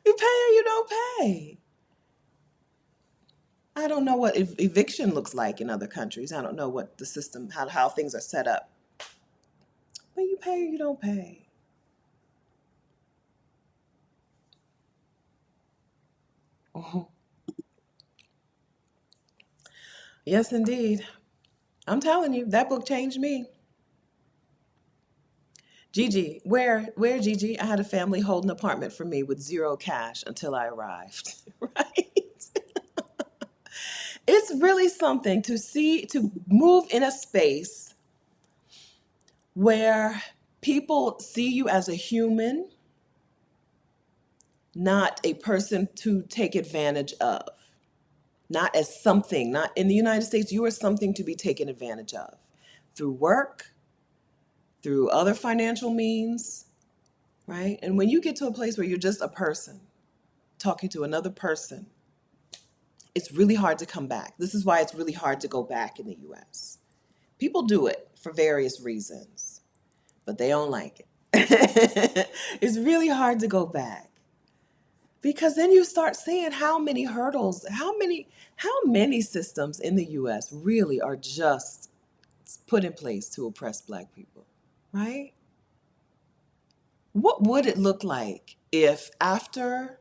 [SPEAKER 1] You pay or you don't pay. I don't know what eviction looks like in other countries. I don't know what the system, how things are set up. But you pay or you don't pay. Mhm. Yes, indeed. I'm telling you, that book changed me. Gigi, where Gigi? I had a family hold an apartment for me with zero cash until I arrived. Right? It's really something to move in a space where people see you as a human, not a person to take advantage of, not as something, not in the United States, you are something to be taken advantage of through work, through other financial means, right? And when you get to a place where you're just a person talking to another person, it's really hard to come back. This is why it's really hard to go back in the US. People do it for various reasons, but they don't like it. It's really hard to go back because then you start seeing how many hurdles, how many systems in the US really are just put in place to oppress Black people, right? What would it look like if after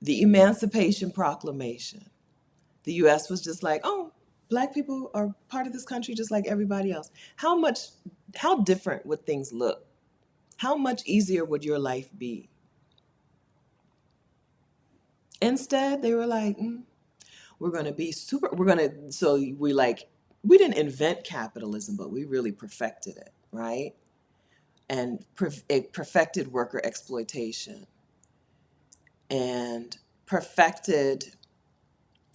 [SPEAKER 1] the Emancipation Proclamation, the US was just like, oh, Black people are part of this country just like everybody else? How different would things look? How much easier would your life be? Instead, they were like, we're going to be super, we're going to, so we didn't invent capitalism, but we really perfected it, right? And it perfected worker exploitation. And perfected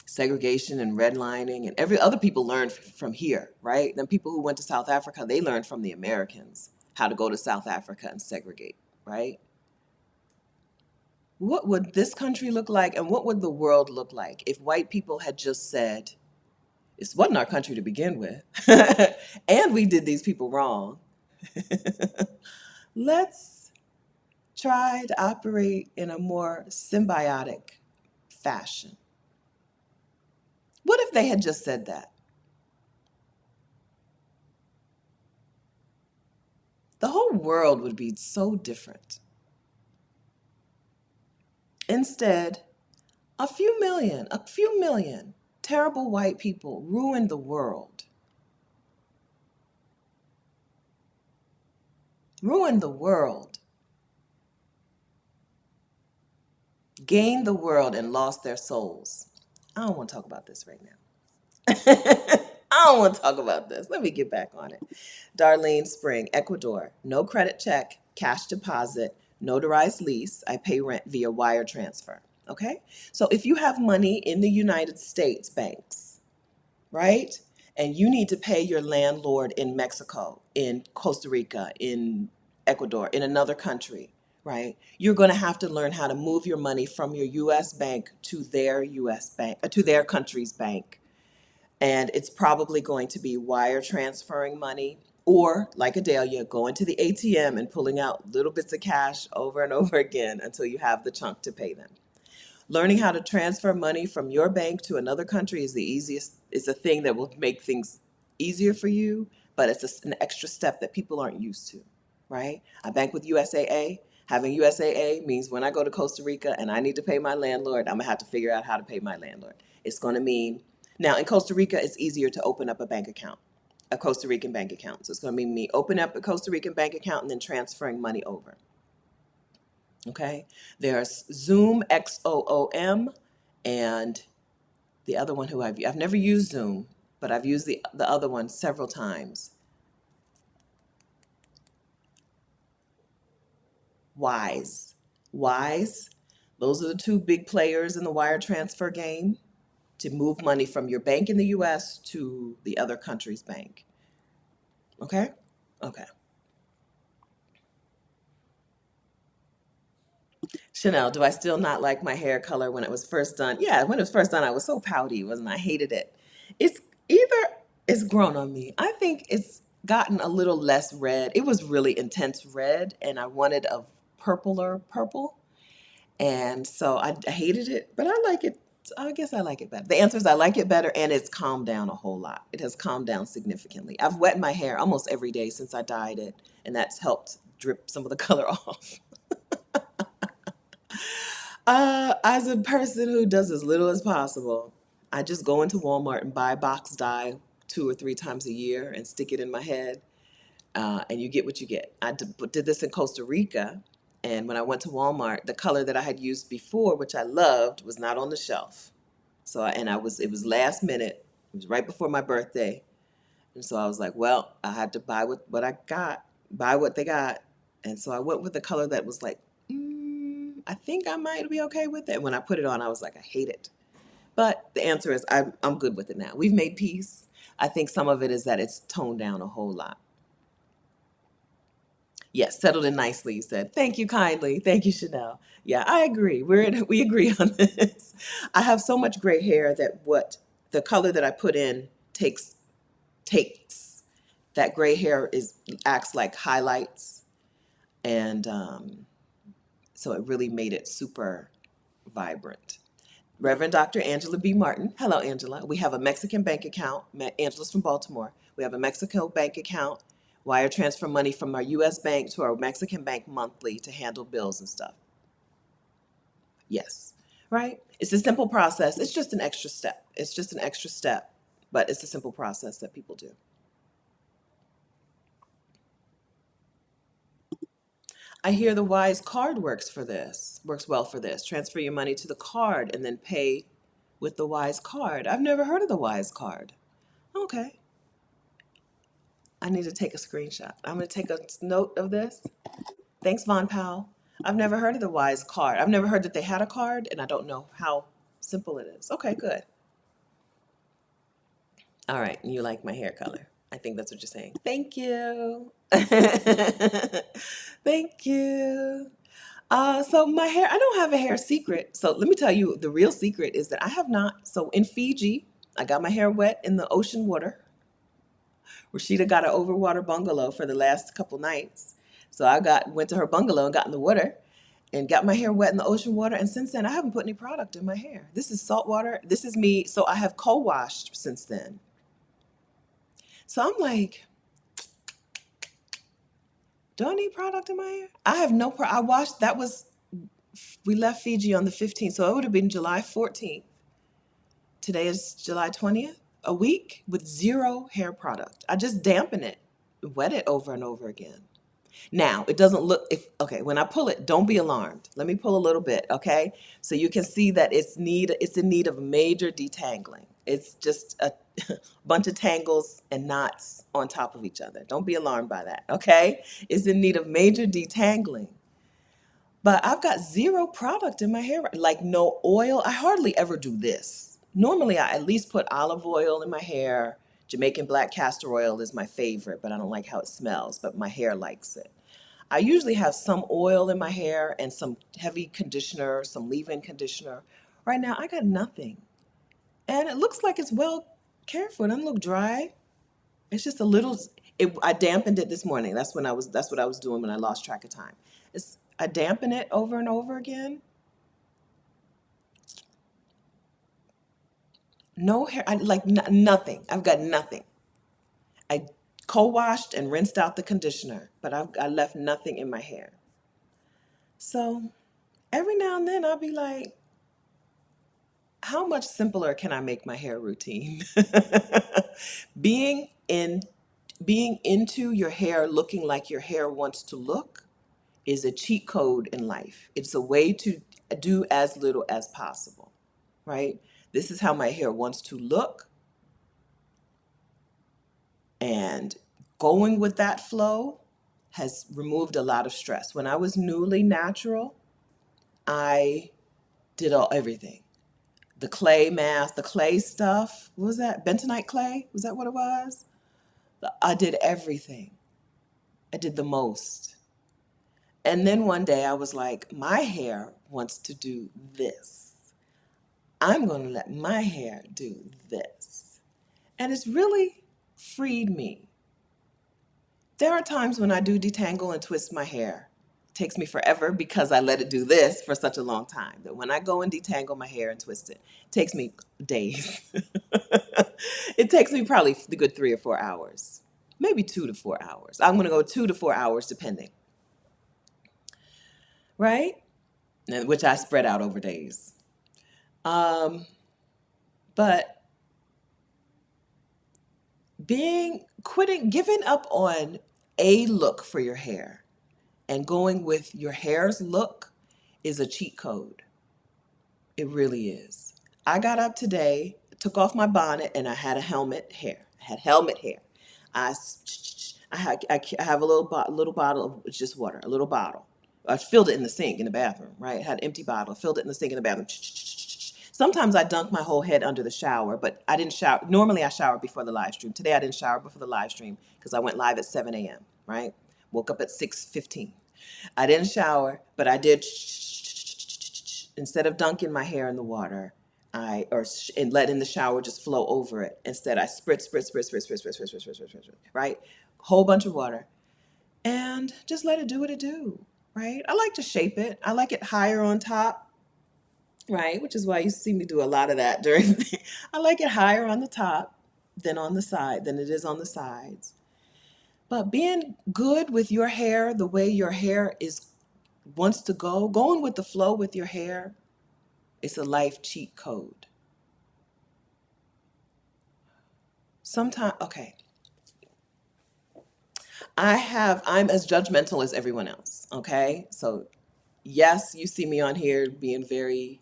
[SPEAKER 1] segregation and redlining, and every other people learned from here, right? Then people who went to South Africa, they learned from the Americans how to go to South Africa and segregate, right? What would this country look like and what would the world look like if white people had just said, this wasn't our country to begin with, and we did these people wrong. Let's try to operate in a more symbiotic fashion. What if they had just said that? The whole world would be so different. Instead, a few million terrible white people ruined the world, ruined the world, gained the world, and lost their souls. I don't want to talk about this right now. I don't want to talk about this. Let me get back on it. Darlene Spring, Ecuador. No credit check, cash deposit, notarized lease. I pay rent via wire transfer. Okay? So if you have money in the United States banks, right? And you need to pay your landlord in Mexico, in Costa Rica, in Ecuador, in another country, right? You're going to have to learn how to move your money from your US bank to their US bank, to their country's bank, and it's probably going to be wire transferring money or like Adelia, going to the ATM and pulling out little bits of cash over and over again until you have the chunk to pay them. Learning how to transfer money from your bank to another country is the easiest, is a thing that will make things easier for you, but it's an extra step that people aren't used to, right? I bank with USAA. Having USAA means when I go to Costa Rica and I need to pay my landlord, I'm gonna have to figure out how to pay my landlord. It's gonna mean, now in Costa Rica, it's easier to open up a bank account, a Costa Rican bank account. So it's gonna mean me opening up a Costa Rican bank account and then transferring money over. Okay, there's Zoom, XOOM, and the other one who I've never used Zoom, but I've used the other one several times. Wise, Wise. Those are the two big players in the wire transfer game to move money from your bank in the U.S. to the other country's bank. Okay, okay. Chanel, do I still not like my hair color when it was first done? Yeah, when it was first done, I was so pouty, wasn't I? I hated it. It's either it's grown on me. I think it's gotten a little less red. It was really intense red, and I wanted a purpler purple. And so I hated it, but I like it. I guess I like it better. The answer is I like it better, and it's calmed down a whole lot. It has calmed down significantly. I've wet my hair almost every day since I dyed it, and that's helped drip some of the color off. As a person who does as little as possible, I just go into Walmart and buy box dye 2 or 3 times a year and stick it in my head, and you get what you get. I did this in Costa Rica, and when I went to Walmart, the color that I had used before, which I loved, was not on the shelf. So, it was last minute. It was right before my birthday, and so I was like, well, I had to buy what I got, buy what they got. And so I went with the color that was like, I think I might be okay with it. When I put it on, I was like, I hate it. But the answer is I'm good with it now. We've made peace. I think some of it is that it's toned down a whole lot. Yes, settled in nicely, you said. Thank you kindly. Thank you, Chanel. Yeah, I agree. We agree on this. I have so much gray hair that what the color that I put in takes that gray hair is acts like highlights, and so it really made it super vibrant. Reverend Dr. Angela B. Martin. Hello, Angela. We have a Mexican bank account. Angela's from Baltimore. We have a Mexico bank account. Wire transfer money from our U.S. bank to our Mexican bank monthly to handle bills and stuff. Yes, right? It's a simple process. It's just an extra step. It's just an extra step, but it's a simple process that people do. I hear the Wise card works well for this. Transfer your money to the card and then pay with the Wise card. I've never heard of the Wise card. Okay. I need to take a screenshot. I'm going to take a note of this. Thanks, Von Powell. I've never heard of the Wise card. I've never heard that they had a card, and I don't know how simple it is. Okay, good. All right, and you like my hair color. I think that's what you're saying. Thank you. Thank you. So my hair, I don't have a hair secret. So let me tell you, the real secret is that I have not. So in Fiji, I got my hair wet in the ocean water. Rashida got an overwater bungalow for the last couple nights. So went to her bungalow and got in the water and got my hair wet in the ocean water. And since then, I haven't put any product in my hair. This is salt water. This is me. So I have co-washed since then. So I'm like, do I need product in my hair? I have no I washed, we left Fiji on the 15th. So it would have been July 14th. Today is July 20th. A week with zero hair product. I just dampen it, wet it over and over again. Now, it doesn't look, okay, when I pull it, don't be alarmed. Let me pull a little bit, okay? So you can see that it's in need of major detangling. It's just a bunch of tangles and knots on top of each other. Don't be alarmed by that, okay? It's in need of major detangling. But I've got zero product in my hair, like no oil. I hardly ever do this. Normally, I at least put olive oil in my hair. Jamaican black castor oil is my favorite, but I don't like how it smells, but my hair likes it. I usually have some oil in my hair and some heavy conditioner, some leave-in conditioner. Right now, I got nothing. And it looks like it's well cared for. It doesn't look dry. It's just a little, I dampened it this morning. That's what I was doing when I lost track of time. I dampen it over and over again. No hair, nothing. I've got nothing. I co-washed and rinsed out the conditioner, but I left nothing in my hair. So every now and then I'll be like, how much simpler can I make my hair routine? being in being into your hair looking like your hair wants to look is a cheat code in life. It's a way to do as little as possible, right? This is how my hair wants to look, and going with that flow has removed a lot of stress. When I was newly natural, I did everything. The clay mask, the clay stuff. What was that? Bentonite clay? Was that what it was? I did everything. I did the most. And then one day I was like, my hair wants to do this. I'm going to let my hair do this. And it's really freed me. There are times when I do detangle and twist my hair. It takes me forever because I let it do this for such a long time. That when I go and detangle my hair and twist it, it takes me days. It takes me probably the good 3 or 4 hours, maybe 2 to 4 hours. I'm going to go 2 to 4 hours depending, right? Which I spread out over days. But giving up on a look for your hair and going with your hair's look is a cheat code. It really is. I got up today, took off my bonnet, and I had a helmet hair. I had helmet hair. I, I have a little bottle of just water, a little bottle. I filled it in the sink in the bathroom, right? I had an empty bottle, filled it in the sink in the bathroom. Sometimes I dunk my whole head under the shower, but I didn't shower. Normally I shower before the live stream. Today I didn't shower before the live stream because I went live at 7 a.m., right? Woke up at 6:15. I didn't shower, but I did, instead of dunking my hair in the water, and letting the shower just flow over it. Instead, I spritz, right? Whole bunch of water, and just let it do what it do, right? I like to shape it. I like it higher on top, right? Which is why you see me do a lot of that during. I like it higher on the top than it is on the sides. But being good with your hair, the way your hair wants to go, going with the flow with your hair, it's a life cheat code. Sometimes, okay, I'm as judgmental as everyone else, okay? So yes, you see me on here being very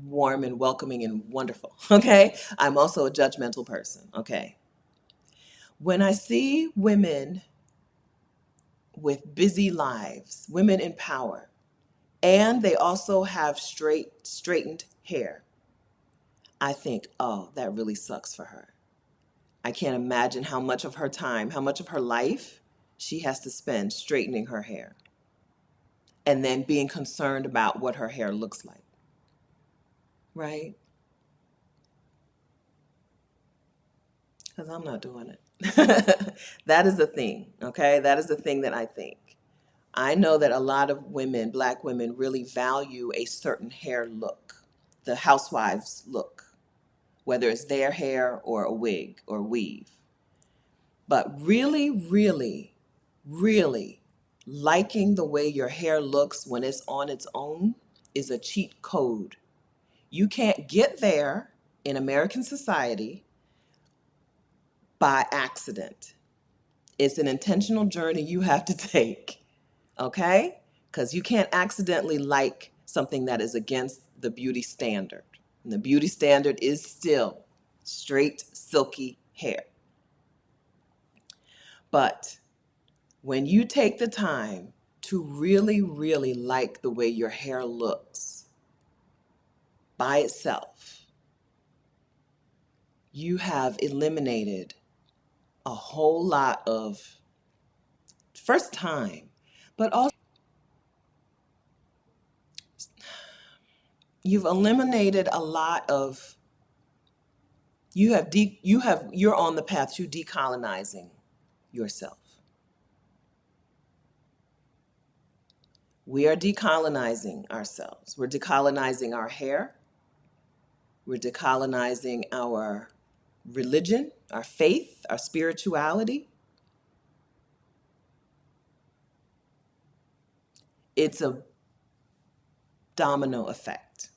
[SPEAKER 1] warm and welcoming and wonderful, okay? I'm also a judgmental person, okay? When I see women with busy lives, women in power, and they also have straightened hair. I think, oh, that really sucks for her. I can't imagine how much of her time, how much of her life she has to spend straightening her hair and then being concerned about what her hair looks like, right? Because I'm not doing it. That is the thing, okay? That is the thing that I think. I know that a lot of women, Black women, really value a certain hair look, the housewives look, whether it's their hair or a wig or weave. But really, really, really liking the way your hair looks when it's on its own is a cheat code. You can't get there in American society by accident. It's an intentional journey you have to take, okay? Because you can't accidentally like something that is against the beauty standard. And the beauty standard is still straight, silky hair. But when you take the time to really, really like the way your hair looks by itself, you have eliminated a whole lot of first time, but also you've eliminated a lot of you're on the path to decolonizing yourself. We are decolonizing ourselves. We're decolonizing our hair. We're decolonizing our religion, our faith, our spirituality. It's a domino effect,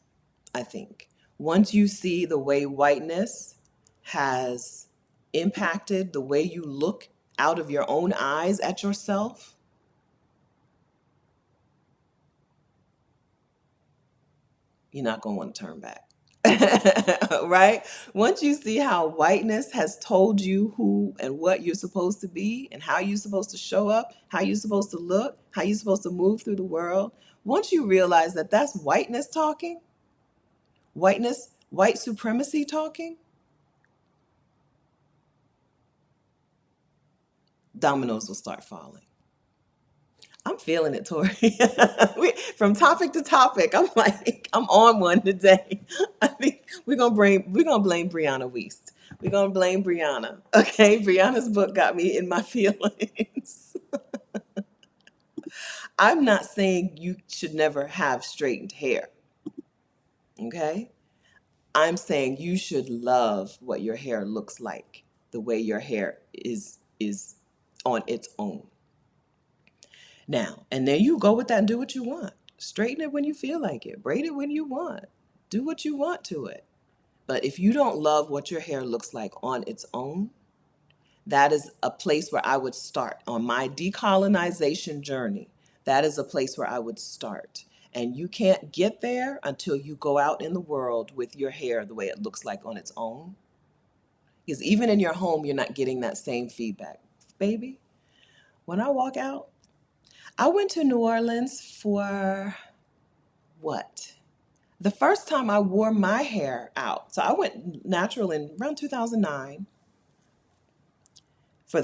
[SPEAKER 1] I think. Once you see the way whiteness has impacted the way you look out of your own eyes at yourself, you're not going to want to turn back. Right? Once you see how whiteness has told you who and what you're supposed to be and how you're supposed to show up, how you're supposed to look, how you're supposed to move through the world, once you realize that that's whiteness talking, white supremacy talking, dominoes will start falling. I'm feeling it, Tori. From topic to topic, I'm like, I'm on one today. I think we're gonna blame Brianna Wiest. We're gonna blame Brianna. Okay, Brianna's book got me in my feelings. I'm not saying you should never have straightened hair. Okay? I'm saying you should love what your hair looks like, the way your hair is on its own. Now, and then you go with that and do what you want. Straighten it when you feel like it. Braid it when you want. Do what you want to it. But if you don't love what your hair looks like on its own, that is a place where I would start on my decolonization journey. That is a place where I would start. And you can't get there until you go out in the world with your hair the way it looks like on its own. Because even in your home, you're not getting that same feedback. Baby, when I walk out, I went to New Orleans for what? The first time I wore my hair out. So I went natural in around 2009 for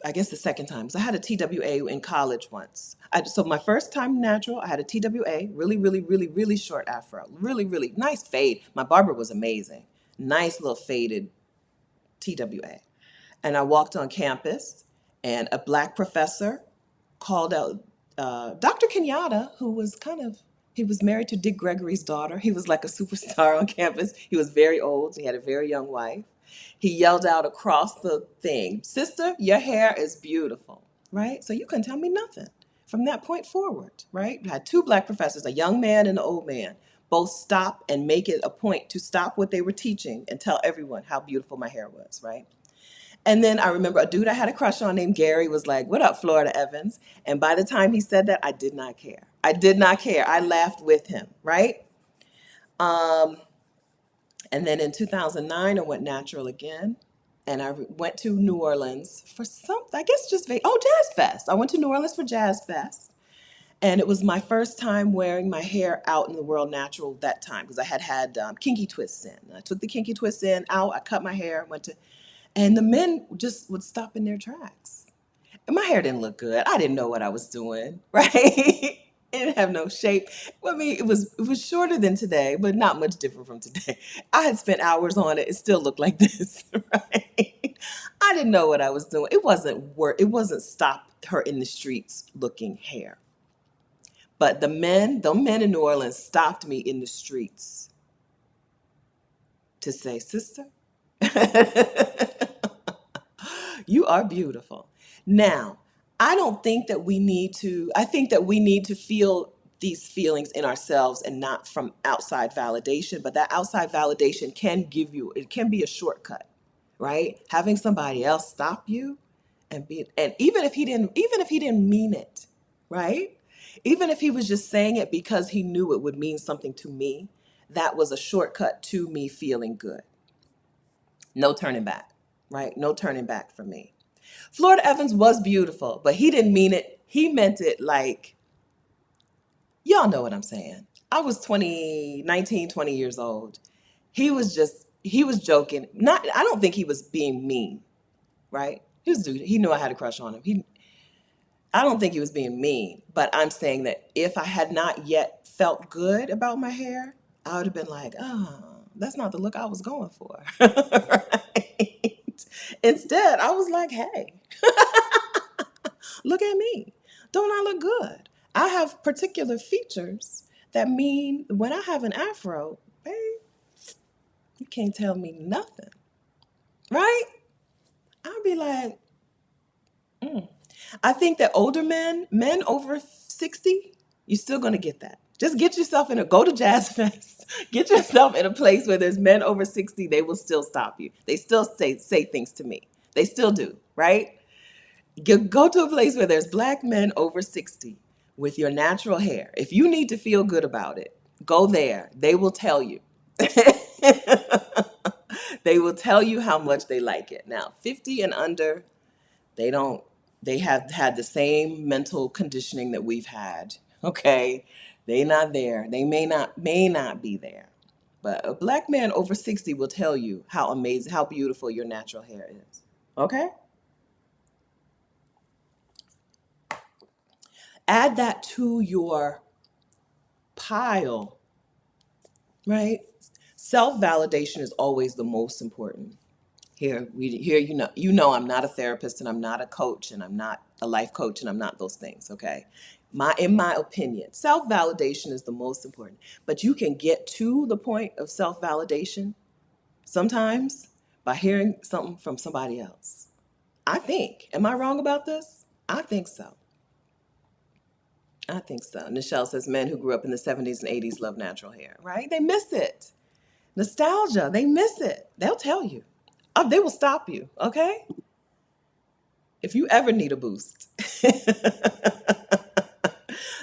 [SPEAKER 1] I guess the second time. So I had a TWA in college once. So my first time natural, I had a TWA, really, really, really, really short afro. Really, really nice fade. My barber was amazing. Nice little faded TWA. And I walked on campus, and a Black professor called out Dr. Kenyatta, who was he was married to Dick Gregory's daughter. He was like a superstar on campus. He was very old. He had a very young wife. He yelled out across the thing, "Sister, your hair is beautiful," right? So you couldn't tell me nothing from that point forward, right? I had two Black professors, a young man and an old man, both stop and make it a point to stop what they were teaching and tell everyone how beautiful my hair was, right? And then I remember a dude I had a crush on named Gary was like, "What up, Florida Evans?" And by the time he said that, I did not care. I did not care. I laughed with him, right? Um, and then in 2009, I went natural again. and I went to New Orleans for I guess just, Jazz Fest. I went to New Orleans for Jazz Fest. And it was my first time wearing my hair out in the world natural that time because I had kinky twists in. I took the kinky twists in, out, I cut my hair, and the men just would stop in their tracks. And my hair didn't look good. I didn't know what I was doing, right? It didn't have no shape. I mean, it was shorter than today, but not much different from today. I had spent hours on it. It still looked like this, right? I didn't know what I was doing. It wasn't work. It wasn't stop her in the streets looking hair. But the men in New Orleans stopped me in the streets to say, "Sister, you are beautiful." Now, I don't think that we need to, I think that we need to feel these feelings in ourselves and not from outside validation, but that outside validation it can be a shortcut, right? Having somebody else stop you and even if he didn't mean it, right? Even if he was just saying it because he knew it would mean something to me, that was a shortcut to me feeling good. No turning back, right? No turning back for me. Florida Evans was beautiful, but he didn't mean it. He meant it like, y'all know what I'm saying. I was 20, 19, 20 years old. He was joking. I don't think he was being mean, right? He knew I had a crush on him. I don't think he was being mean, but I'm saying that if I had not yet felt good about my hair, I would have been like, oh, that's not the look I was going for. Right? Instead, I was like, hey, look at me. Don't I look good? I have particular features that mean when I have an afro, babe, you can't tell me nothing, right? I'll be like, I think that older men over 60, you're still going to get that. Just go to Jazz Fest, get yourself in a place where there's men over 60, they will still stop you. They still say things to me. They still do, right? Go to a place where there's black men over 60 with your natural hair. If you need to feel good about it, go there. They will tell you. They will tell you how much they like it. Now, 50 and under, they don't, they have had the same mental conditioning that we've had. Okay. They not there. They may not be there. But a black man over 60 will tell you how amazing, how beautiful your natural hair is. Okay? Add that to your pile, right? Self-validation is always the most important. Here, you know I'm not a therapist and I'm not a coach and I'm not a life coach and I'm not those things, okay? In my opinion, self-validation is the most important. But you can get to the point of self-validation sometimes by hearing something from somebody else. I think. Am I wrong about this? I think so. I think so. Nichelle says men who grew up in the 70s and 80s love natural hair, right? They miss it. Nostalgia, they miss it. They'll tell you. They will stop you, okay? If you ever need a boost,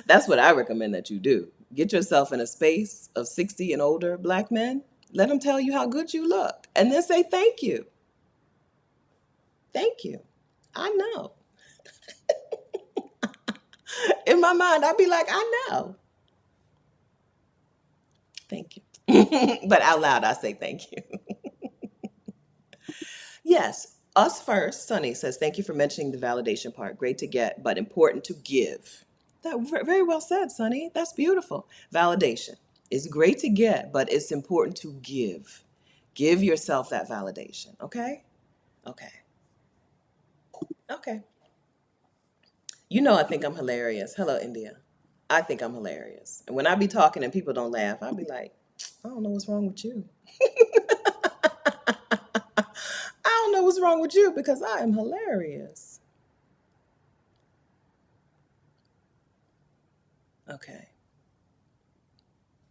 [SPEAKER 1] that's what I recommend that you do. Get yourself in a space of 60 and older black men. Let them tell you how good you look. And then say thank you. Thank you. I know. In my mind, I'd be like, I know. Thank you. But out loud, I say thank you. Yes, us first. Sunny says, thank you for mentioning the validation part. Great to get, but important to give. Very well said, Sunny. That's beautiful. Validation is great to get, but it's important to give. Give yourself that validation. Okay? Okay. Okay. You know I think I'm hilarious. Hello, India. I think I'm hilarious. And when I be talking and people don't laugh, I'll be like, I don't know what's wrong with you. I don't know what's wrong with you because I am hilarious. Okay.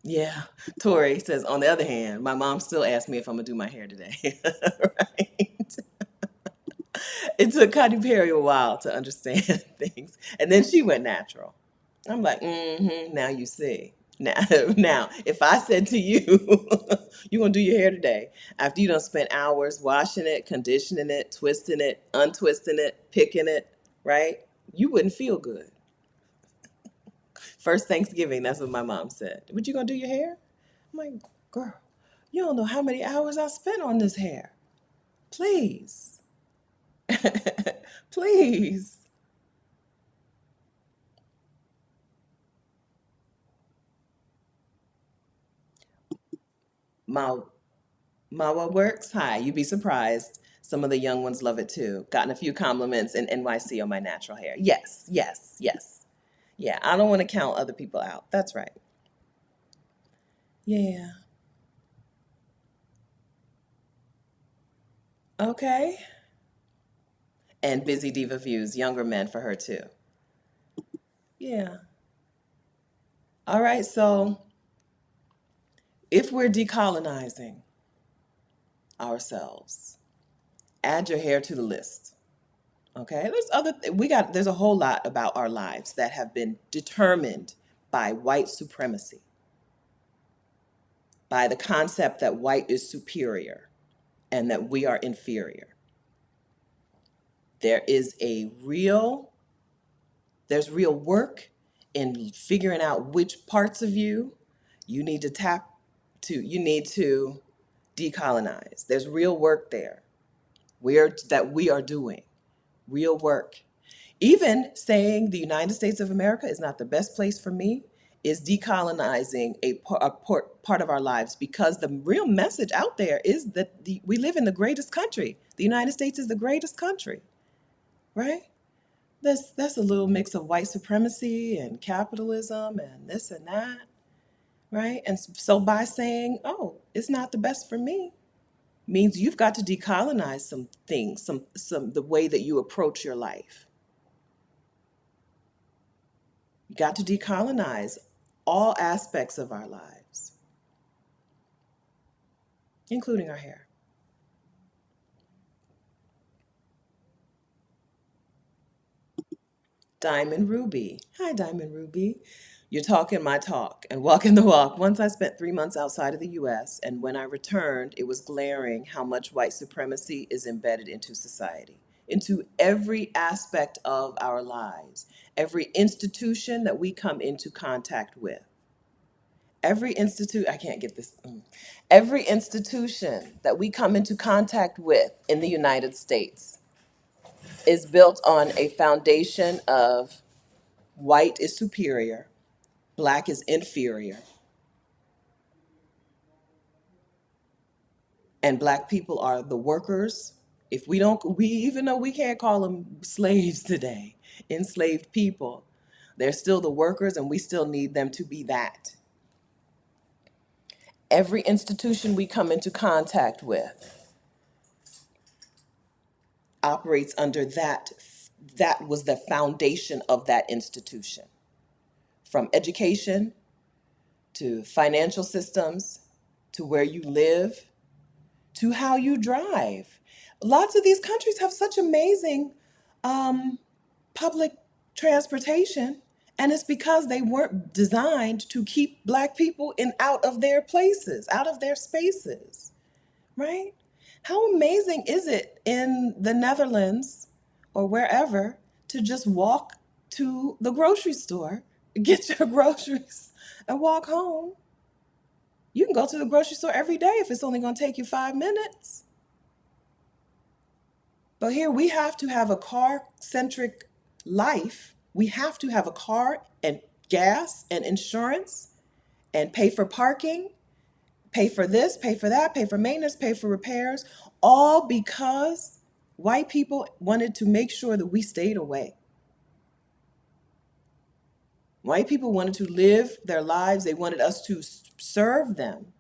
[SPEAKER 1] Yeah. Tori says, on the other hand, my mom still asks me if I'm gonna do my hair today. Right? It took Katy Perry a while to understand things. And then she went natural. I'm like, now you see. Now, now, if I said to you, you gonna do your hair today after you done spent hours washing it, conditioning it, twisting it, untwisting it, picking it, right? You wouldn't feel good. First Thanksgiving, that's what my mom said. What you gonna do your hair? I'm like, girl, you don't know how many hours I spent on this hair. Please, please. My my what works? Hi, you'd be surprised. Some of the young ones love it too. Gotten a few compliments in NYC on my natural hair. Yes, yes, yes. Yeah, I don't want to count other people out. That's right. Yeah. Okay. And Busy Diva Views, younger men for her too. Yeah. All right, so if we're decolonizing ourselves, add your hair to the list. Okay? There's a whole lot about our lives that have been determined by white supremacy, by the concept that white is superior and that we are inferior. There is a real there's real work in figuring out which parts of you need to tap you need to decolonize. There's real work there. We are doing real work. Even saying the United States of America is not the best place for me is decolonizing part of our lives, because the real message out there is that we live in the greatest country. The United States is the greatest country, right? That's a little mix of white supremacy and capitalism and this and that, right? And so by saying, "Oh, it's not the best for me," means you've got to decolonize some things, some the way that you approach your life. You got to decolonize all aspects of our lives, including our hair. Diamond Ruby. Hi, Diamond Ruby. You're talking my talk and walking the walk. Once I spent 3 months outside of the US, and when I returned, it was glaring how much white supremacy is embedded into society, into every aspect of our lives, every institution that we come into contact with. I can't get this. Every institution that we come into contact with in the United States is built on a foundation of white is superior, black is inferior, and black people are the workers. If we don't, we even though we can't call them slaves today, enslaved people, they're still the workers, and we still need them to be that. Every institution we come into contact with operates under that was the foundation of that institution, from education to financial systems to where you live to how you drive. Lots of these countries have such amazing um, public transportation, and it's because they weren't designed to keep black people in out of their places, out of their spaces, right? How amazing is it in the Netherlands or wherever to just walk to the grocery store, get your groceries, and walk home? You can go to the grocery store every day if it's only going to take you 5 minutes. But here we have to have a car centric life. We have to have a car and gas and insurance and pay for parking, pay for this, pay for that, pay for maintenance, pay for repairs, all because white people wanted to make sure that we stayed away. White people wanted to live their lives. They wanted us to serve them,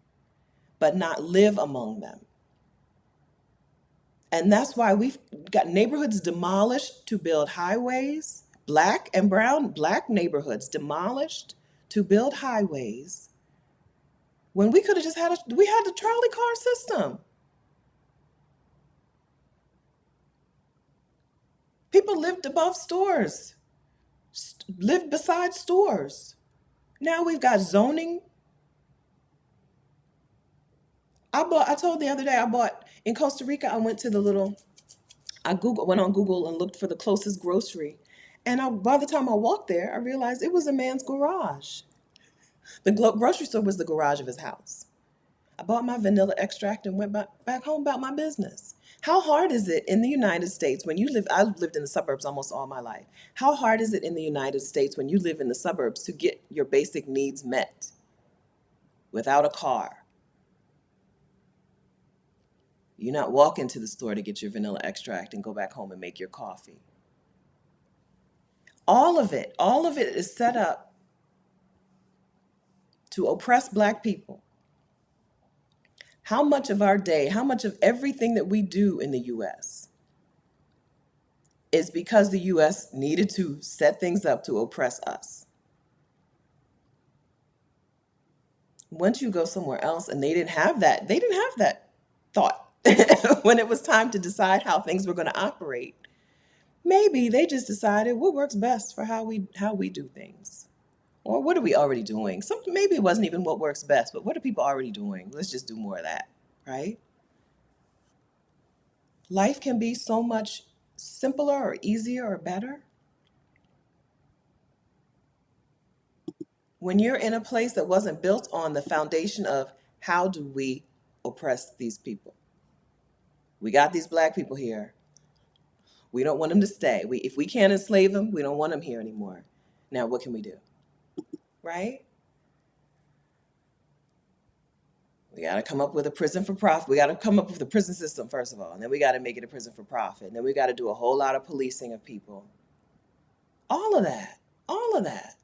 [SPEAKER 1] but not live among them. And that's why we've got neighborhoods demolished to build highways, black and brown, black neighborhoods demolished to build highways, when we could have just we had the trolley car system. People lived above stores, lived beside stores. Now we've got zoning. I told the other day I bought in Costa Rica. I went to the little went on Google and looked for the closest grocery. And by the time I walked there, I realized it was a man's garage. The grocery store was the garage of his house. I bought my vanilla extract and went back home about my business. How hard is it in the United States when you live? I've lived in the suburbs almost all my life. How hard is it in the United States when you live in the suburbs to get your basic needs met without a car? You're not walking to the store to get your vanilla extract and go back home and make your coffee. All of it is set up to oppress Black people. How much of our day, how much of everything that we do in the US is because the US needed to set things up to oppress us? Once you go somewhere else and they didn't have that thought when it was time to decide how things were going to operate. Maybe they just decided what works best for how we do things. Or what are we already doing? Something maybe it wasn't even what works best, but what are people already doing? Let's just do more of that, right? Life can be so much simpler or easier or better when you're in a place that wasn't built on the foundation of how do we oppress these people. We got these Black people here. We don't want them to stay. If we can't enslave them, we don't want them here anymore. Now, what can we do? Right? We got to come up with a prison for profit. We got to come up with a prison system, first of all, and then we got to make it a prison for profit. And then we got to do a whole lot of policing of people. All of that. All of that.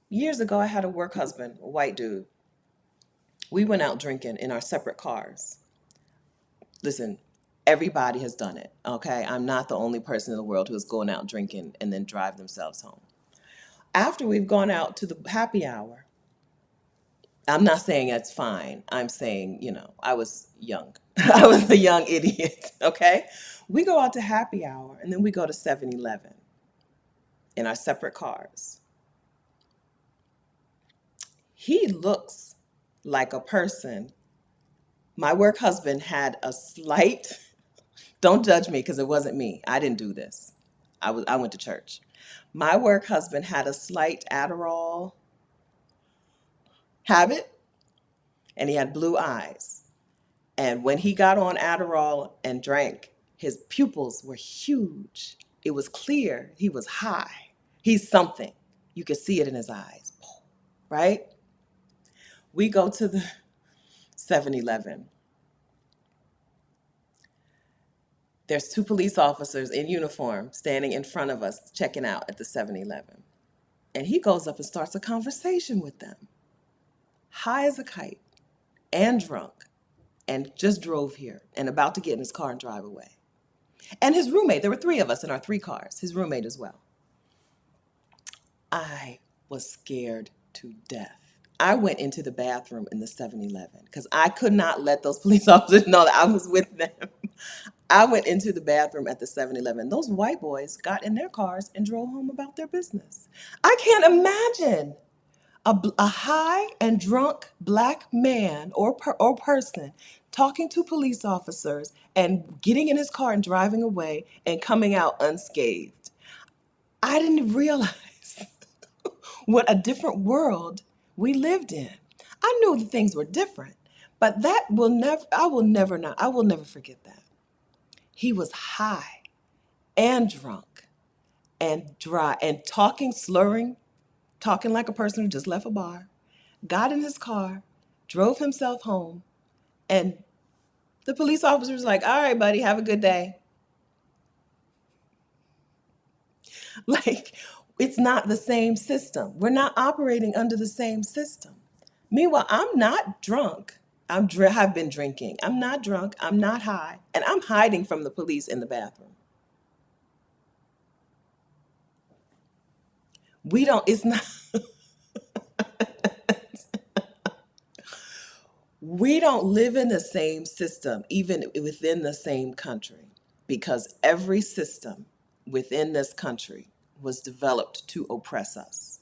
[SPEAKER 1] Years ago, I had a work husband, a white dude. We went out drinking in our separate cars. Listen, everybody has done it, okay? I'm not the only person in the world who is going out drinking and then drive themselves home. After we've gone out to the happy hour, I'm not saying that's fine. I'm saying, I was young. I was a young idiot, okay? We go out to happy hour and then we go to 7-Eleven in our separate cars. He looks like a person. My work husband had a slight, don't judge me because it wasn't me. I didn't do this. I went to church. My work husband had a slight Adderall habit and he had blue eyes. And when he got on Adderall and drank, his pupils were huge. It was clear he was high. He's something. You could see it in his eyes, right? We go to the 7-Eleven. There's two police officers in uniform standing in front of us checking out at the 7-Eleven. And he goes up and starts a conversation with them, high as a kite and drunk, and just drove here and about to get in his car and drive away. And his roommate, there were three of us in our three cars, his roommate as well. I was scared to death. I went into the bathroom in the 7-Eleven because I could not let those police officers know that I was with them. I went into the bathroom at the 7-Eleven. Those white boys got in their cars and drove home about their business. I can't imagine a high and drunk Black man or person talking to police officers and getting in his car and driving away and coming out unscathed. I didn't realize what a different world we lived in. I knew that things were different, but I will never forget that. He was high and drunk and dry and talking, slurring, talking like a person who just left a bar, got in his car, drove himself home, and the police officer was like, all right, buddy, have a good day. Like, it's not the same system. We're not operating under the same system. Meanwhile, I'm not drunk. I've been drinking. I'm not drunk. I'm not high. And I'm hiding from the police in the bathroom. We don't, it's not, we don't live in the same system, even within the same country, because every system within this country was developed to oppress us.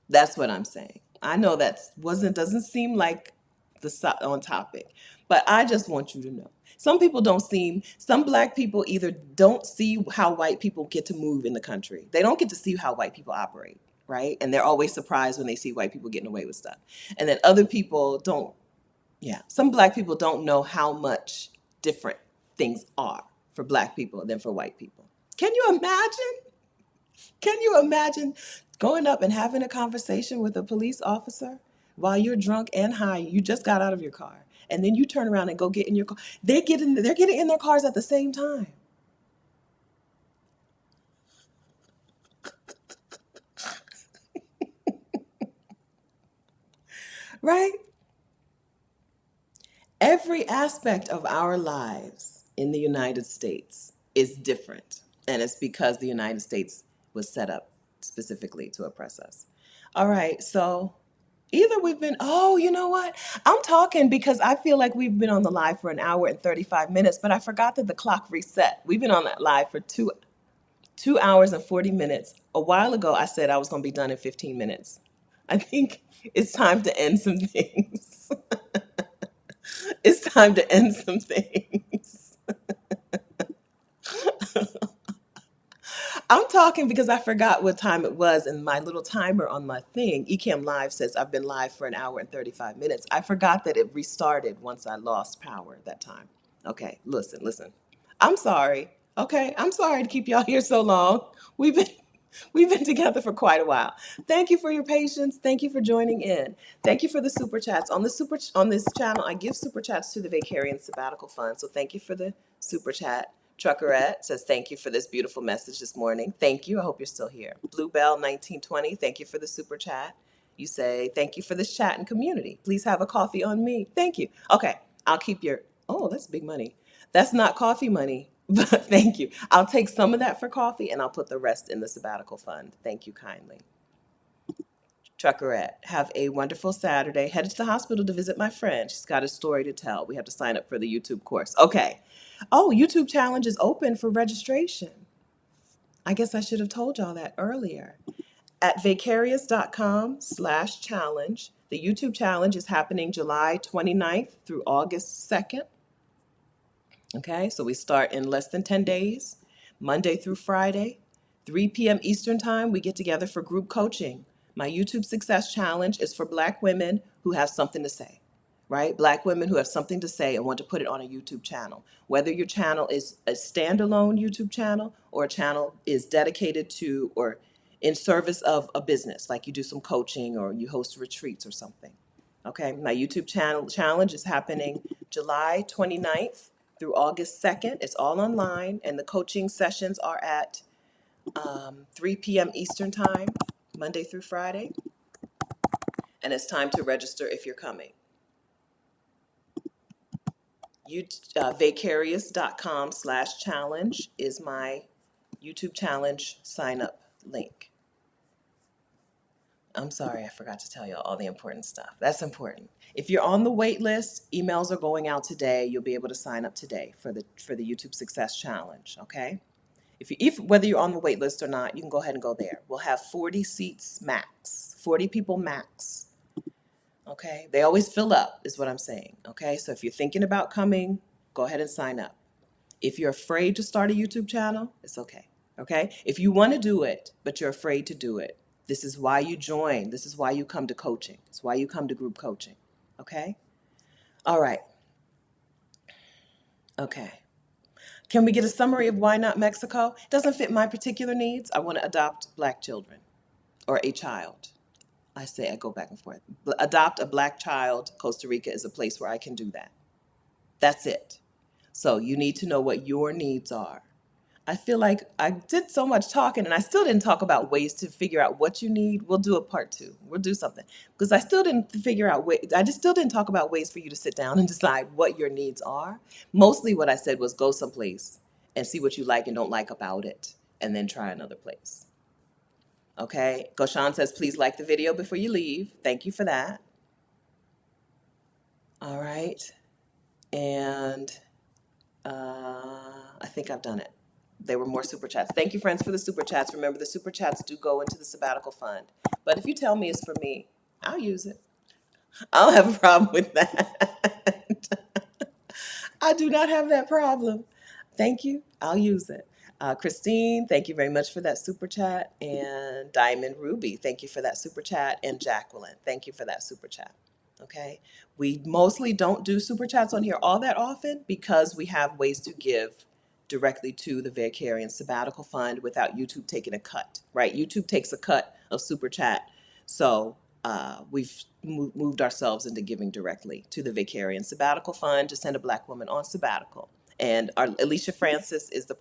[SPEAKER 1] That's what I'm saying. I know that wasn't doesn't seem like on topic, but I just want you to know. Some black people either don't see how white people get to move in the country. They don't get to see how white people operate, right? And they're always surprised when they see white people getting away with stuff. And then other people don't, yeah, some black people don't know how much different things are for black people than for white people. Can you imagine? Can you imagine going up and having a conversation with a police officer while you're drunk and high? You just got out of your car, and then you turn around and go get in your car. They're getting in their cars at the same time, right? Every aspect of our lives in the United States is different, and it's because the United States was set up specifically to oppress us. All right, so either we've been, oh, you know what? I'm talking because I feel like we've been on the live for an hour and 35 minutes, but I forgot that the clock reset. We've been on that live for 2 hours and 40 minutes. A while ago, I said I was going to be done in 15 minutes. I think it's time to end some things. It's time to end some things. I'm talking because I forgot what time it was, and my little timer on my thing, Ecamm Live, says I've been live for an hour and 35 minutes. I forgot that it restarted once I lost power that time. Okay, listen. I'm sorry. Okay, I'm sorry to keep y'all here so long. We've been we've been together for quite a while. Thank you for your patience. Thank you for joining in. Thank you for the super chats. On this channel, I give super chats to the Vicarian Sabbatical Fund. So thank you for the super chat. Truckerette says, thank you for this beautiful message this morning. Thank you. I hope you're still here. Bluebell 1920, thank you for the super chat. You say, thank you for this chat and community. Please have a coffee on me. Thank you. Okay, I'll keep your, oh, that's big money. That's not coffee money, but thank you. I'll take some of that for coffee and I'll put the rest in the sabbatical fund. Thank you kindly. Truckerette, have a wonderful Saturday. Headed to the hospital to visit my friend. She's got a story to tell. We have to sign up for the YouTube course. Okay. Oh, YouTube challenge is open for registration. I guess I should have told y'all that earlier. At vicarious.com/challenge, the YouTube challenge is happening July 29th through August 2nd. Okay, so we start in less than 10 days, Monday through Friday, 3 p.m. Eastern Time. We get together for group coaching. My YouTube Success Challenge is for Black women who have something to say, right? Black women who have something to say and want to put it on a YouTube channel. Whether your channel is a standalone YouTube channel or a channel is dedicated to or in service of a business, like you do some coaching or you host retreats or something. Okay, my YouTube channel challenge is happening July 29th through August 2nd. It's all online, and the coaching sessions are at 3 p.m. Eastern Time, Monday through Friday. And it's time to register if you're coming. Vicarious.com/challenge is my YouTube challenge sign up link. I'm sorry, I forgot to tell you all the important stuff. That's important. If you're on the wait list, emails are going out today. You'll be able to sign up today for the YouTube Success Challenge, okay? If whether you're on the wait list or not, you can go ahead and go there. We'll have 40 seats max, 40 people max. Okay? They always fill up, is what I'm saying. Okay? So if you're thinking about coming, go ahead and sign up. If you're afraid to start a YouTube channel, it's okay. Okay? If you want to do it, but you're afraid to do it, this is why you join. This is why you come to coaching. It's why you come to group coaching. Okay? All right. Okay. Can we get a summary of why not Mexico? It doesn't fit my particular needs. I want to adopt Black children or a child. I go back and forth. Adopt a Black child. Costa Rica is a place where I can do that. That's it. So you need to know what your needs are. I feel like I did so much talking and I still didn't talk about ways to figure out what you need. We'll do a part two. We'll do something because I still didn't figure out ways. I just still didn't talk about ways for you to sit down and decide what your needs are. Mostly what I said was go someplace and see what you like and don't like about it and then try another place. Okay. Goshan says, please like the video before you leave. Thank you for that. All right. And I think I've done it. There were more super chats. Thank you, friends, for the super chats. Remember, the super chats do go into the sabbatical fund. But if you tell me it's for me, I'll use it. I don't have a problem with that. I do not have that problem. Thank you. I'll use it. Christine, thank you very much for that super chat. And Diamond Ruby, thank you for that super chat. And Jacqueline, thank you for that super chat. Okay. We mostly don't do super chats on here all that often because we have ways to give directly to the Vicarian Sabbatical Fund without YouTube taking a cut, right? YouTube takes a cut of super chat. So we've moved ourselves into giving directly to the Vicarian Sabbatical Fund to send a Black woman on sabbatical. And our Alicia Francis is the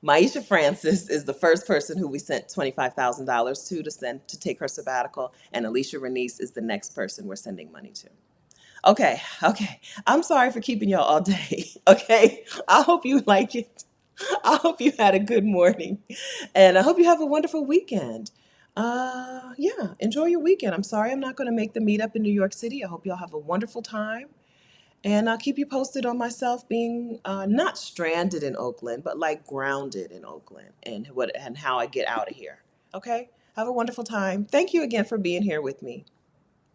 [SPEAKER 1] Maisha Francis is the first person who we sent $25,000 to send to take her sabbatical, and Alicia Renice is the next person we're sending money to. Okay, okay. I'm sorry for keeping y'all all day. Okay, I hope you like it. I hope you had a good morning, and I hope you have a wonderful weekend. Yeah, enjoy your weekend. I'm sorry I'm not going to make the meetup in New York City. I hope y'all have a wonderful time. And I'll keep you posted on myself being not stranded in Oakland, but like grounded in Oakland and what and how I get out of here. Okay? Have a wonderful time. Thank you again for being here with me.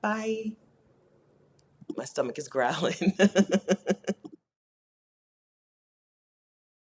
[SPEAKER 1] Bye. My stomach is growling.